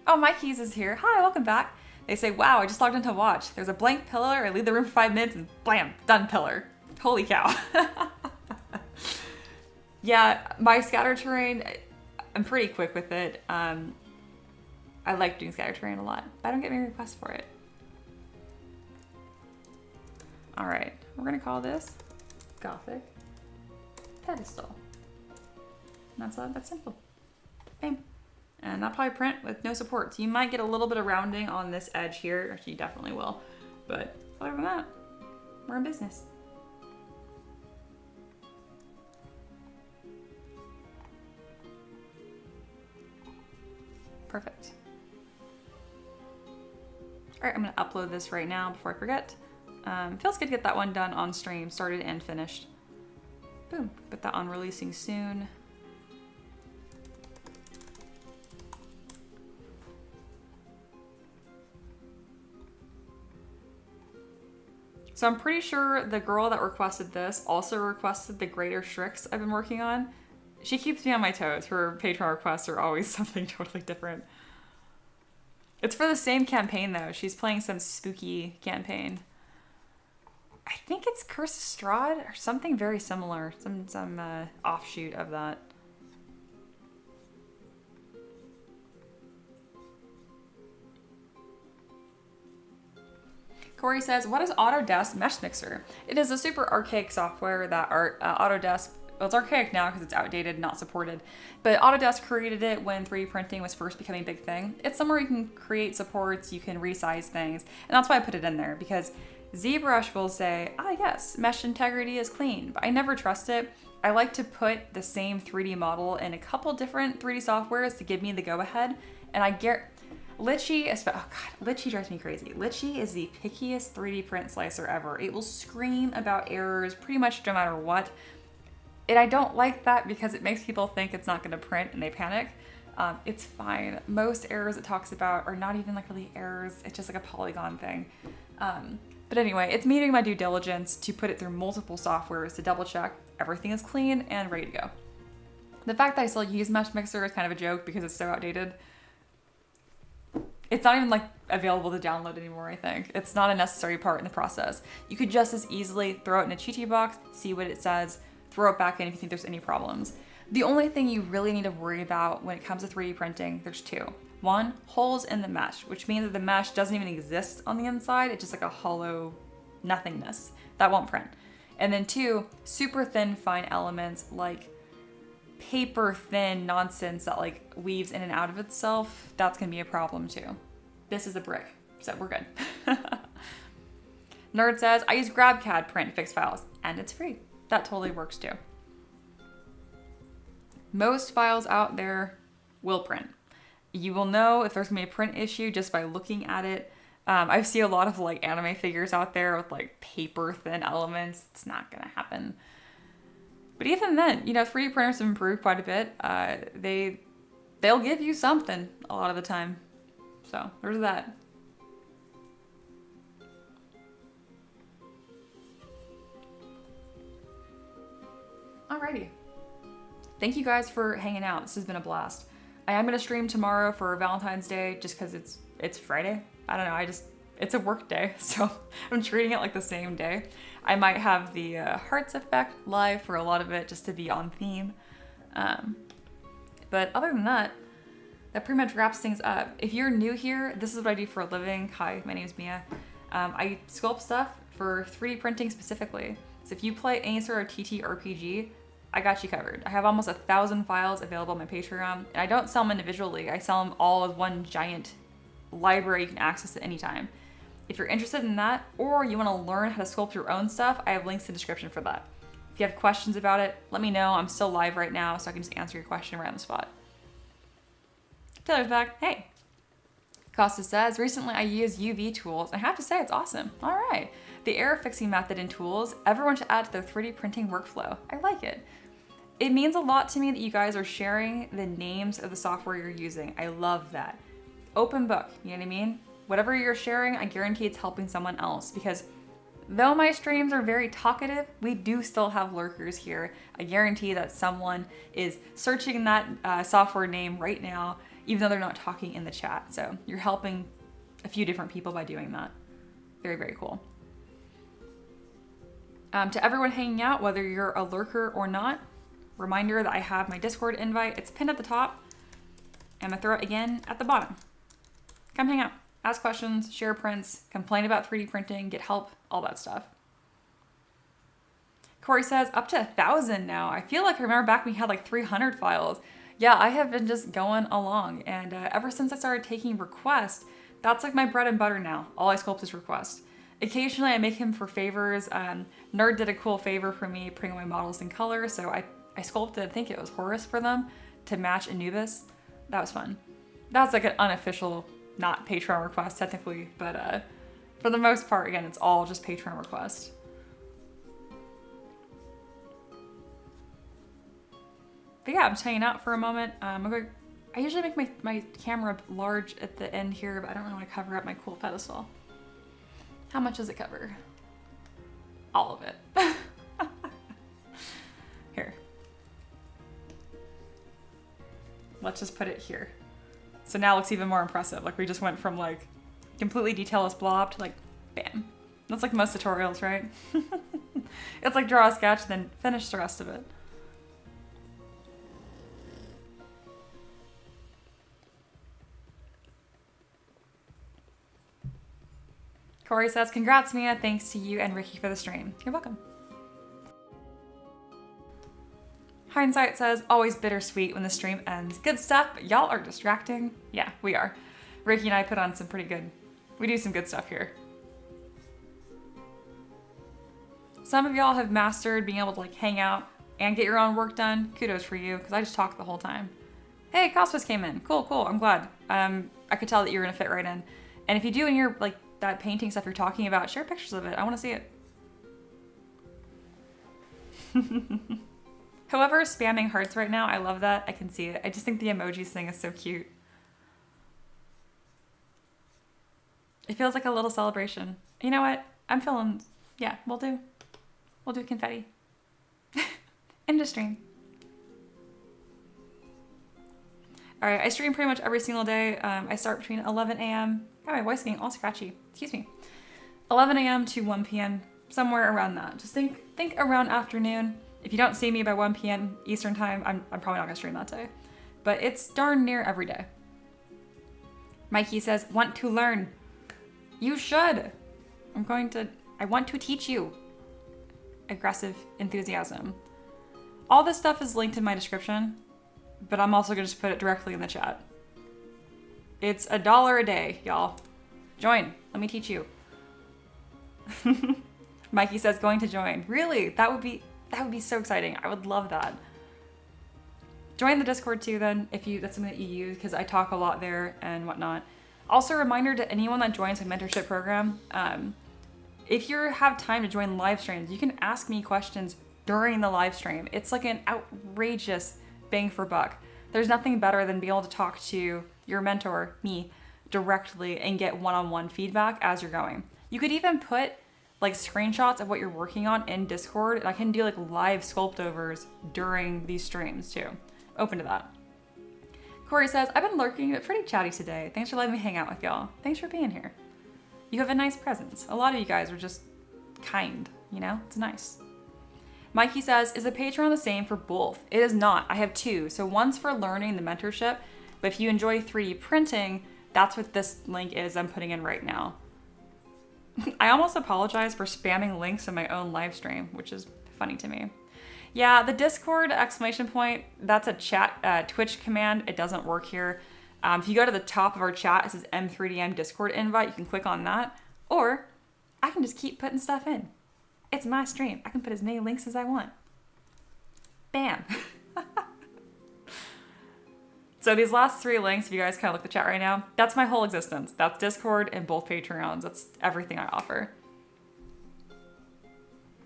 Oh, my keys is here. Hi, welcome back. They say, wow, I just logged into watch. There's a blank pillar. I leave the room for 5 minutes and blam, done pillar. Holy cow. Yeah, my scatter terrain, I'm pretty quick with it. I like doing scatter terrain a lot, but I don't get many requests for it. All right, we're gonna call this Gothic pedestal. And that's simple. Bam. And that'll probably print with no support. So you might get a little bit of rounding on this edge here. Actually, you definitely will. But other than that, we're in business. Perfect. All right, I'm gonna upload this right now before I forget. Feels good to get that one done on stream, started and finished. Boom, put that on releasing soon. So I'm pretty sure the girl that requested this also requested the Greater Strix I've been working on. She keeps me on my toes. Her Patreon requests are always something totally different. It's for the same campaign though. She's playing some spooky campaign. I think it's Curse of Strahd or something very similar. Some offshoot of that. Corey says, what is Autodesk Mesh Mixer? It is a super archaic software that Autodesk, well, it's archaic now because it's outdated, not supported, but Autodesk created it when 3D printing was first becoming a big thing. It's somewhere you can create supports, you can resize things, and that's why I put it in there, because ZBrush will say, ah yes, mesh integrity is clean, but I never trust it. I like to put the same 3D model in a couple different 3D softwares to give me the go-ahead. And I get Litchi, oh god, Litchi drives me crazy. Litchi is the pickiest 3D print slicer ever. It will scream about errors pretty much no matter what. And I don't like that because it makes people think it's not going to print and they panic. It's fine. Most errors it talks about are not even like really errors. It's just like a polygon thing. But anyway, it's me doing my due diligence to put it through multiple softwares to double check everything is clean and ready to go. The fact that I still use Mesh Mixer is kind of a joke because it's so outdated. It's not even like available to download anymore, I think. It's not a necessary part in the process. You could just as easily throw it in a cheat sheet box, see what it says, throw it back in if you think there's any problems. The only thing you really need to worry about when it comes to 3D printing, there's two. One, holes in the mesh, which means that the mesh doesn't even exist on the inside. It's just like a hollow nothingness. That won't print. And then two, super thin fine elements like paper thin nonsense that like weaves in and out of itself. That's gonna be a problem too. This is a brick, so we're good. Nerd says, I use GrabCAD print fix files and it's free. That totally works too. Most files out there will print. You will know if there's gonna be a print issue just by looking at it. I see a lot of like anime figures out there with like paper thin elements. It's not gonna happen. But even then, you know, 3D printers have improved quite a bit. They'll give you something a lot of the time. So there's that. Alrighty. Thank you guys for hanging out. This has been a blast. I am gonna stream tomorrow for Valentine's Day just because it's Friday. I don't know, it's a work day, so I'm treating it like the same day. I might have the Hearts effect live for a lot of it just to be on theme. But other than that, that pretty much wraps things up. If you're new here, this is what I do for a living. Hi, my name is Mia. I sculpt stuff for 3D printing specifically. So if you play any sort of TTRPG, I got you covered. I have almost 1,000 files available on my Patreon, and I don't sell them individually. I sell them all as one giant library you can access at any time. If you're interested in that, or you want to learn how to sculpt your own stuff, I have links in the description for that. If you have questions about it, let me know. I'm still live right now, so I can just answer your question right on the spot. Taylor's back. Hey. Costa says, recently I used UV tools, and I have to say it's awesome. All right. The error fixing method in tools, everyone should add to their 3D printing workflow. I like it. It means a lot to me that you guys are sharing the names of the software you're using. I love that. Open book, you know what I mean? Whatever you're sharing, I guarantee it's helping someone else, because though my streams are very talkative, we do still have lurkers here. I guarantee that someone is searching that software name right now, even though they're not talking in the chat. So you're helping a few different people by doing that. Very, very cool. To everyone hanging out, whether you're a lurker or not, reminder that I have my Discord invite. It's pinned at the top. I'm gonna throw it again at the bottom. Come hang out, ask questions, share prints, complain about 3D printing, get help, all that stuff. Corey says, up to 1,000 now. I feel like I remember back when we had like 300 files. Yeah, I have been just going along, and ever since I started taking requests, that's like my bread and butter now. All I sculpt is request. Occasionally I make him for favors. Nerd did a cool favor for me, putting my models in color, so I sculpted, I think it was Horus for them, to match Anubis. That was fun. That's like an unofficial, not Patreon request technically, but for the most part, again, it's all just Patreon request. But yeah, I'm just hanging out for a moment. I usually make my camera large at the end here, but I don't really want to cover up my cool pedestal. How much does it cover? All of it. Here. Let's just put it here. So now it looks even more impressive. Like we just went from like completely detailless blob to like, bam. That's like most tutorials, right? It's like draw a sketch, then finish the rest of it. Corey says, congrats, Mia. Thanks to you and Ricky for the stream. You're welcome. Hindsight says, always bittersweet when the stream ends. Good stuff, but y'all are distracting. Yeah, we are. Ricky and I put on some pretty good, we do some good stuff here. Some of y'all have mastered being able to like hang out and get your own work done, kudos for you, because I just talked the whole time. Hey, Cosmos came in. Cool, cool. I'm glad. I could tell that you're gonna fit right in. And if you do in your, like, that painting stuff you're talking about, share pictures of it. I want to see it. Whoever is spamming hearts right now, I love that. I can see it. I just think the emojis thing is so cute. It feels like a little celebration. You know what? I'm feeling, yeah, we'll do confetti. End of stream. All right, I stream pretty much every single day. I start between 11 a.m. God, my voice is getting all scratchy. Excuse me. 11 a.m. to 1 p.m. Somewhere around that. Just think around afternoon. If you don't see me by 1 p.m. Eastern time, I'm probably not gonna stream that day. But it's darn near every day. Mikey says, want to learn. You should. I want to teach you. Aggressive enthusiasm. All this stuff is linked in my description, but I'm also gonna just put it directly in the chat. It's $1 a day, y'all. Join, let me teach you. Mikey says going to join. Really? That would be so exciting. I would love that. Join the Discord too then, if that's something that you use, because I talk a lot there and whatnot. Also, a reminder to anyone that joins my mentorship program, if you have time to join live streams, you can ask me questions during the live stream. It's like an outrageous bang for buck. There's nothing better than being able to talk to your mentor, me, directly and get one-on-one feedback as you're going. You could even put like screenshots of what you're working on in Discord, and I can do like live sculpt overs during these streams too. Open to that. Corey says, I've been lurking, but pretty chatty today. Thanks for letting me hang out with y'all. Thanks for being here. You have a nice presence. A lot of you guys are just kind, you know? It's nice. Mikey says, is the Patreon the same for both? It is not. I have two. So one's for learning the mentorship, but if you enjoy 3D printing, that's what this link is I'm putting in right now. I almost apologize for spamming links in my own live stream, which is funny to me. Yeah, the Discord ! That's a chat Twitch command. It doesn't work here. If you go to the top of our chat, it says M3DM Discord invite. You can click on that, or I can just keep putting stuff in. It's my stream. I can put as many links as I want. Bam. So these last 3 links, if you guys kind of look at the chat right now, that's my whole existence. That's Discord and both Patreons. That's everything I offer.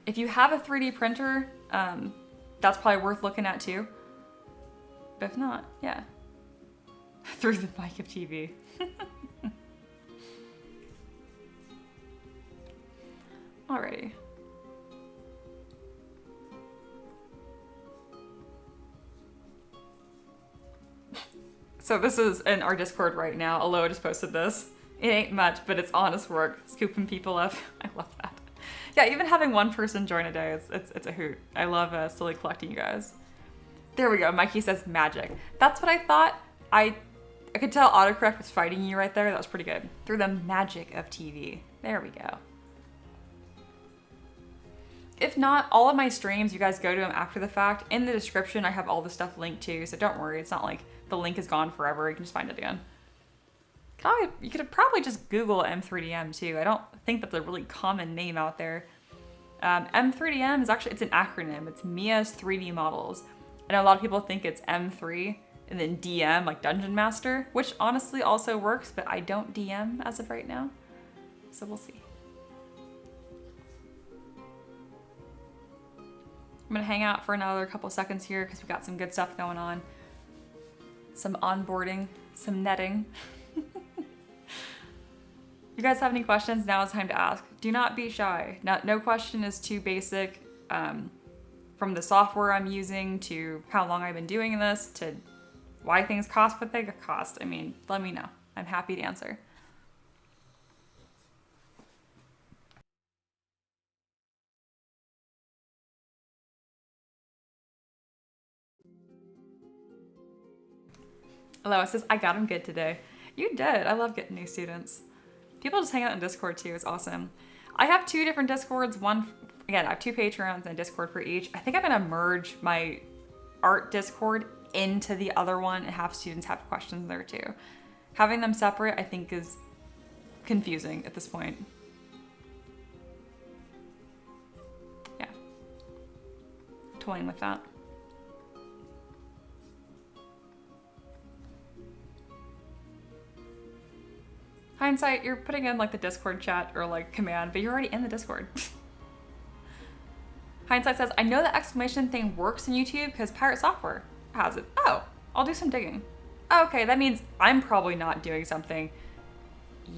If you have a 3D printer, that's probably worth looking at too. But if not, yeah. Through the mic of TV. Alrighty. So this is in our Discord right now. Aloha just posted this. It ain't much, but it's honest work. Scooping people up. I love that. Yeah, even having one person join a day, it's a hoot. I love silly collecting you guys. There we go. Mikey says magic. That's what I thought. I could tell autocorrect was fighting you right there. That was pretty good. Through the magic of TV. There we go. If not, all of my streams, you guys go to them after the fact. In the description, I have all the stuff linked to, so don't worry. It's not like the link is gone forever. You can just find it again. You could probably just Google M3DM too. I don't think that's a really common name out there. M3DM is actually, it's an acronym. It's Mia's 3D Models. I know a lot of people think it's M3 and then DM, like Dungeon Master, which honestly also works, but I don't DM as of right now. So we'll see. I'm gonna hang out for another couple seconds here because we got some good stuff going on. Some onboarding, some netting. You guys have any questions? Now is time to ask. Do not be shy. No question is too basic. From the software I'm using to how long I've been doing this to why things cost what they cost. I mean, let me know. I'm happy to answer. Aloha says, I got him good today. You did. I love getting new students. People just hang out in Discord too. It's awesome. I have 2 different Discords. One, again, I have 2 Patreons and a Discord for each. I think I'm gonna merge my art Discord into the other one and have students have questions there too. Having them separate, I think, is confusing at this point. toying with that. Hindsight, you're putting in like the Discord chat or like command, but you're already in the Discord. Hindsight says, I know the exclamation thing works in YouTube because Pirate Software has it. Oh, I'll do some digging. Okay, that means I'm probably not doing something.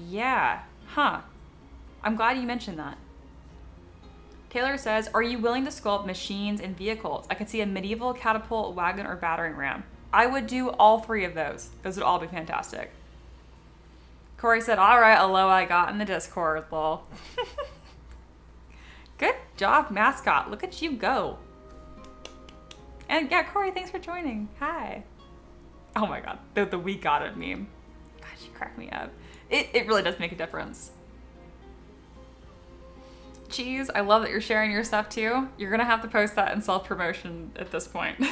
Yeah, huh. I'm glad you mentioned that. Taylor says, are you willing to sculpt machines and vehicles? I could see a medieval catapult, wagon, or battering ram. I would do all 3 of those. Those would all be fantastic. Corey said, all right, Aloha, I got in the Discord, lol. Good job, mascot. Look at you go. And yeah, Corey, thanks for joining. Hi. Oh my God, the we got it meme. God, you crack me up. It really does make a difference. Cheese, I love that you're sharing your stuff too. You're gonna have to post that in self-promotion at this point.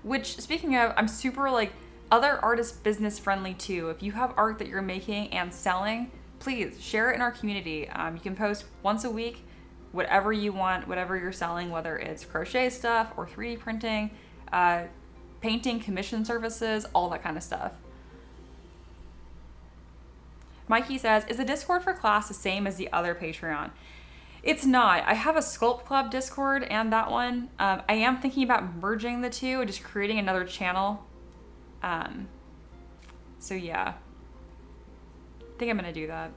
Which, speaking of, I'm super like, other artists business friendly too. If you have art that you're making and selling, please share it in our community. You can post once a week, whatever you want, whatever you're selling, whether it's crochet stuff or 3D printing, painting, commission services, all that kind of stuff. Mikey says, is the Discord for class the same as the other Patreon? It's not. I have a Sculpt Club Discord and that one. I am thinking about merging the two and just creating another channel. So yeah, I think I'm gonna do that.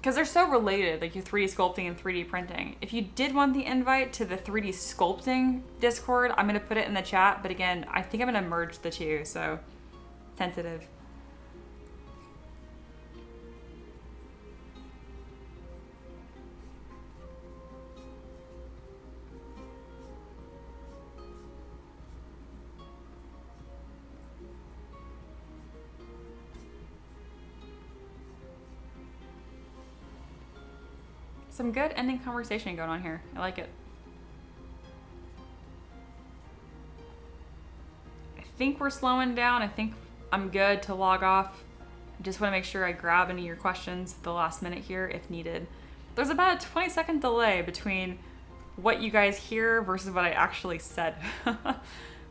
Because they're so related, like your 3D sculpting and 3D printing. If you did want the invite to the 3D sculpting Discord, I'm gonna put it in the chat. But again, I think I'm gonna merge the two, so tentative. Some good ending conversation going on here. I like it. I think we're slowing down. I think I'm good to log off. I just want to make sure I grab any of your questions at the last minute here if needed. There's about a 20-second delay between what you guys hear versus what I actually said.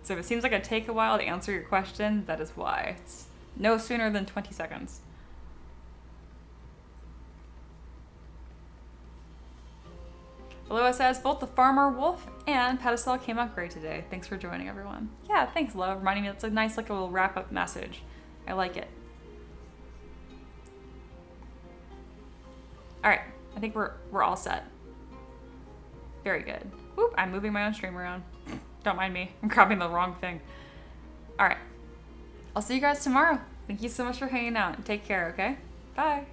So if it seems like it take a while to answer your question, that is why. It's no sooner than 20 seconds. Loa says, both the Farmer Wolf and Pedestal came out great today. Thanks for joining, everyone. Yeah, thanks, Loa. Reminding me that's a nice, like, a little wrap-up message. I like it. All right, I think we're all set. Very good. Whoop, I'm moving my own stream around. Don't mind me. I'm grabbing the wrong thing. All right. I'll see you guys tomorrow. Thank you so much for hanging out. Take care, okay? Bye.